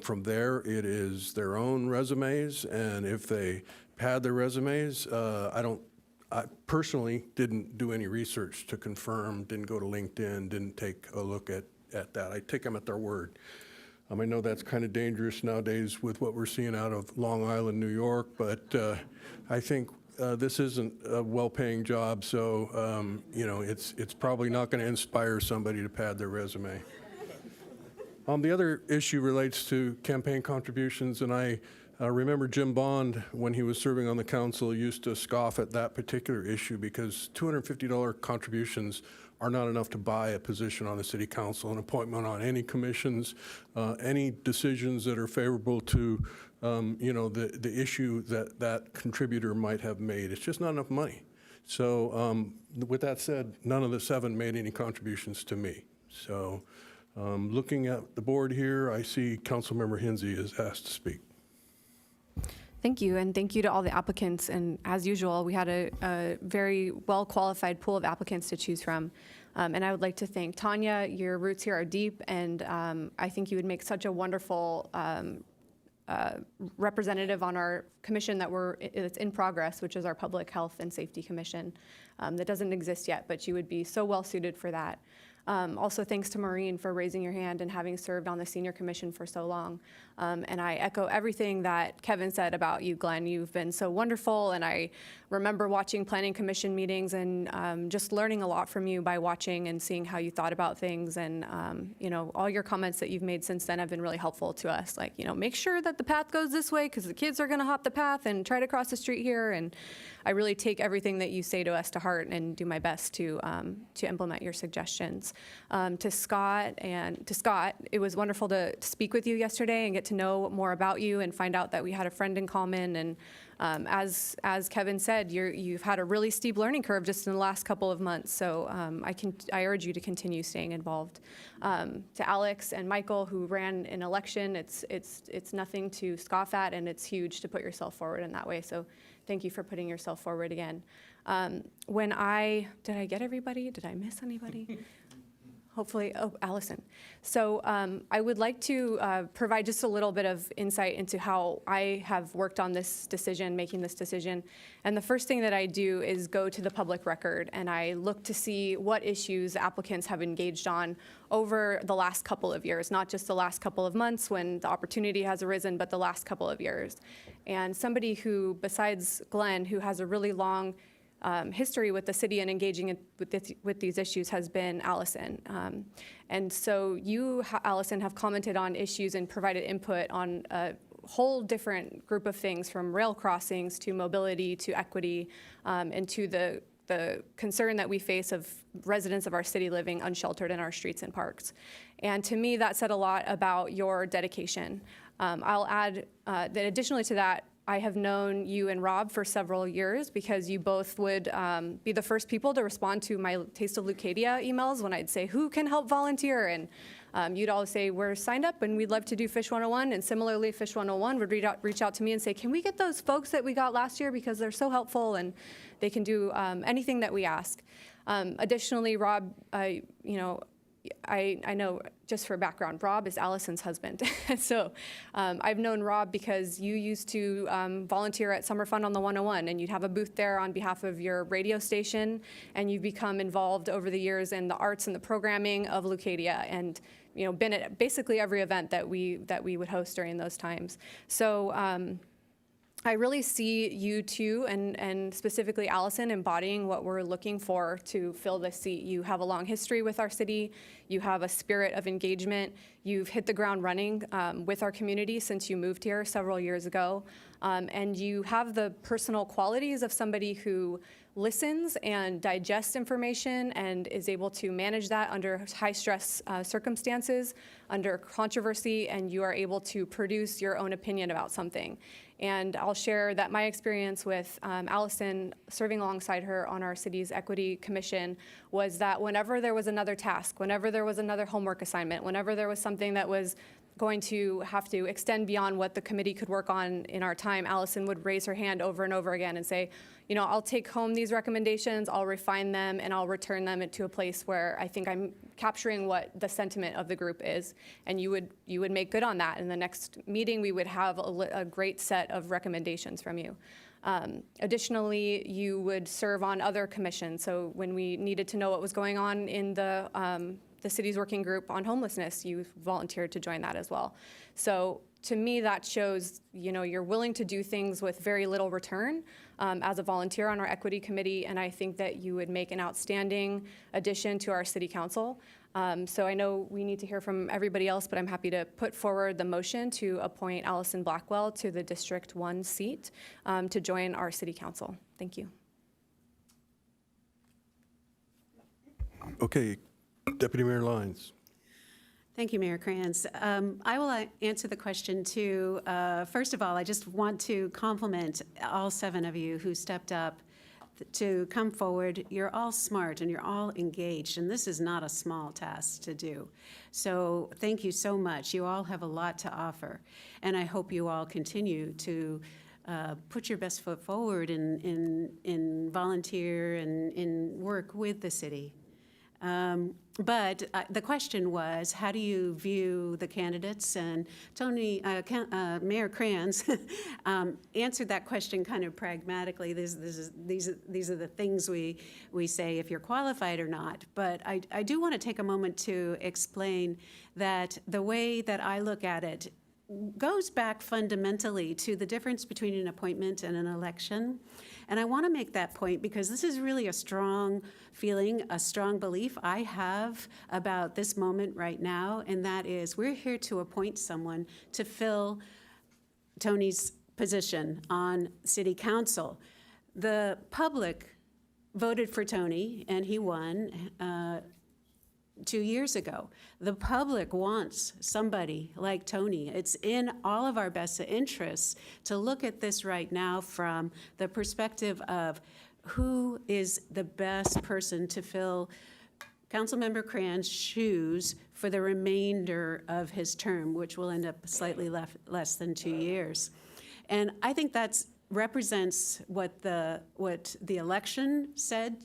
from there, it is their own resumes, and if they pad their resumes, I personally didn't do any research to confirm, didn't go to LinkedIn, didn't take a look at that. I take them at their word. I know that's kind of dangerous nowadays with what we're seeing out of Long Island, New York, but I think this isn't a well-paying job, so it's probably not going to inspire somebody to pad their resume. The other issue relates to campaign contributions, and I remember Jim Bond, when he was serving on the council, used to scoff at that particular issue because $250 contributions are not enough to buy a position on the city council, an appointment on any commissions, any decisions that are favorable to the issue that that contributor might have made. It's just not enough money. So with that said, none of the 7 made any contributions to me. So looking at the board here, I see Councilmember Hinsey is asked to speak. Thank you, and thank you to all the applicants. And as usual, we had a very well-qualified pool of applicants to choose from. And I would like to thank Tanya. Your roots here are deep, and I think you would make such a wonderful representative on our commission it's in progress, which is our Public Health and Safety Commission. That doesn't exist yet, but you would be so well suited for that. Also, thanks to Maureen for raising your hand and having served on the Senior Commission for so long. And I echo everything that Kevin said about you, Glenn. You've been so wonderful, and I remember watching Planning Commission meetings and just learning a lot from you by watching and seeing how you thought about things. And, all your comments that you've made since then have been really helpful to us. Like, make sure that the path goes this way because the kids are going to hop the path and try to cross the street here. And I really take everything that you say to us to heart and do my best to implement your suggestions. To Scott, it was wonderful to speak with you yesterday and get to know more about you and find out that we had a friend in common. And as Kevin said, you've had a really steep learning curve just in the last couple of months. So I urge you to continue staying involved. To Alex and Michael, who ran an election, it's nothing to scoff at, and it's huge to put yourself forward in that way. So thank you for putting yourself forward again. Did I get everybody? Did I miss anybody? Hopefully, Allison. So I would like to provide just a little bit of insight into how I have worked on this decision, making this decision. And the first thing that I do is go to the public record, and I look to see what issues applicants have engaged on over the last couple of years, not just the last couple of months when the opportunity has arisen, but the last couple of years. And somebody who, besides Glenn, who has a really long history with the city and engaging with these issues has been Allison. And so you, Allison, have commented on issues and provided input on a whole different group of things, from rail crossings to mobility to equity, and to the concern that we face of residents of our city living unsheltered in our streets and parks. And to me, that said a lot about your dedication. I'll add that additionally to that, I have known you and Rob for several years because you both would be the first people to respond to my Taste of Leucadia emails when I'd say, who can help volunteer? And you'd always say, we're signed up and we'd love to do Fish 101. And similarly, Fish 101 would reach out to me and say, can we get those folks that we got last year because they're so helpful and they can do anything that we ask. Additionally, Rob, I know, just for background, Rob is Allison's husband. So I've known Rob because you used to volunteer at Summer Fun on the 101, and you'd have a booth there on behalf of your radio station, and you've become involved over the years in the arts and the programming of Leucadia, and been at basically every event that we would host during those times. So I really see you two, and specifically Allison, embodying what we're looking for to fill this seat. You have a long history with our city. You have a spirit of engagement. You've hit the ground running with our community since you moved here several years ago. And you have the personal qualities of somebody who listens and digests information and is able to manage that under high-stress circumstances, under controversy, and you are able to produce your own opinion about something. And I'll share that my experience with Allison, serving alongside her on our city's Equity Commission, was that whenever there was another task, whenever there was another homework assignment, whenever there was something that was going to have to extend beyond what the committee could work on in our time, Allison would raise her hand over and over again and say, I'll take home these recommendations, I'll refine them, and I'll return them to a place where I think I'm capturing what the sentiment of the group is. And you would make good on that. In the next meeting, we would have a great set of recommendations from you. Additionally, you would serve on other commissions. So when we needed to know what was going on in the city's working group on homelessness, you volunteered to join that as well. So to me, that shows, you're willing to do things with very little return as a volunteer on our equity committee, and I think that you would make an outstanding addition to our city council. So I know we need to hear from everybody else, but I'm happy to put forward the motion to appoint Allison Blackwell to the District 1 seat to join our city council. Thank you. Okay, Deputy Mayor Lyons. Thank you, Mayor Kranz. I will answer the question too. First of all, I just want to compliment all 7 of you who stepped up to come forward. You're all smart and you're all engaged, and this is not a small task to do. So thank you so much. You all have a lot to offer, and I hope you all continue to put your best foot forward in volunteer and in work with the city. But the question was, how do you view the candidates? And Tony, Mayor Kranz answered that question kind of pragmatically. These are the things we say if you're qualified or not. But I do want to take a moment to explain that the way that I look at it goes back fundamentally to the difference between an appointment and an election. And I want to make that point because this is really a strong feeling, a strong belief I have about this moment right now, and that is we're here to appoint someone to fill Tony's position on City Council. The public voted for Tony, and he won 2 years ago. The public wants somebody like Tony. It's in all of our best interests to look at this right now from the perspective of who is the best person to fill Councilmember Kranz's shoes for the remainder of his term, which will end up slightly less than 2 years. And I think that represents what the election said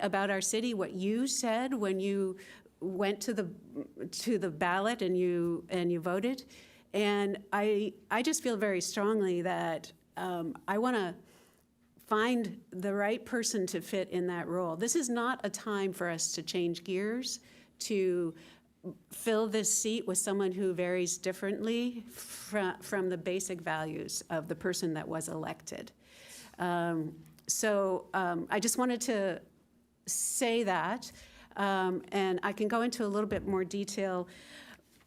about our city, what you said when you went to the ballot and you voted. And I just feel very strongly that I want to find the right person to fit in that role. This is not a time for us to change gears, to fill this seat with someone who varies differently from the basic values of the person that was elected. So I just wanted to say that, and I can go into a little bit more detail,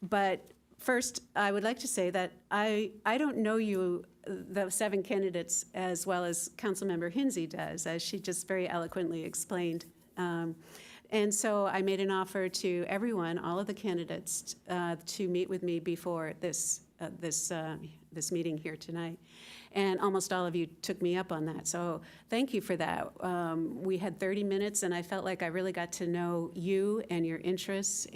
but first I would like to say that I don't know you, the 7 candidates, as well as Councilmember Hinsey does, as she just very eloquently explained. And so I made an offer to everyone, all of the candidates, to meet with me before this meeting here tonight. And almost all of you took me up on that. So thank you for that. We had 30 minutes, and I felt like I really got to know you and your interests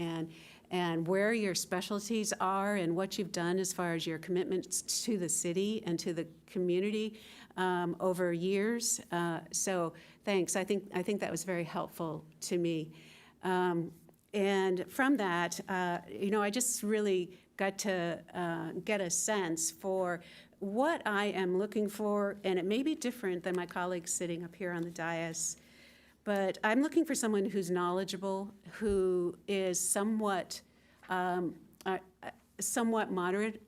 and where your specialties are and what you've done as far as your commitments to the city and to the community over years. So thanks. I think that was very helpful to me. And from that, I just really got to get a sense for what I am looking for, and it may be different than my colleagues sitting up here on the dais, but I'm looking for someone who's knowledgeable, who is somewhat moderate,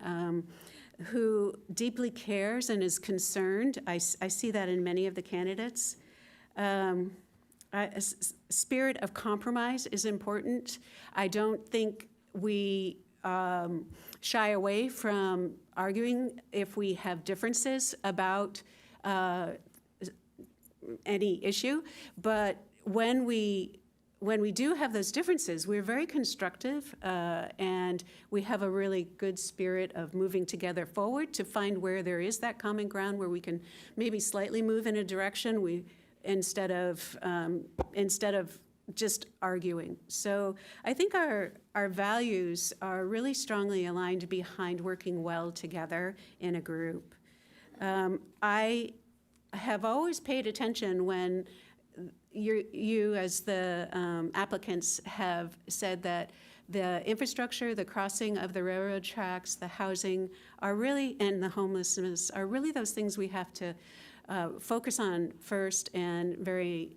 who deeply cares and is concerned. I see that in many of the candidates. Spirit of compromise is important. I don't think we shy away from arguing if we have differences about any issue, but when we do have those differences, we're very constructive, and we have a really good spirit of moving together forward to find where there is that common ground where we can maybe slightly move in a direction instead of just arguing. So I think our values are really strongly aligned behind working well together in a group. I have always paid attention when you as the applicants have said that the infrastructure, the crossing of the railroad tracks, the housing are really, and the homelessness are really those things we have to focus on first and very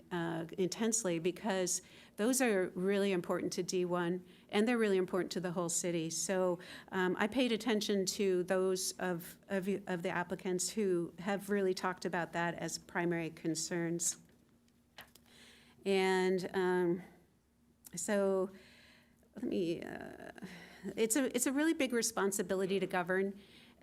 intensely, because those are really important to D1 and they're really important to the whole city. So I paid attention to those of the applicants who have really talked about that as primary concerns. And so let me, it's a really big responsibility to govern.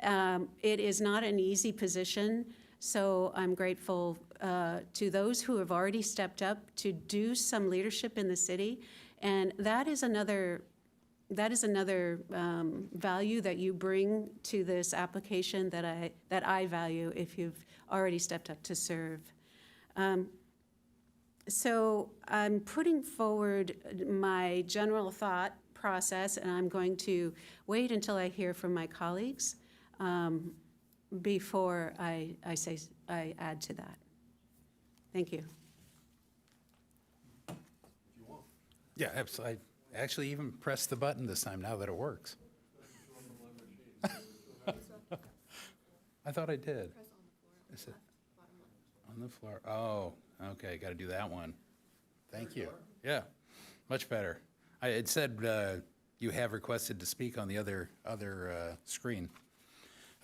It is not an easy position. So I'm grateful to those who have already stepped up to do some leadership in the city And that is another value that you bring to this application that I value if you've already stepped up to serve. So I'm putting forward my general thought process, and I'm going to wait until I hear from my colleagues before I add to that. Thank you. Yeah, absolutely. I actually even pressed the button this time now that it works. I thought I did. Is it on the floor? Oh, okay, got to do that one. Thank you. Yeah, much better. It said you have requested to speak on the other screen.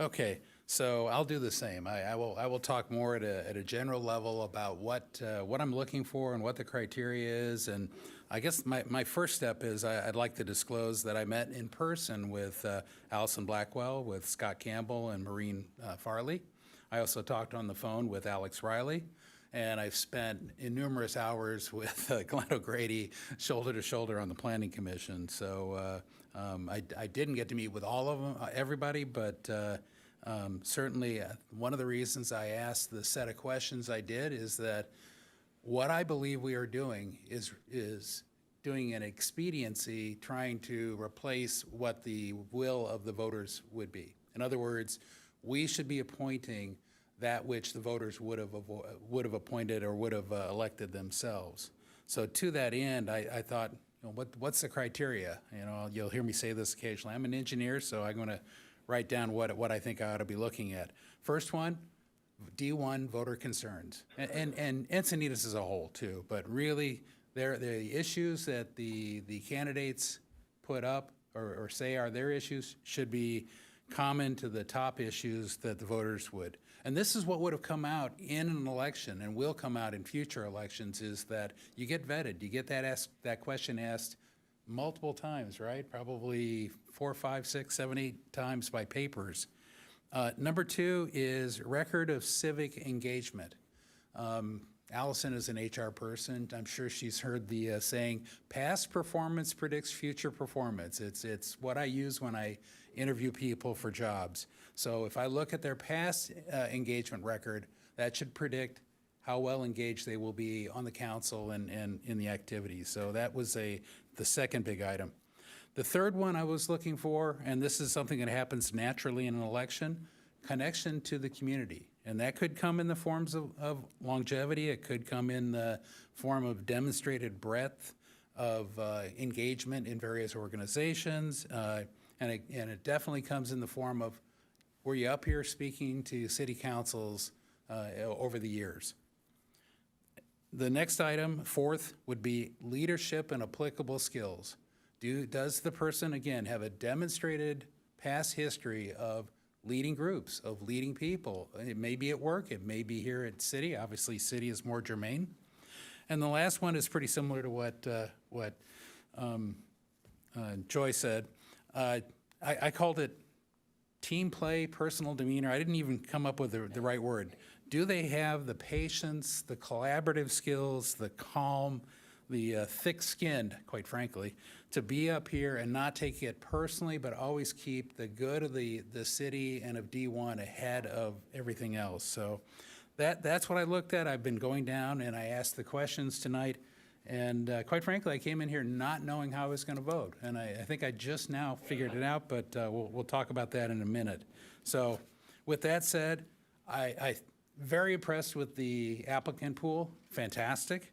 Okay, so I'll do the same. I will talk more at a general level about what I'm looking for and what the criteria is. And I guess my first step is I'd like to disclose that I met in person with Allison Blackwell, with Scott Campbell, and Maureen Farley. I also talked on the phone with Alex Riley. And I've spent innumerous hours with Glenn O'Grady, shoulder to shoulder on the Planning Commission. So I didn't get to meet with all of them, everybody, but certainly one of the reasons I asked the set of questions I did is that what I believe we are doing is doing an expediency, trying to replace what the will of the voters would be. In other words, we should be appointing that which the voters would have appointed or would have elected themselves. So to that end, I thought, what's the criteria? You'll hear me say this occasionally. I'm an engineer, so I'm going to write down what I think I ought to be looking at. First one, D1 voter concerns, and Encinitas as a whole too. But really, the issues that the candidates put up or say are their issues should be common to the top issues that the voters would. And this is what would have come out in an election and will come out in future elections is that you get vetted. You get that question asked multiple times, right? Probably 4, 5, 6, 7, 8 times by papers. Number 2 is record of civic engagement. Allison is an HR person. I'm sure she's heard the saying, past performance predicts future performance. It's what I use when I interview people for jobs. So if I look at their past engagement record, that should predict how well engaged they will be on the council and in the activities. So that was the second big item. The third one I was looking for, and this is something that happens naturally in an election, connection to the community. And that could come in the forms of longevity. It could come in the form of demonstrated breadth of engagement in various organizations. And it definitely comes in the form of, were you up here speaking to city councils over the years? The next item, fourth, would be leadership and applicable skills. Does the person, again, have a demonstrated past history of leading groups, of leading people? It may be at work, it may be here at city. Obviously, city is more germane. And the last one is pretty similar to what Joy said. I called it team play, personal demeanor. I didn't even come up with the right word. Do they have the patience, the collaborative skills, the calm, the thick-skinned, quite frankly, to be up here and not take it personally, but always keep the good of the city and of D1 ahead of everything else. So that's what I looked at. I've been going down and I asked the questions tonight. And quite frankly, I came in here not knowing how I was going to vote. And I think I just now figured it out, but we'll talk about that in a minute. So with that said, I'm very impressed with the applicant pool. Fantastic.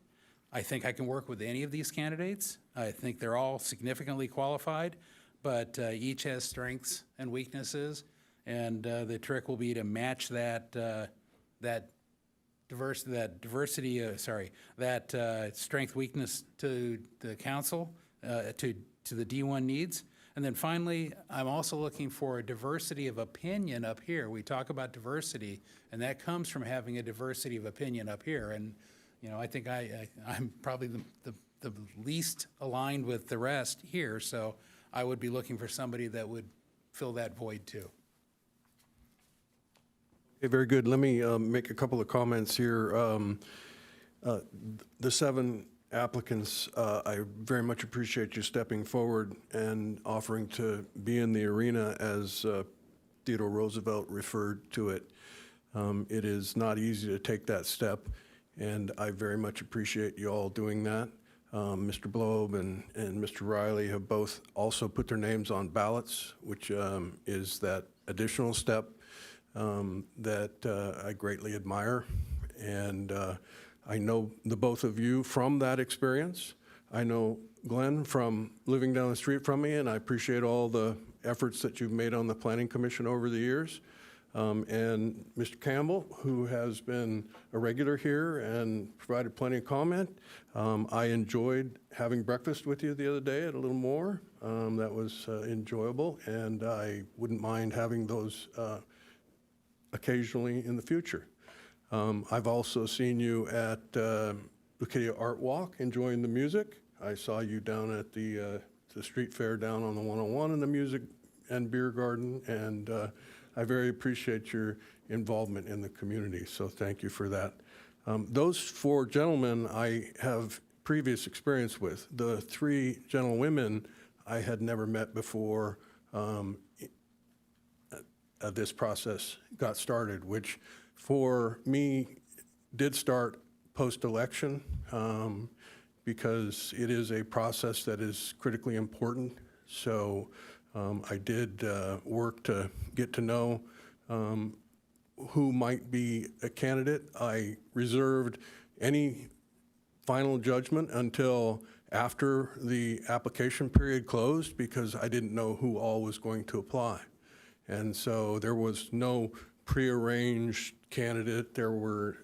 I think I can work with any of these candidates. I think they're all significantly qualified, but each has strengths and weaknesses. And the trick will be to match that strength weakness to the council, to the D1 needs. And then finally, I'm also looking for a diversity of opinion up here. We talk about diversity, and that comes from having a diversity of opinion up here. And I think I'm probably the least aligned with the rest here, so I would be looking for somebody that would fill that void too. Okay, very good. Let me make a couple of comments here. The 7 applicants, I very much appreciate you stepping forward and offering to be in the arena as Theodore Roosevelt referred to it. It is not easy to take that step, and I very much appreciate you all doing that. Mr. Blobe and Mr. Riley have both also put their names on ballots, which is that additional step that I greatly admire. And I know the both of you from that experience. I know Glenn from living down the street from me, and I appreciate all the efforts that you've made on the Planning Commission over the years. And Mr. Campbell, who has been a regular here and provided plenty of comment. I enjoyed having breakfast with you the other day at a little more. That was enjoyable, and I wouldn't mind having those occasionally in the future. I've also seen you at Lucadia Art Walk, enjoying the music. I saw you down at the street fair down on the 101 in the music and beer garden, and I very appreciate your involvement in the community, so thank you for that. Those four gentlemen I have previous experience with. The three gentlewomen I had never met before this process got started, which for me did start post-election because it is a process that is critically important. So I did work to get to know who might be a candidate. I reserved any final judgment until after the application period closed because I didn't know who all was going to apply. And so there was no prearranged candidate. There were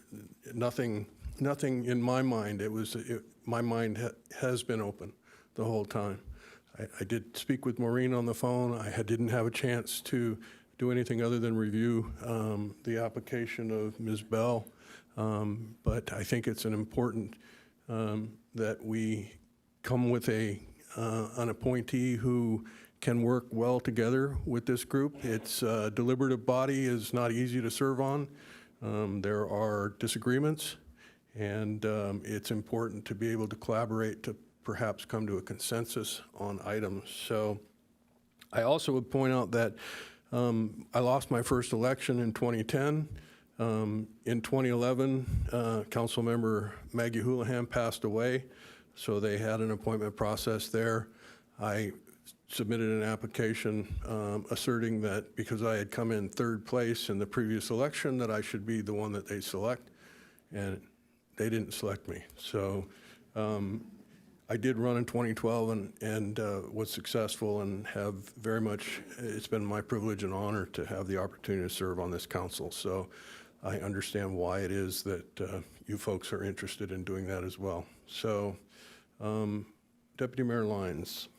nothing in my mind. My mind has been open the whole time. I did speak with Maureen on the phone. I didn't have a chance to do anything other than review the application of Ms. Bell, but I think it's an important that we come with an appointee who can work well together with this group. Its deliberative body is not easy to serve on. There are disagreements, and it's important to be able to collaborate to perhaps come to a consensus on items. So I also would point out that I lost my first election in 2010. In 2011, Councilmember Maggie Houlihan passed away, so they had an appointment process there. I submitted an application asserting that because I had come in third place in the previous election that I should be the one that they select, and they didn't select me. So I did run in 2012 and was successful and have very much, it's been my privilege and honor to have the opportunity to serve on this council. So I understand why it is that you folks are interested in doing that as well. So Deputy Mayor Lyons.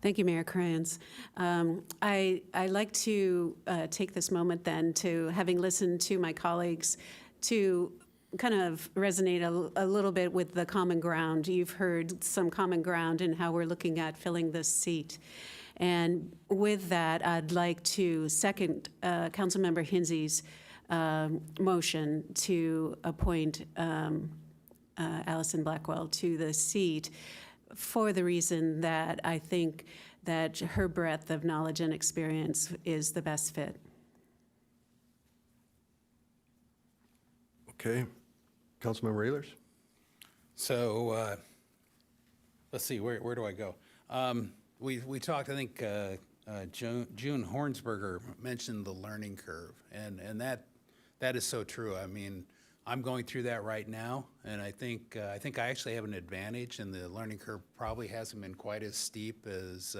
Thank you, Mayor Kranz. I like to take this moment then to, having listened to my colleagues, to kind of resonate a little bit with the common ground. You've heard some common ground in how we're looking at filling this seat. And with that, I'd like to second Councilmember Hinsey's motion to appoint Allison Blackwell to the seat for the reason that I think that her breadth of knowledge and experience is the best fit. Okay. Councilmember Ehlers? So let's see, where do I go? We talked, I think June Hornsberger mentioned the learning curve, and that is so true. I mean, I'm going through that right now, and I think I actually have an advantage, and the learning curve probably hasn't been quite as steep as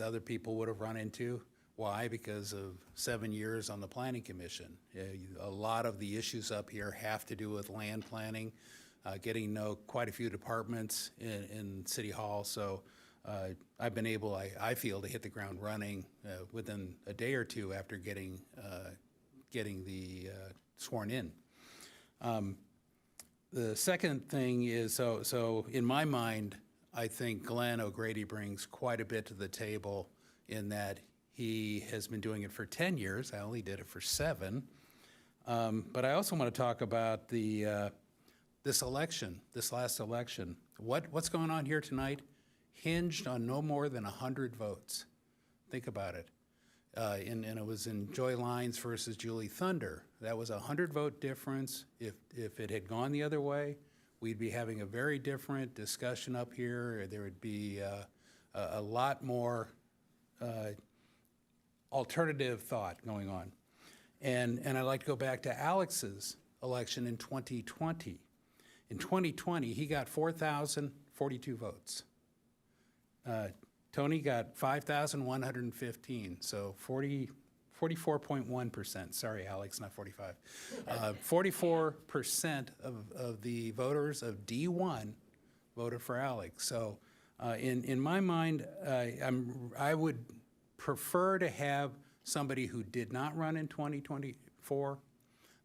other people would have run into. Why? Because of 7 years on the Planning Commission. A lot of the issues up here have to do with land planning, getting to know quite a few departments in City Hall. So I've been able, I feel, to hit the ground running within a day or two after getting the sworn in. The second thing is, so in my mind, I think Glenn O'Grady brings quite a bit to the table in that he has been doing it for 10 years. I only did it for 7. But I also want to talk about the this last election, what's going on here tonight hinged on no more than 100 votes. Think about it. And it was in Joy Lines versus Julie Thunder. That was a 100-vote difference. If it had gone the other way, we'd be having a very different discussion up here. There would be a lot more alternative thought going on. And I'd like to go back to Alex's election in 2020. In 2020, he got 4,042 votes. Tony got 5,115, so 44.1%. Sorry, Alex, not 45. 44% of the voters of D1 voted for Alex. So in my mind, I would prefer to have somebody who did not run in 2024,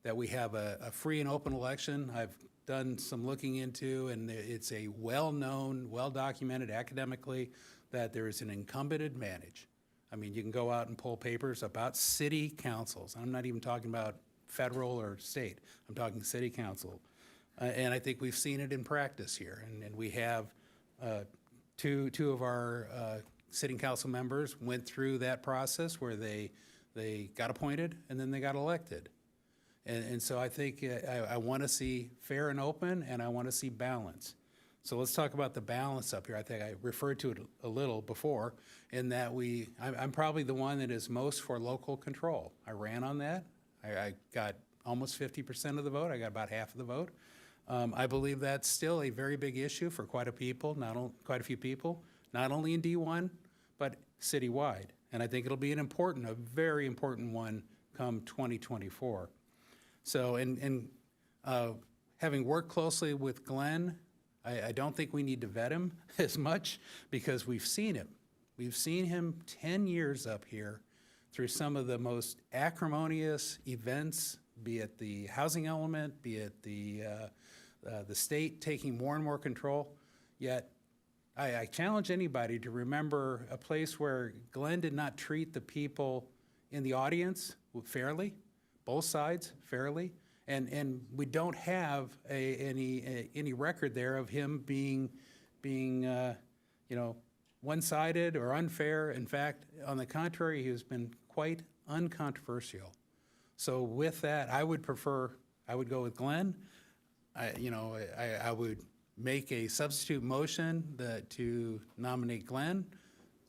that we have a free and open election. I've done some looking into, and it's a well-known, well-documented academically that there is an incumbent advantage. I mean, you can go out and pull papers about city councils. I'm not even talking about federal or state. I'm talking city council. And I think we've seen it in practice here. And we have two of our sitting council members went through that process where they got appointed and then they got elected. And so I think I want to see fair and open, and I want to see balance. So let's talk about the balance up here. I think I referred to it a little before, in that I'm probably the one that is most for local control. I ran on that. I got almost 50% of the vote. I got about half of the vote. I believe that's still a very big issue for quite a few people, not only in D1, but citywide. And I think it'll be a very important one come 2024. So, having worked closely with Glenn, I don't think we need to vet him as much, because we've seen him. We've seen him 10 years up here through some of the most acrimonious events, be it the housing element, be it the state taking more and more control. Yet, I challenge anybody to remember a place where Glenn did not treat the people in the audience fairly, both sides fairly. And we don't have any record there of him being one-sided or unfair. In fact, on the contrary, he has been quite uncontroversial. So with that, I would go with Glenn. I would make a substitute motion to nominate Glenn,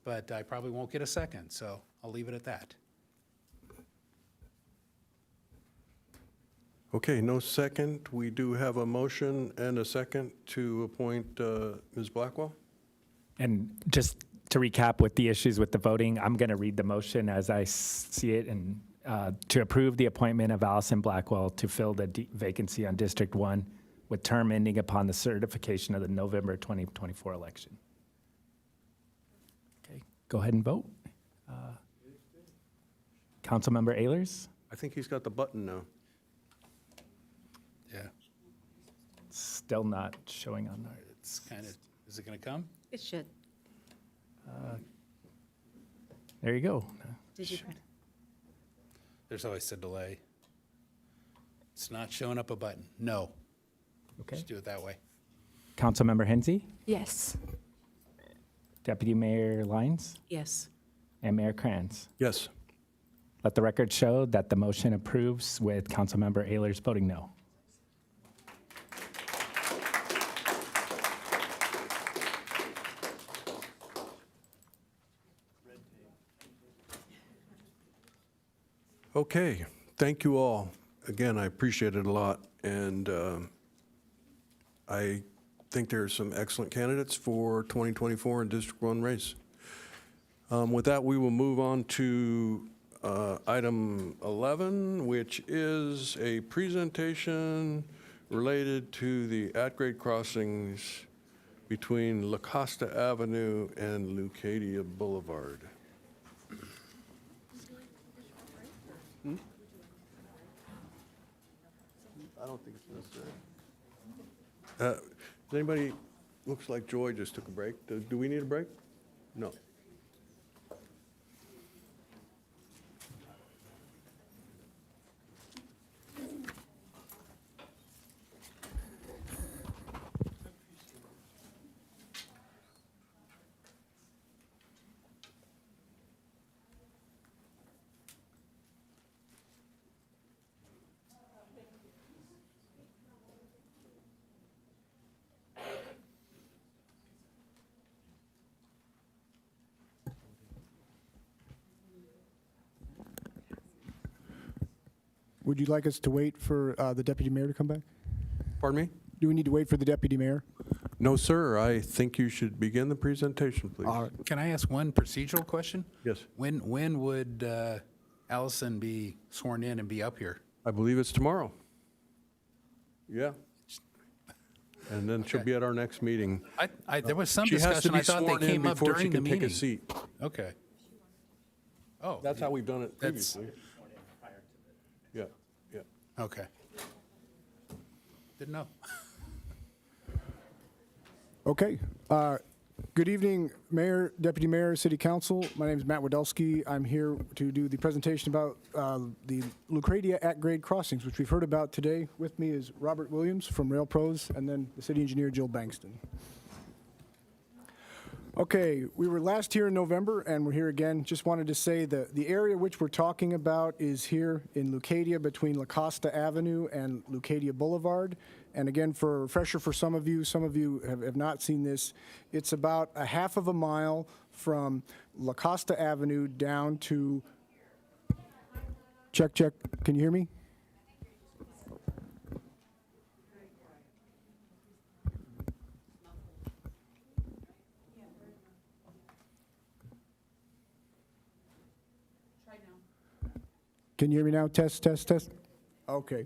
but I probably won't get a second, so I'll leave it at that. Okay, no second. We do have a motion and a second to appoint Ms. Blackwell. And just to recap with the issues with the voting, I'm going to read the motion as I see it, and to approve the appointment of Allison Blackwell to fill the vacancy on District 1 with term ending upon the certification of the November 2024 election. Okay, go ahead and vote. Councilmember Ehlers? I think he's got the button now. Yeah. Still not showing on there. It's kind of, is it going to come? It should. There you go. Did you? There's always a delay. It's not showing up a button. No. Okay. Just do it that way. Councilmember Hensy? Yes. Deputy Mayor Lyons? Yes. And Mayor Kranz? Yes. Let the record show that the motion approves with Councilmember Ehlers voting no. Okay, thank you all. Again, I appreciate it a lot, and I think there are some excellent candidates for 2024 in District 1 race. With that, we will move on to item 11, which is a presentation related to the at-grade crossings between La Costa Avenue and Leucadia Boulevard. I don't think it's necessary. Does anybody, looks like Joy just took a break. Do we need a break? No. Would you like us to wait for the deputy mayor to come back? Pardon me? Do we need to wait for the deputy mayor? No, sir. I think you should begin the presentation, please. Can I ask one procedural question? Yes. When would Allison be sworn in and be up here? I believe it's tomorrow. Yeah. And then she'll be at our next meeting. There was some She has to discussion. be I thought sworn they in came up before she during the can take a meeting. seat. Okay. Oh. That's how we've done it That's- previously. Yeah, yeah. Okay. Didn't know. Okay. Good evening, Mayor, Deputy Mayor, City Council. My name is Matt Wadowski. I'm here to do the presentation about the Lucretia at-grade crossings, which we've heard about today. With me is Robert Williams from Rail Pros, and then the city engineer, Jill Bankston. Okay, we were last here in November, and we're here again. Just wanted to say that the area which we're talking about is here in Lucadia between La Costa Avenue and Lucadia Boulevard. And again, for a refresher for some of you have not seen this, it's about a half of a mile from La Costa Avenue down to, check, can you hear me? Can you hear me now? Test, test, test. Okay.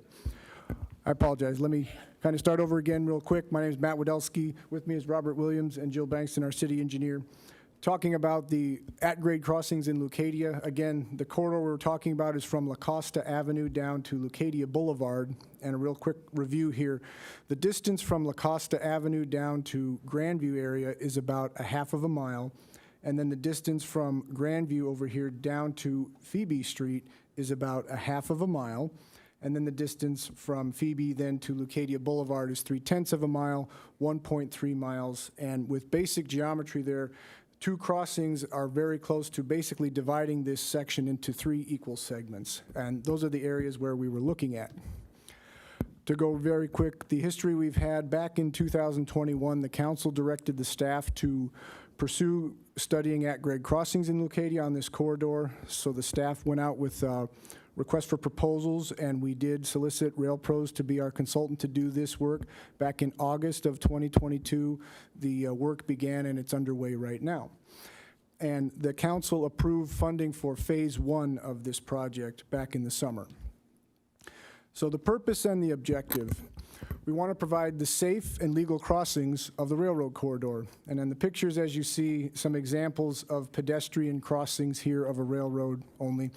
I apologize. Let me kind of start over again real quick. My name is Matt Wadowski. With me is Robert Williams and Jill Bankston, our city engineer. Talking about the at-grade crossings in Lucadia. Again, the corridor we're talking about is from La Costa Avenue down to Lucadia Boulevard. And a real quick review here. The distance from La Costa Avenue down to Grandview area is about a half of a mile. And then the distance from Grandview over here down to Phoebe Street is about a half of a mile. And then the distance from Phoebe then to Lucadia Boulevard is 3/10 of a mile, 1.3 miles. And with basic geometry there, two crossings are very close to basically dividing this section into 3 equal segments. And those are the areas where we were looking at. To go very quick, the history we've had back in 2021, the council directed the staff to pursue studying at-grade crossings in Lucadia on this corridor. So the staff went out with requests for proposals, and we did solicit Rail Pros to be our consultant to do this work. Back in August of 2022, the work began, and it's underway right now. And the council approved funding for phase 1 of this project back in the summer. So the purpose and the objective, we want to provide the safe and legal crossings of the railroad corridor. And in the pictures, as you see, some examples of pedestrian crossings here of a railroad only.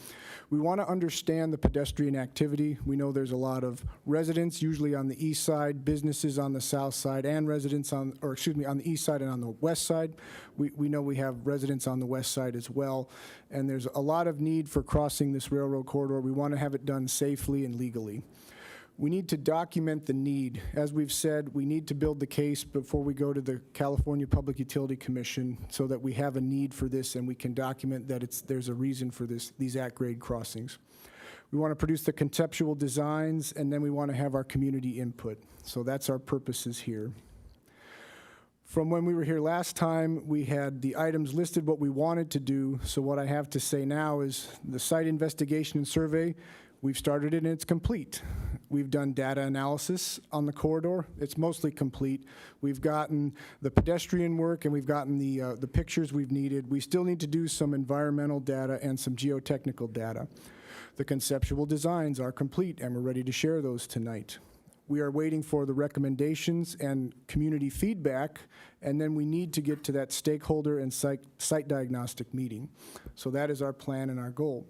We want to understand the pedestrian activity. We know there's a lot of residents, usually on the east side, businesses on the south side, and residents on the east side and on the west side. We know we have residents on the west side as well. And there's a lot of need for crossing this railroad corridor. We want to have it done safely and legally. We need to document the need. As we've said, we need to build the case before we go to the California Public Utility Commission so that we have a need for this and we can document that there's a reason for these at-grade crossings. We want to produce the conceptual designs, and then we want to have our community input. So that's our purposes here. From when we were here last time, we had the items listed what we wanted to do. So what I have to say now is the site investigation and survey, we've started it and it's complete. We've done data analysis on the corridor. It's mostly complete. We've gotten the pedestrian work and we've gotten the pictures we've needed. We still need to do some environmental data and some geotechnical data. The conceptual designs are complete and we're ready to share those tonight. We are waiting for the recommendations and community feedback, and then we need to get to that stakeholder and site diagnostic meeting. So that is our plan and our goal.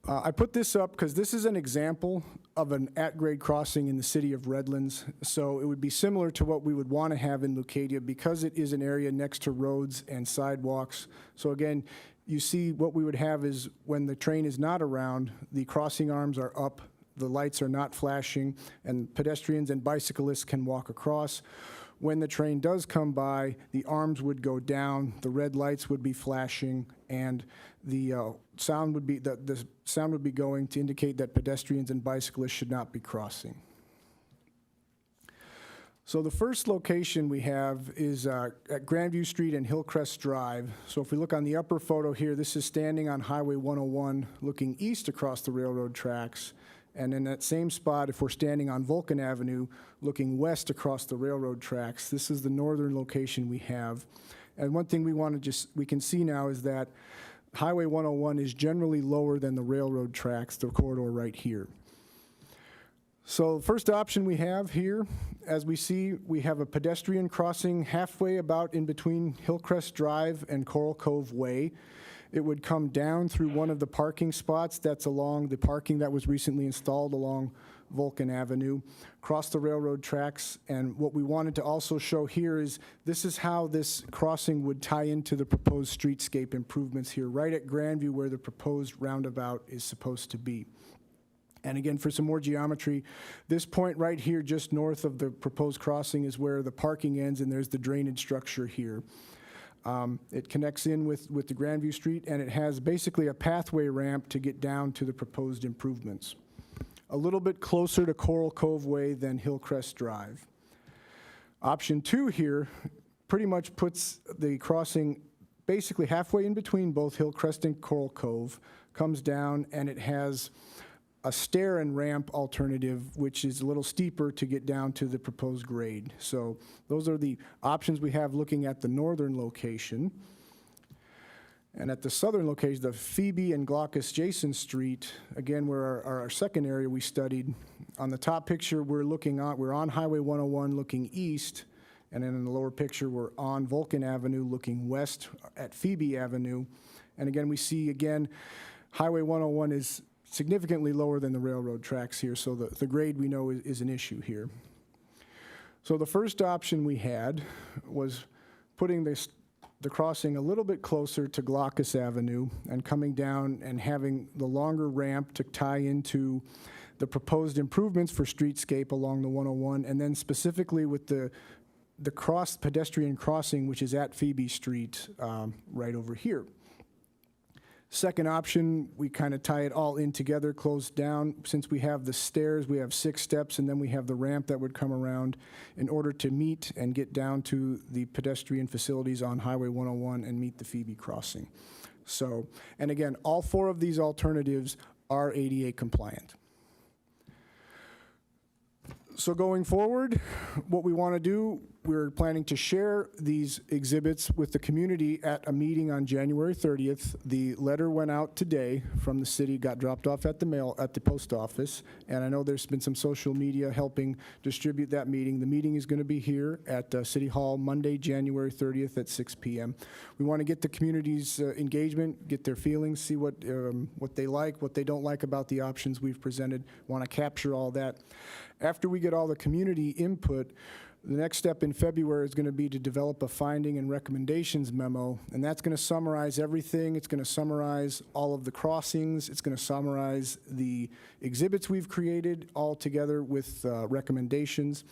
I put this up because this is an example of an at-grade crossing in the city of Redlands. So it would be similar to what we would want to have in Lucadia because it is an area next to roads and sidewalks. So again, you see what we would have is when the train is not around, the crossing arms are up, the lights are not flashing, and pedestrians and bicyclists can walk across. When the train does come by, the arms would go down, the red lights would be flashing, and the sound would be going to indicate that pedestrians and bicyclists should not be crossing. So the first location we have is at Grandview Street and Hillcrest Drive. So if we look on the upper photo here, this is standing on Highway 101 looking east across the railroad tracks. And in that same spot, if we're standing on Vulcan Avenue looking west across the railroad tracks, this is the northern location we have. And one thing we can see now is that Highway 101 is generally lower than the railroad tracks, the corridor right here. So the first option we have here, as we see, we have a pedestrian crossing halfway about in between Hillcrest Drive and Coral Cove Way. It would come down through one of the parking spots that's along the parking that was recently installed along Vulcan Avenue, cross the railroad tracks. And what we wanted to also show here is this is how this crossing would tie into the proposed streetscape improvements here, right at Grandview where the proposed roundabout is supposed to be. And again, for some more geometry, this point right here just north of the proposed crossing is where the parking ends, and there's the drainage structure here. It connects in with the Grandview Street, and it has basically a pathway ramp to get down to the proposed improvements. A little bit closer to Coral Cove Way than Hillcrest Drive. Option 2 here pretty much puts the crossing basically halfway in between both Hillcrest and Coral Cove, comes down, and it has a stair and ramp alternative, which is a little steeper to get down to the proposed grade. So those are the options we have looking at the northern location. And at the southern location, the Phoebe and Glaucus Jason Street, again, where our second area we studied. On the top picture, we're on Highway 101 looking east, and then in the lower picture, we're on Vulcan Avenue looking west at Phoebe Avenue. And again, we see, Highway 101 is significantly lower than the railroad tracks here, so the grade we know is an issue here. So the first option we had was putting the crossing a little bit closer to Glaucus Avenue and coming down and having the longer ramp to tie into the proposed improvements for streetscape along the 101, and then specifically with the pedestrian crossing, which is at Phoebe Street, right over here. Second option, we kind of tie it all in together, close down. Since we have the stairs, we have 6 steps, and then we have the ramp that would come around in order to meet and get down to the pedestrian facilities on Highway 101 and meet the Phoebe crossing. So, and again, all 4 of these alternatives are ADA compliant. So going forward, what we want to do, we're planning to share these exhibits with the community at a meeting on January 30th. The letter went out today from the city, got dropped off at the post office, and I know there's been some social media helping distribute that meeting. The meeting is going to be here at City Hall Monday, January 30th at 6 p.m. We want to get the community's engagement, get their feelings, see what they like, what they don't like about the options we've presented. Want to capture all that. After we get all the community input, the next step in February is going to be to develop a finding and recommendations memo, and that's going to summarize everything. It's going to summarize all of the crossings. It's going to summarize the exhibits we've created all together with recommendations.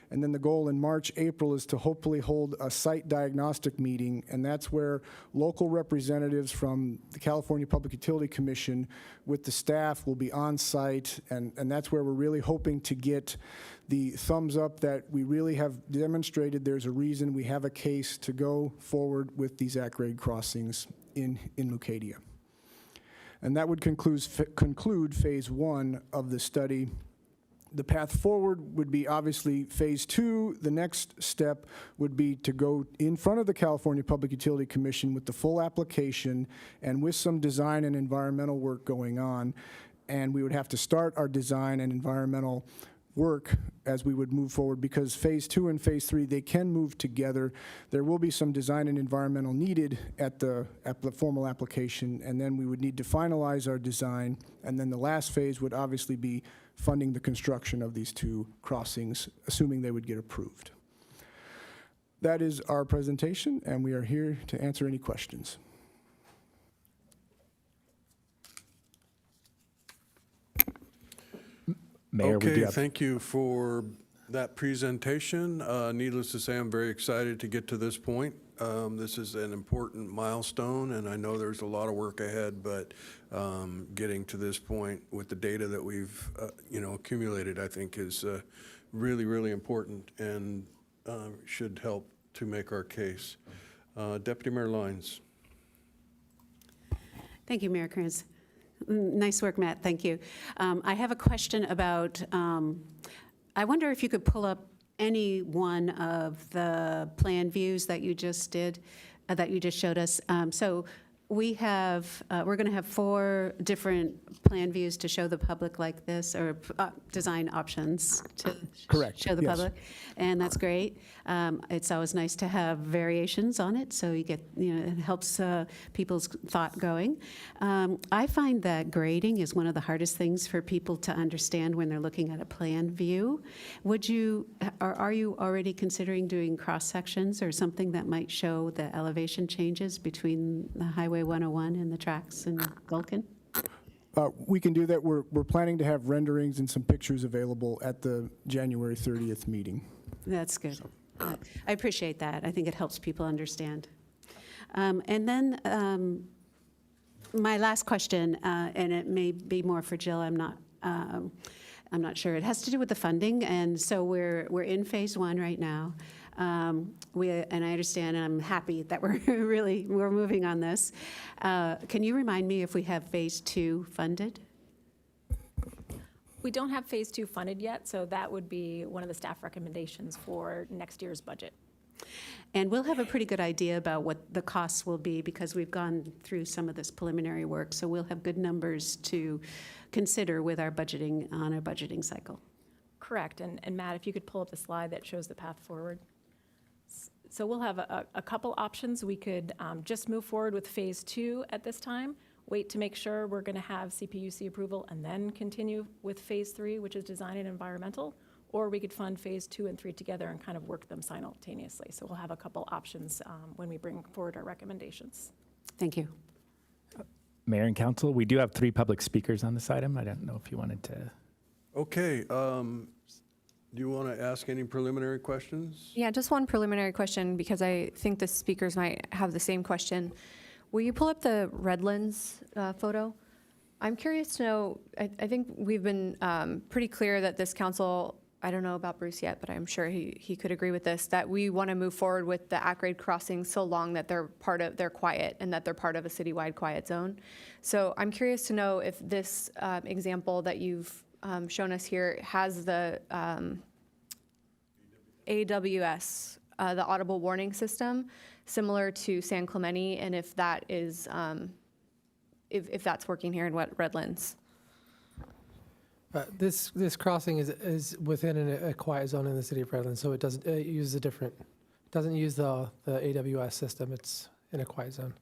And then the goal in March, April is to hopefully hold a site diagnostic meeting, and that's where local representatives from the California Public Utility Commission with the staff will be on site, and that's where we're really hoping to get the thumbs up that we really have demonstrated there's a reason, we have a case to go forward with these at-grade crossings in Leucadia. And that would conclude phase 1 of the study. The path forward would be obviously phase 2. The next step would be to go in front of the California Public Utility Commission with the full application and with some design and environmental work going on. And we would have to start our design and environmental work as we would move forward, because phase 2 and phase 3, they can move together. There will be some design and environmental needed at the formal application, and then we would need to finalize our design. And then the last phase would obviously be funding the construction of these 2 crossings, assuming they would get approved. That is our presentation, and we are here to answer any questions. Mayor, okay, thank you for that presentation. Needless to say, I'm very excited to get to this point. This is an important milestone, and I know there's a lot of work ahead, but getting to this point with the data that we've accumulated, I think is really, really important and should help to make our case. Deputy Mayor Lyons. Thank you, Mayor Kearns. Nice work, Matt. Thank you. I have a question about, I wonder if you could pull up any one of the plan views that you just did, that you just showed us. So we have, we're going to have 4 different plan views to show the public like this, or design options to Correct, show the yes. public, and that's great. It's always nice to have variations on it, so you get, it helps people's thought going. I find that grading is one of the hardest things for people to understand when they're looking at a plan view. Would you, or are you already considering doing cross sections or something that might show the elevation changes between the Highway 101 and the tracks in Vulcan? We can do that. We're planning to have renderings and some pictures available at the January 30th meeting. That's good. I appreciate that. I think it helps people understand. And then my last question, and it may be more for Jill. I'm not sure. It has to do with the funding, and so we're in phase 1 right now. And I understand, and I'm happy that we're moving on this. Can you remind me if we have phase 2 funded? We don't have phase 2 funded yet, so that would be one of the staff recommendations for next year's budget. And we'll have a pretty good idea about what the costs will be because we've gone through some of this preliminary work, so we'll have good numbers to consider with our budgeting, on our budgeting cycle. Correct, and Matt, if you could pull up the slide that shows the path forward. So we'll have a couple options. We could just move forward with phase 2 at this time, wait to make sure we're going to have CPUC approval, and then continue with phase 3, which is design and environmental, or we could fund phase 2 and 3 together and kind of work them simultaneously. So we'll have a couple options when we bring forward our recommendations. Thank you. Mayor and Council, we do have 3 public speakers on this item. I don't know if you wanted to. Okay. Do you want to ask any preliminary questions? Yeah, just one preliminary question, because I think the speakers might have the same question. Will you pull up the Redlands photo? I'm curious to know, I think we've been pretty clear that this council, I don't know about Bruce yet, but I'm sure he could agree with this, that we want to move forward with the at-grade crossings so long that they're quiet and that they're part of a citywide quiet zone. So I'm curious to know if this example that you've shown us here has the AWS, the audible warning system, similar to San Clemente, and if that is, if that's working here in Redlands. This crossing is within a quiet zone in the city of Redlands, so it doesn't use doesn't use the AWS system. It's in a quiet zone.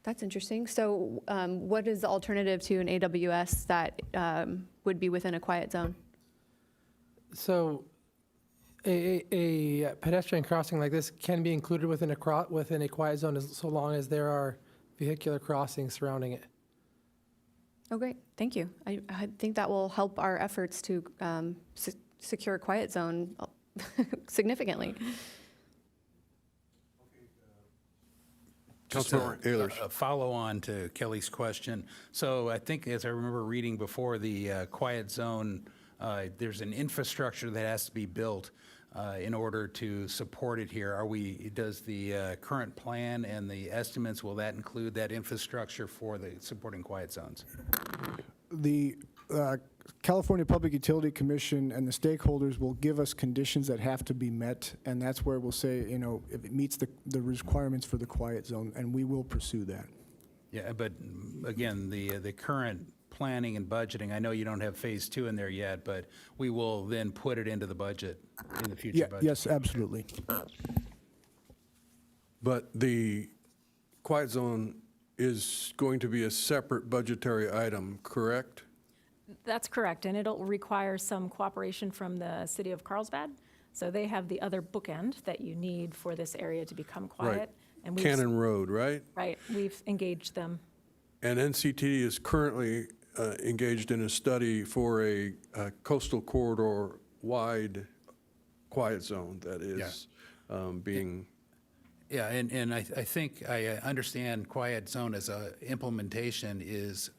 That's interesting. So what is the alternative to an AWS that would be within a quiet zone? So a pedestrian crossing like this can be included within a quiet zone so long as there are vehicular crossings surrounding it. Oh, great. Thank you. I think that will help our efforts to secure a quiet zone significantly. Councilor Ehlers. A follow-on to Kelly's question. So I think, as I remember reading before, the quiet zone, there's an infrastructure that has to be built in order to support it here. Does the current plan and the estimates, will that include that infrastructure for the supporting quiet zones? The California Public Utility Commission and the stakeholders will give us conditions that have to be met, and that's where we'll say, if it meets the requirements for the quiet zone, and we will pursue that. Yeah, but again, the current planning and budgeting, I know you don't have phase 2 in there yet, but we will then put it into the budget in the future budget. Yes, absolutely. But the quiet zone is going to be a separate budgetary item, correct? That's correct, and it'll require some cooperation from the city of Carlsbad. So they have the other bookend that you need for this area to become quiet. Right. And Cannon Road, right? Right, we've engaged them. And NCT is currently engaged in a study for a coastal corridor-wide quiet zone that is being... Yeah, and I think I understand quiet zone as a implementation is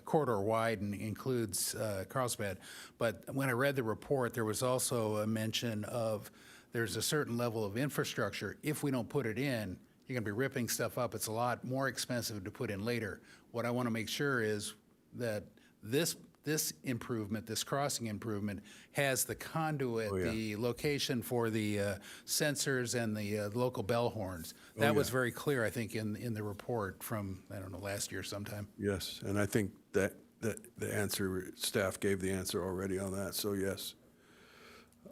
corridor wide and includes Carlsbad. But when I read the report, there was also a mention of there's a certain level of infrastructure. If we don't put it in, you're going to be ripping stuff up. It's a lot more expensive to put in later. What I want to make sure is that this improvement, this crossing improvement, has the conduit, the location for the sensors and the local bell horns. That was very clear, I think, in the report from, I don't know, last year sometime. Yes, and I think that the answer, staff gave the answer already on that, so yes.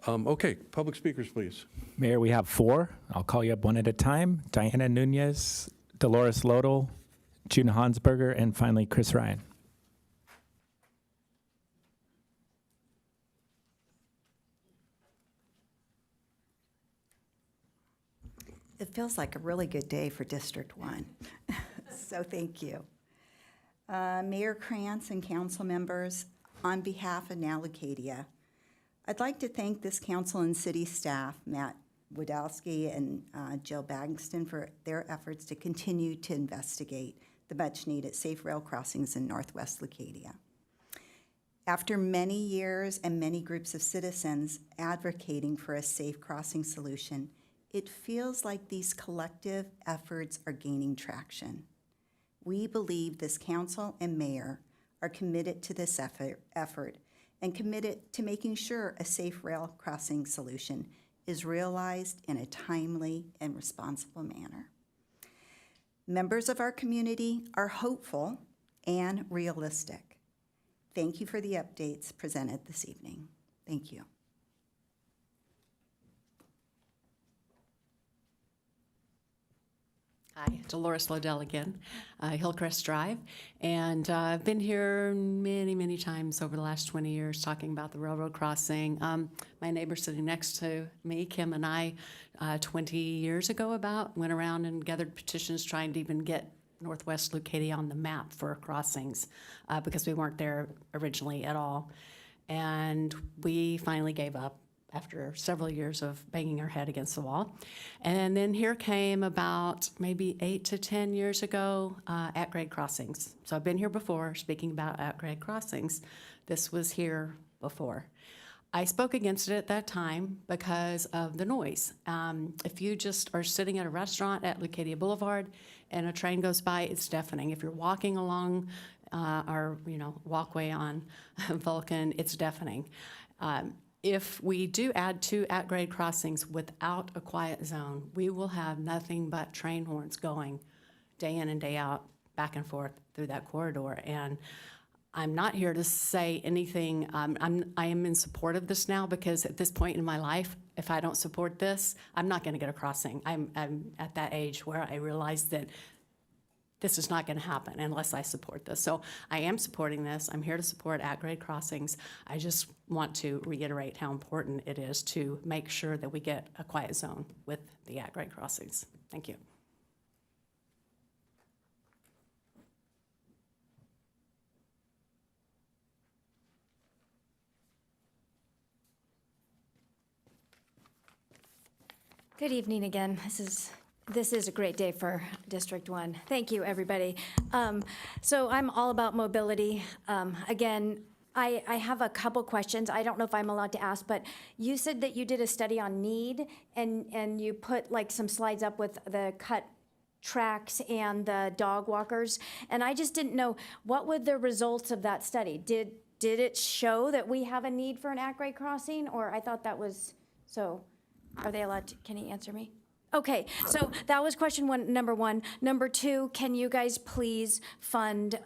Okay, public speakers, please. Mayor, we have 4. I'll call you up one at a time. Diana Nunez, Dolores Lodel, June Hansberger, and finally Chris Ryan. It feels like a really good day for District 1, so thank you. Mayor Krantz and council members, on behalf of Now Leucadia, I'd like to thank this council and city staff, Matt Wadowski and Jill Bangston, for their efforts to continue to investigate the much-needed safe rail crossings in Northwest Leucadia. After many years and many groups of citizens advocating for a safe crossing solution, it feels like these collective efforts are gaining traction. We believe this council and mayor are committed to this effort and committed to making sure a safe rail crossing solution is realized in a timely and responsible manner. Members of our community are hopeful and realistic. Thank you for the updates presented this evening. Thank you. Hi, Dolores Lodell again, Hillcrest Drive. And I've been here many, many times over the last 20 years talking about the railroad crossing. My neighbor sitting next to me, Kim, and I, 20 years ago went around and gathered petitions trying to even get Northwest Leucadia on the map for crossings because we weren't there originally at all. And we finally gave up after several years of banging our head against the wall. And then here came about maybe 8 to 10 years ago, at-grade crossings. So I've been here before speaking about at-grade crossings. This was here before. I spoke against it at that time because of the noise. If you just are sitting at a restaurant at Leucadia Boulevard and a train goes by, it's deafening. If you're walking along our walkway on Vulcan, it's deafening. If we do add 2 at-grade crossings without a quiet zone, we will have nothing but train horns going day in and day out, back and forth through that corridor. And I'm not here to say anything. I am in support of this now because at this point in my life, if I don't support this, I'm not going to get a crossing. I'm at that age where I realize that this is not going to happen unless I support this. So I am supporting this. I'm here to support at-grade crossings. I just want to reiterate how important it is to make sure that we get a quiet zone with the at-grade crossings. Thank you. Good evening again. This is a great day for District 1. Thank you, everybody. So I'm all about mobility. Again, I have a couple questions. I don't know if I'm allowed to ask, but you said that you did a study on need, and you put like some slides up with the cut tracks and the dog walkers, and I just didn't know, what were the results of that study? Did it show that we have a need for an at-grade crossing, or I thought that was, so are they allowed to, can he answer me? Okay, so that was question number one. Number two, can you guys please fund,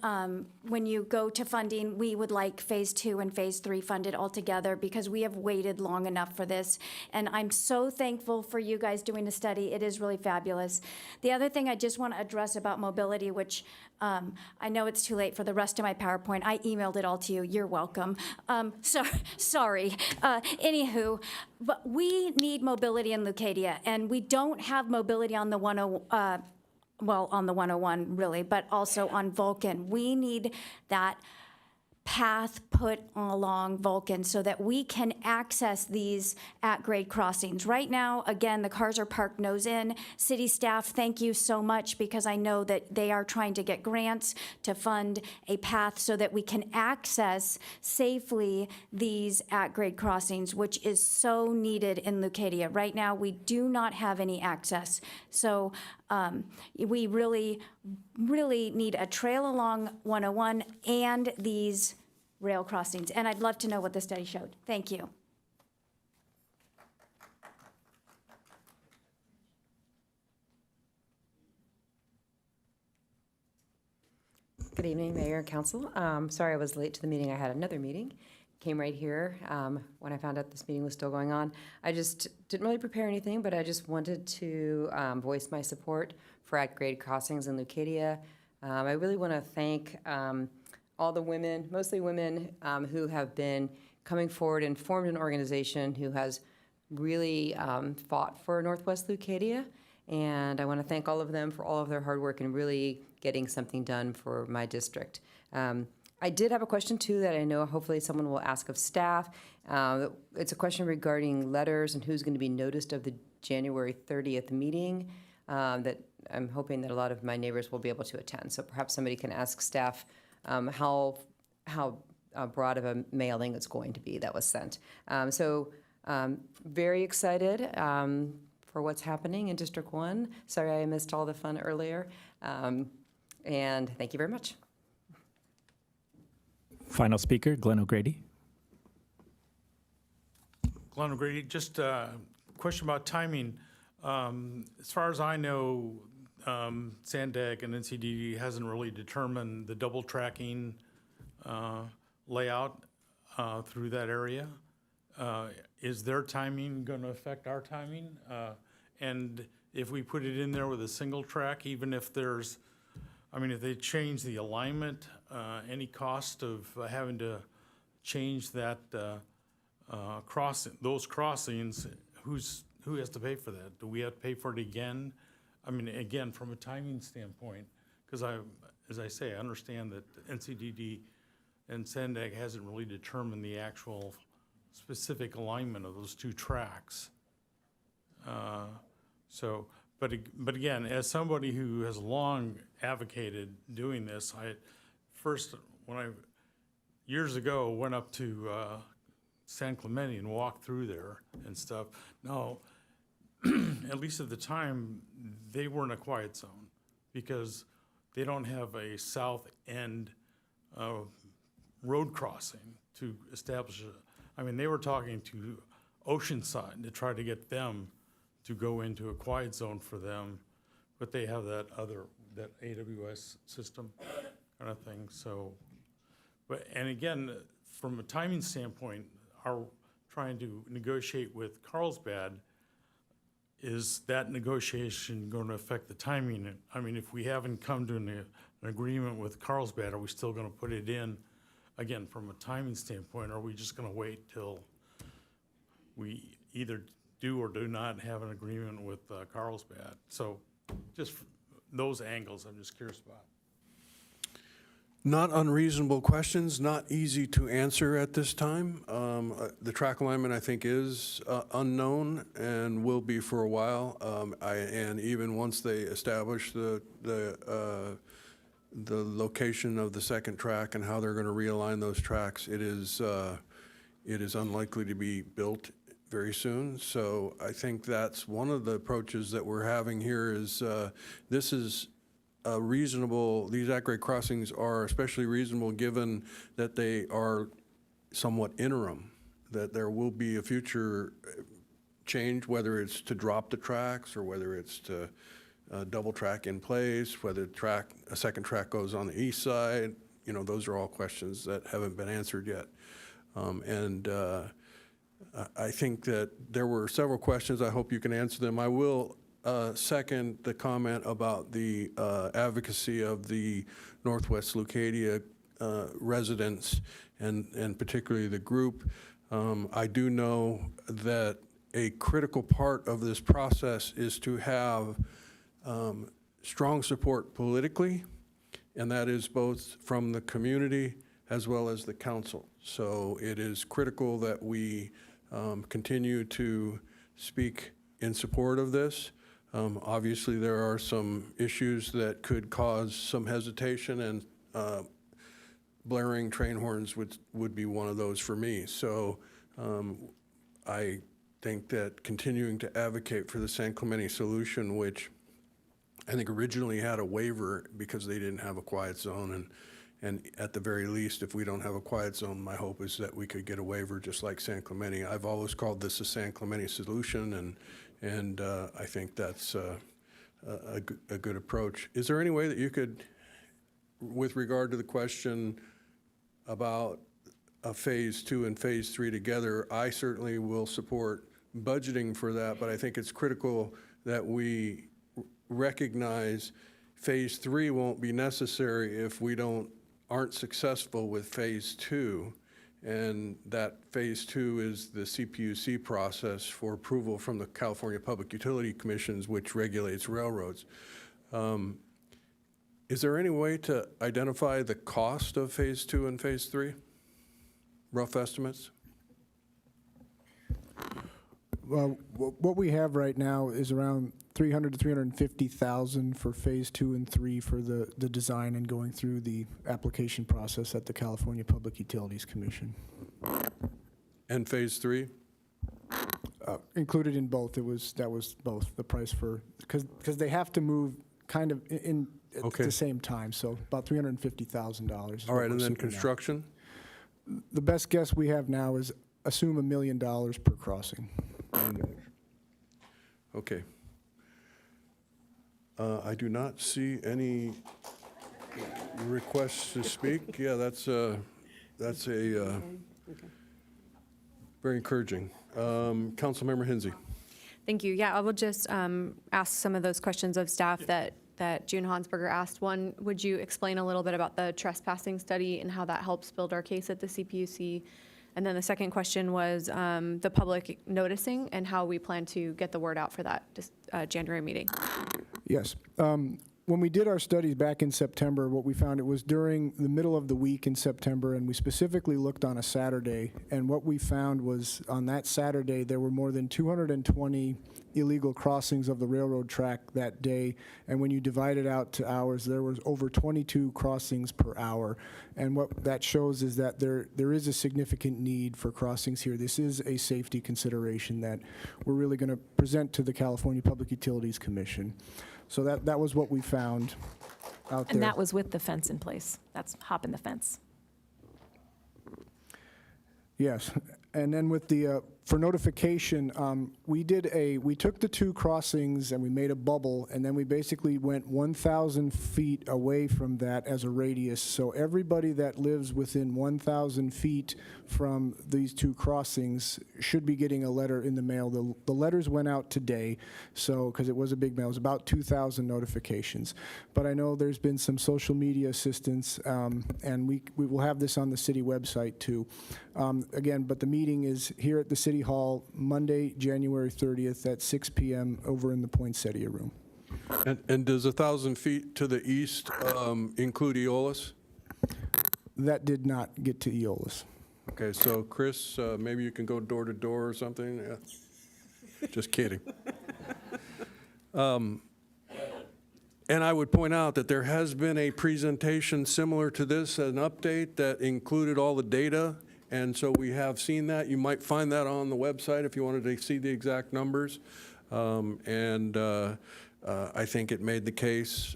when you go to funding, we would like phase 2 and phase 3 funded all together because we have waited long enough for this. And I'm so thankful for you guys doing the study. It is really fabulous. The other thing I just want to address about mobility, which I know it's too late for the rest of my PowerPoint. I emailed it all to you. You're welcome. Sorry. Anywho, but we need mobility in Leucadia, and we don't have mobility on the on the 101 really, but also on Vulcan. We need that path put along Vulcan so that we can access these at-grade crossings. Right now, again, the cars are parked nose in. City staff, thank you so much, because I know that they are trying to get grants to fund a path so that we can access safely these at-grade crossings, which is so needed in Leucadia. Right now, we do not have any access. So we really need a trail along 101 and these rail crossings. And I'd love to know what the study showed. Thank you. Good evening, Mayor and Council. Sorry I was late to the meeting. I had another meeting. Came right here when I found out this meeting was still going on. I just didn't really prepare anything, but I just wanted to voice my support for at-grade crossings in Leucadia. I really want to thank all the women, mostly women, who have been coming forward and formed an organization who has really fought for Northwest Leucadia. And I want to thank all of them for all of their hard work and really getting something done for my district. I did have a question, too, that I know hopefully someone will ask of staff. It's a question regarding letters and who's going to be noticed of the January 30th meeting that I'm hoping that a lot of my neighbors will be able to attend. So perhaps somebody can ask staff how broad of a mailing it's going to be that was sent. Very excited for what's happening in District 1. Sorry I missed all the fun earlier. And thank you very much. Final speaker, Glenn O'Grady. Glenn O'Grady, just a question about timing. As far as I know, Sandag and NCDD hasn't really determined the double tracking layout through that area. Is their timing going to affect our timing? And if we put it in there with a single track, even if there's, I mean, if they change the alignment, any cost of having to change that those crossings, who has to pay for that? Do we have to pay for it again? I mean, again, from a timing standpoint, because as I say, I understand that NCDD and Sandag hasn't really determined the actual specific alignment of those two tracks. But again, as somebody who has long advocated doing this, when I years ago went up to San Clemente and walked through there and stuff. Now, at least at the time, they weren't a quiet zone because they don't have a south end road crossing to establish I mean, they were talking to Oceanside to try to get them to go into a quiet zone for them, but they have that AWS system kind of thing. So, and again, from a timing standpoint, our trying to negotiate with Carlsbad, is that negotiation going to affect the timing? I mean, if we haven't come to an agreement with Carlsbad, are we still going to put it in? Again, from a timing standpoint, are we just going to wait till we either do or do not have an agreement with Carlsbad? So just those angles I'm just curious about. Not unreasonable questions, not easy to answer at this time. The track alignment, I think, is unknown and will be for a while. And even once they establish the location of the second track and how they're going to realign those tracks, it is unlikely to be built very soon. So I think that's one of the approaches that we're having here is this is reasonable. These at-grade crossings are especially reasonable given that they are somewhat interim, that there will be a future change, whether it's to drop the tracks or whether it's to double track in place, whether a second track goes on the east side. You know, those are all questions that haven't been answered yet. I think that there were several questions. I hope you can answer them. I will second the comment about the advocacy of the Northwest Leucadia residents and particularly the group. I do know that a critical part of this process is to have strong support politically, and that is both from the community, as well as the council. So it is critical that we continue to speak in support of this. Obviously, there are some issues that could cause some hesitation, and blaring train horns would be one of those for me. So I think that continuing to advocate for the San Clemente solution, which I think originally had a waiver because they didn't have a quiet zone, and at the very least, if we don't have a quiet zone, my hope is that we could get a waiver just like San Clemente. I've always called this a San Clemente solution, and I think that's a good approach. Is there any way that you could, with regard to the question about a phase 2 and phase 3 together, I certainly will support budgeting for that, but I think it's critical that we recognize phase 3 won't be necessary if we aren't successful with phase 2, and that phase 2 is the CPUC process for approval from the California Public Utility Commissions, which regulates railroads. Is there any way to identify the cost of phase 2 and phase 3? Rough estimates? Well, what we have right now is around $300,000 to $350,000 for phase 2 and 3 for the design and going through the application process at the California Public Utilities Commission. And phase 3? Included in both. That was both the price for, because they have to move kind of in at the same time. So about $350,000. All right, and then construction? The best guess we have now is assume $1 million per crossing. Okay. I do not see any requests to speak. Yeah, that's very encouraging. Councilmember Hensy. Thank you. Yeah, I will just ask some of those questions of staff that June Hansberger asked. One, would you explain a little bit about the trespassing study and how that helps build our case at the CPUC? And then the second question was the public noticing and how we plan to get the word out for that January meeting. Yes. When we did our studies back in September, what we found, it was during the middle of the week in September, and we specifically looked on a Saturday, and what we found was on that Saturday, there were more than 220 illegal crossings of the railroad track that day, and when you divide it out to hours, there was over 22 crossings per hour. And what that shows is that there is a significant need for crossings here. This is a safety consideration that we're really going to present to the California Public Utilities Commission. So that was what we found out there. And that was with the fence in place. That's hopping the fence. Yes, and then with the, for notification, we took the 2 crossings and we made a bubble, and then we basically went 1,000 feet away from that as a radius. So everybody that lives within 1,000 feet from these 2 crossings should be getting a letter in the mail. The letters went out today, so, because it was a big mail, it was about 2,000 notifications. But I know there's been some social media assistance, and we will have this on the city website too. Again, but the meeting is here at the City Hall, Monday, January 30th at 6 p.m. over in the Poinsettia Room. And does 1,000 feet to the east include Eolas? That did not get to Eolas. Okay, so Chris, maybe you can go door to door or something? Yeah. Just kidding. And I would point out that there has been a presentation similar to this, an update that included all the data. And so we have seen that. You might find that on the website if you wanted to see the exact numbers. I think it made the case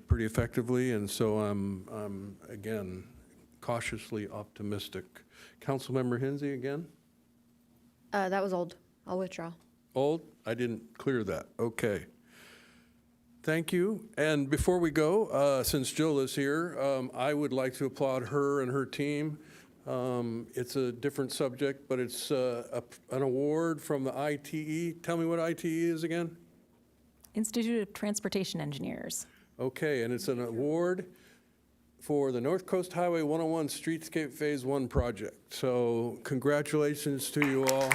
pretty effectively. And so I'm again, cautiously optimistic. Councilmember Hensy again? That was old. I'll withdraw. Old? I didn't clear that. Okay. Thank you. And before we go, since Jill is here, I would like to applaud her and her team. It's a different subject, but it's an award from the ITE. Tell me what ITE is again? Institute of Transportation Engineers. Okay, and it's an award for the North Coast Highway 101 Streetscape Phase 1 project. So congratulations to you all.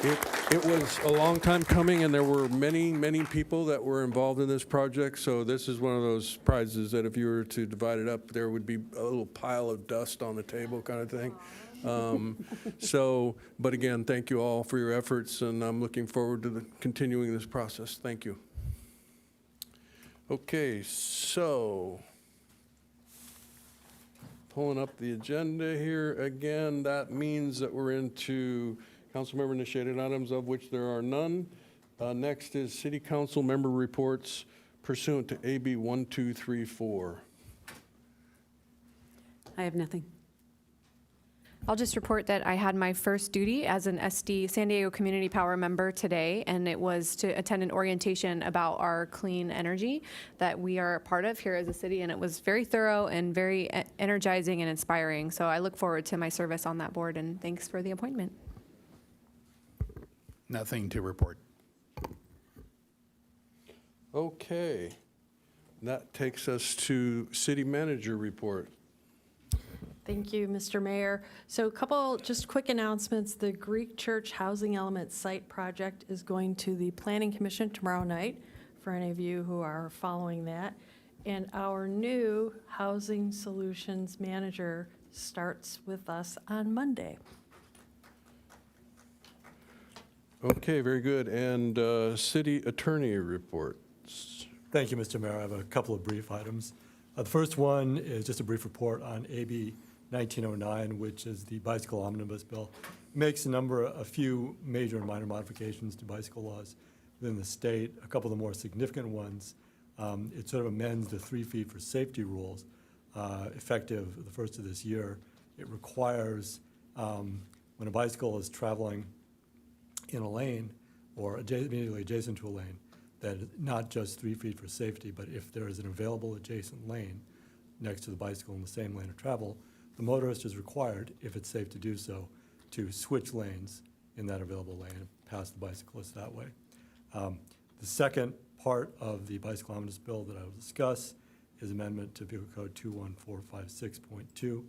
It was a long time coming, and there were many, many people that were involved in this project, so this is one of those prizes that if you were to divide it up, there would be a little pile of dust on the table kind of thing. But again, thank you all for your efforts, and I'm looking forward to continuing this process. Thank you. Okay, so pulling up the agenda here again, that means that we're into council member initiated items, of which there are none. Next is city council member reports pursuant to AB 1234. I have nothing. I'll just report that I had my first duty as an SD San Diego Community Power member today, and it was to attend an orientation about our clean energy that we are a part of here as a city, and it was very thorough and very energizing and inspiring. So I look forward to my service on that board, and thanks for the appointment. Nothing to report. Okay, that takes us to city manager report. Thank you, Mr. Mayor. So a couple just quick announcements. The Greek Church Housing Element Site Project is going to the Planning Commission tomorrow night, for any of you who are following that. And our new Housing Solutions Manager starts with us on Monday. Okay, very good. And city attorney reports. Thank you, Mr. Mayor. I have a couple of brief items. The first one is just a brief report on AB 1909, which is the bicycle omnibus bill. It makes a few major and minor modifications to bicycle laws within the state. A couple of the more significant ones, it sort of amends the 3 feet for safety rules effective the first of this year. It requires when a bicycle is traveling in a lane or immediately adjacent to a lane, that not just 3 feet for safety, but if there is an available adjacent lane next to the bicycle in the same lane of travel, the motorist is required, if it's safe to do so, to switch lanes in that available lane and pass the bicyclist that way. The second part of the bicycle omnibus bill that I will discuss is amendment to Vehicle Code 21456.2.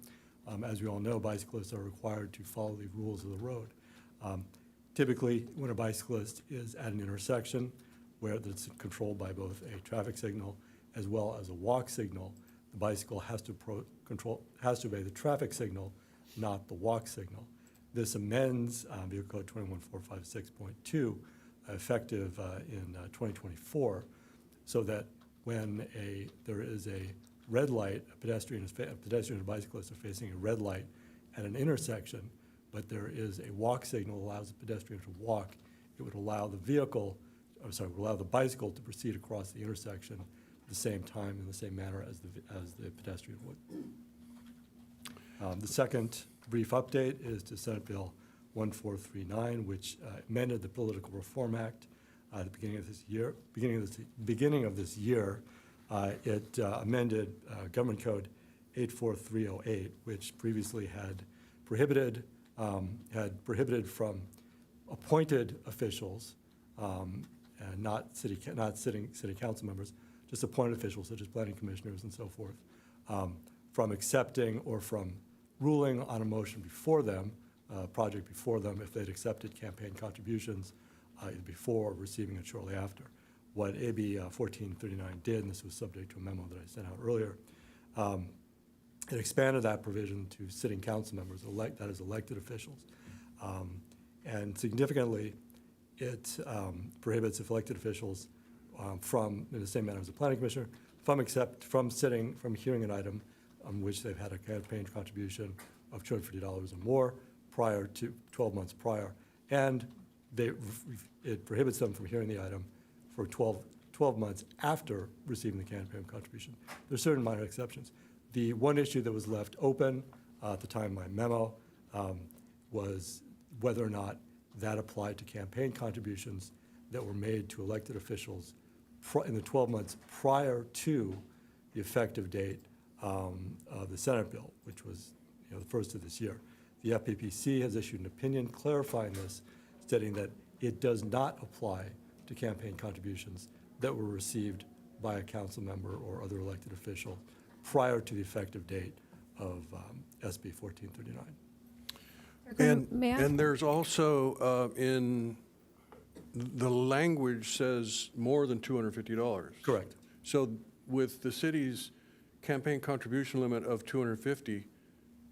As we all know, bicyclists are required to follow the rules of the road. Typically, when a bicyclist is at an intersection where it's controlled by both a traffic signal as well as a walk signal, the bicycle has to obey the traffic signal, not the walk signal. This amends Vehicle Code 21456.2, effective in 2024, so that when there is a red light, a pedestrian and a bicyclist are facing a red light at an intersection, but there is a walk signal that allows the pedestrian to walk, it would allow the bicycle to proceed across the intersection at the same time in the same manner as the pedestrian would. The second brief update is to Senate Bill 1439, which amended the Political Reform Act at the beginning of this year. It amended Government Code 84308, which previously had prohibited from appointed officials, and not city council members, just appointed officials such as planning commissioners and so forth, from accepting or from ruling on a motion before them, project before them, if they'd accepted campaign contributions either before or receiving it shortly after. What AB 1439 did, and this was subject to a memo that I sent out earlier, it expanded that provision to sitting council members, that is elected officials. And significantly, it prohibits elected officials from, in the same manner as a planning commissioner, from hearing an item on which they've had a campaign contribution of $250 or more prior to 12 months prior. And it prohibits them from hearing the item for 12 months after receiving the campaign contribution. There's certain minor exceptions. The one issue that was left open at the time of my memo was whether or not that applied to campaign contributions that were made to elected officials in the 12 months prior to the effective date of the Senate bill, which was the first of this year. The FPPC has issued an opinion clarifying this, stating that it does not apply to campaign contributions that were received by a council member or other elected official prior to the effective date of SB 1439. May I? And there's also, in, the language says more than $250. Correct. So with the city's campaign contribution limit of 250,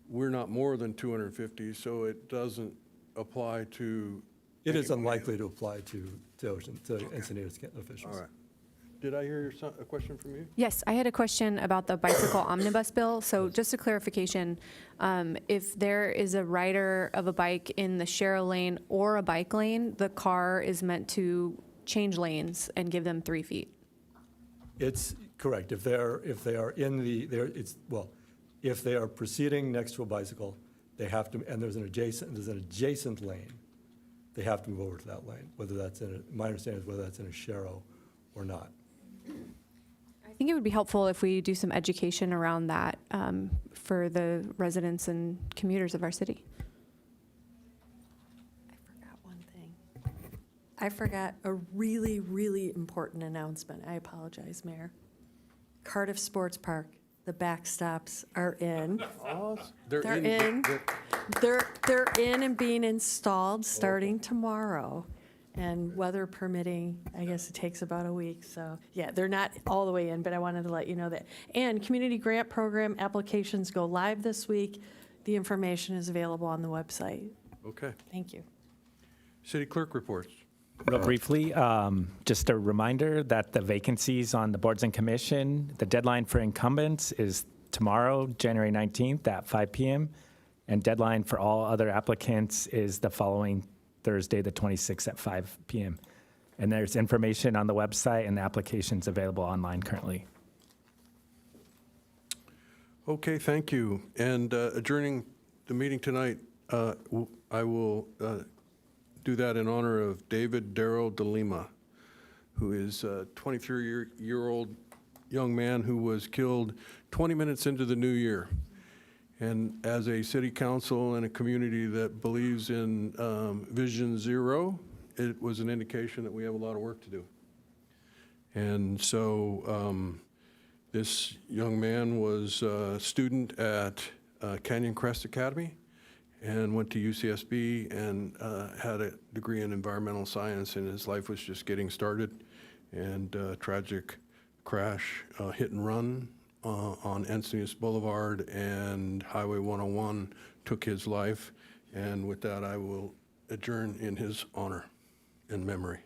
we're not more than 250, so it doesn't apply to. It is unlikely to apply to Encinitas officials. All right. Did I hear a question from you? Yes, I had a question about the bicycle omnibus bill. So just a clarification, if there is a rider of a bike in the share lane or a bike lane, the car is meant to change lanes and give them 3 feet. It's correct. If they are in the, if they are proceeding next to a bicycle, they have to, and there's an adjacent lane, they have to move over to that lane, whether that's my understanding is whether that's in a Sharrow or not. I think it would be helpful if we do some education around that for the residents and commuters of our city. I forgot a really, really important announcement. I apologize, Mayor. Cardiff Sports Park, the backstops are in. They're in. They're in and being installed starting tomorrow. And weather permitting, I guess it takes about a week. So yeah, they're not all the way in, but I wanted to let you know that. And community grant program applications go live this week. The information is available on the website. Okay. Thank you. City clerk reports. Real briefly, just a reminder that the vacancies on the boards and commission, the deadline for incumbents is tomorrow, January 19th at 5 p.m. And deadline for all other applicants is the following Thursday, the 26th at 5 p.m. And there's information on the website and the application's available online currently. Okay, thank you. And adjourning the meeting tonight, I will do that in honor of David Darrell de Lima, who is a 23-year-old young man who was killed 20 minutes into the new year. And as a city council and a community that believes in Vision Zero, it was an indication that we have a lot of work to do. And so this young man was a student at Canyon Crest Academy and went to UCSB and had a degree in environmental science, and his life was just getting started. And tragic crash, hit and run on Encinitas Boulevard and Highway 101 took his life. And with that, I will adjourn in his honor and memory.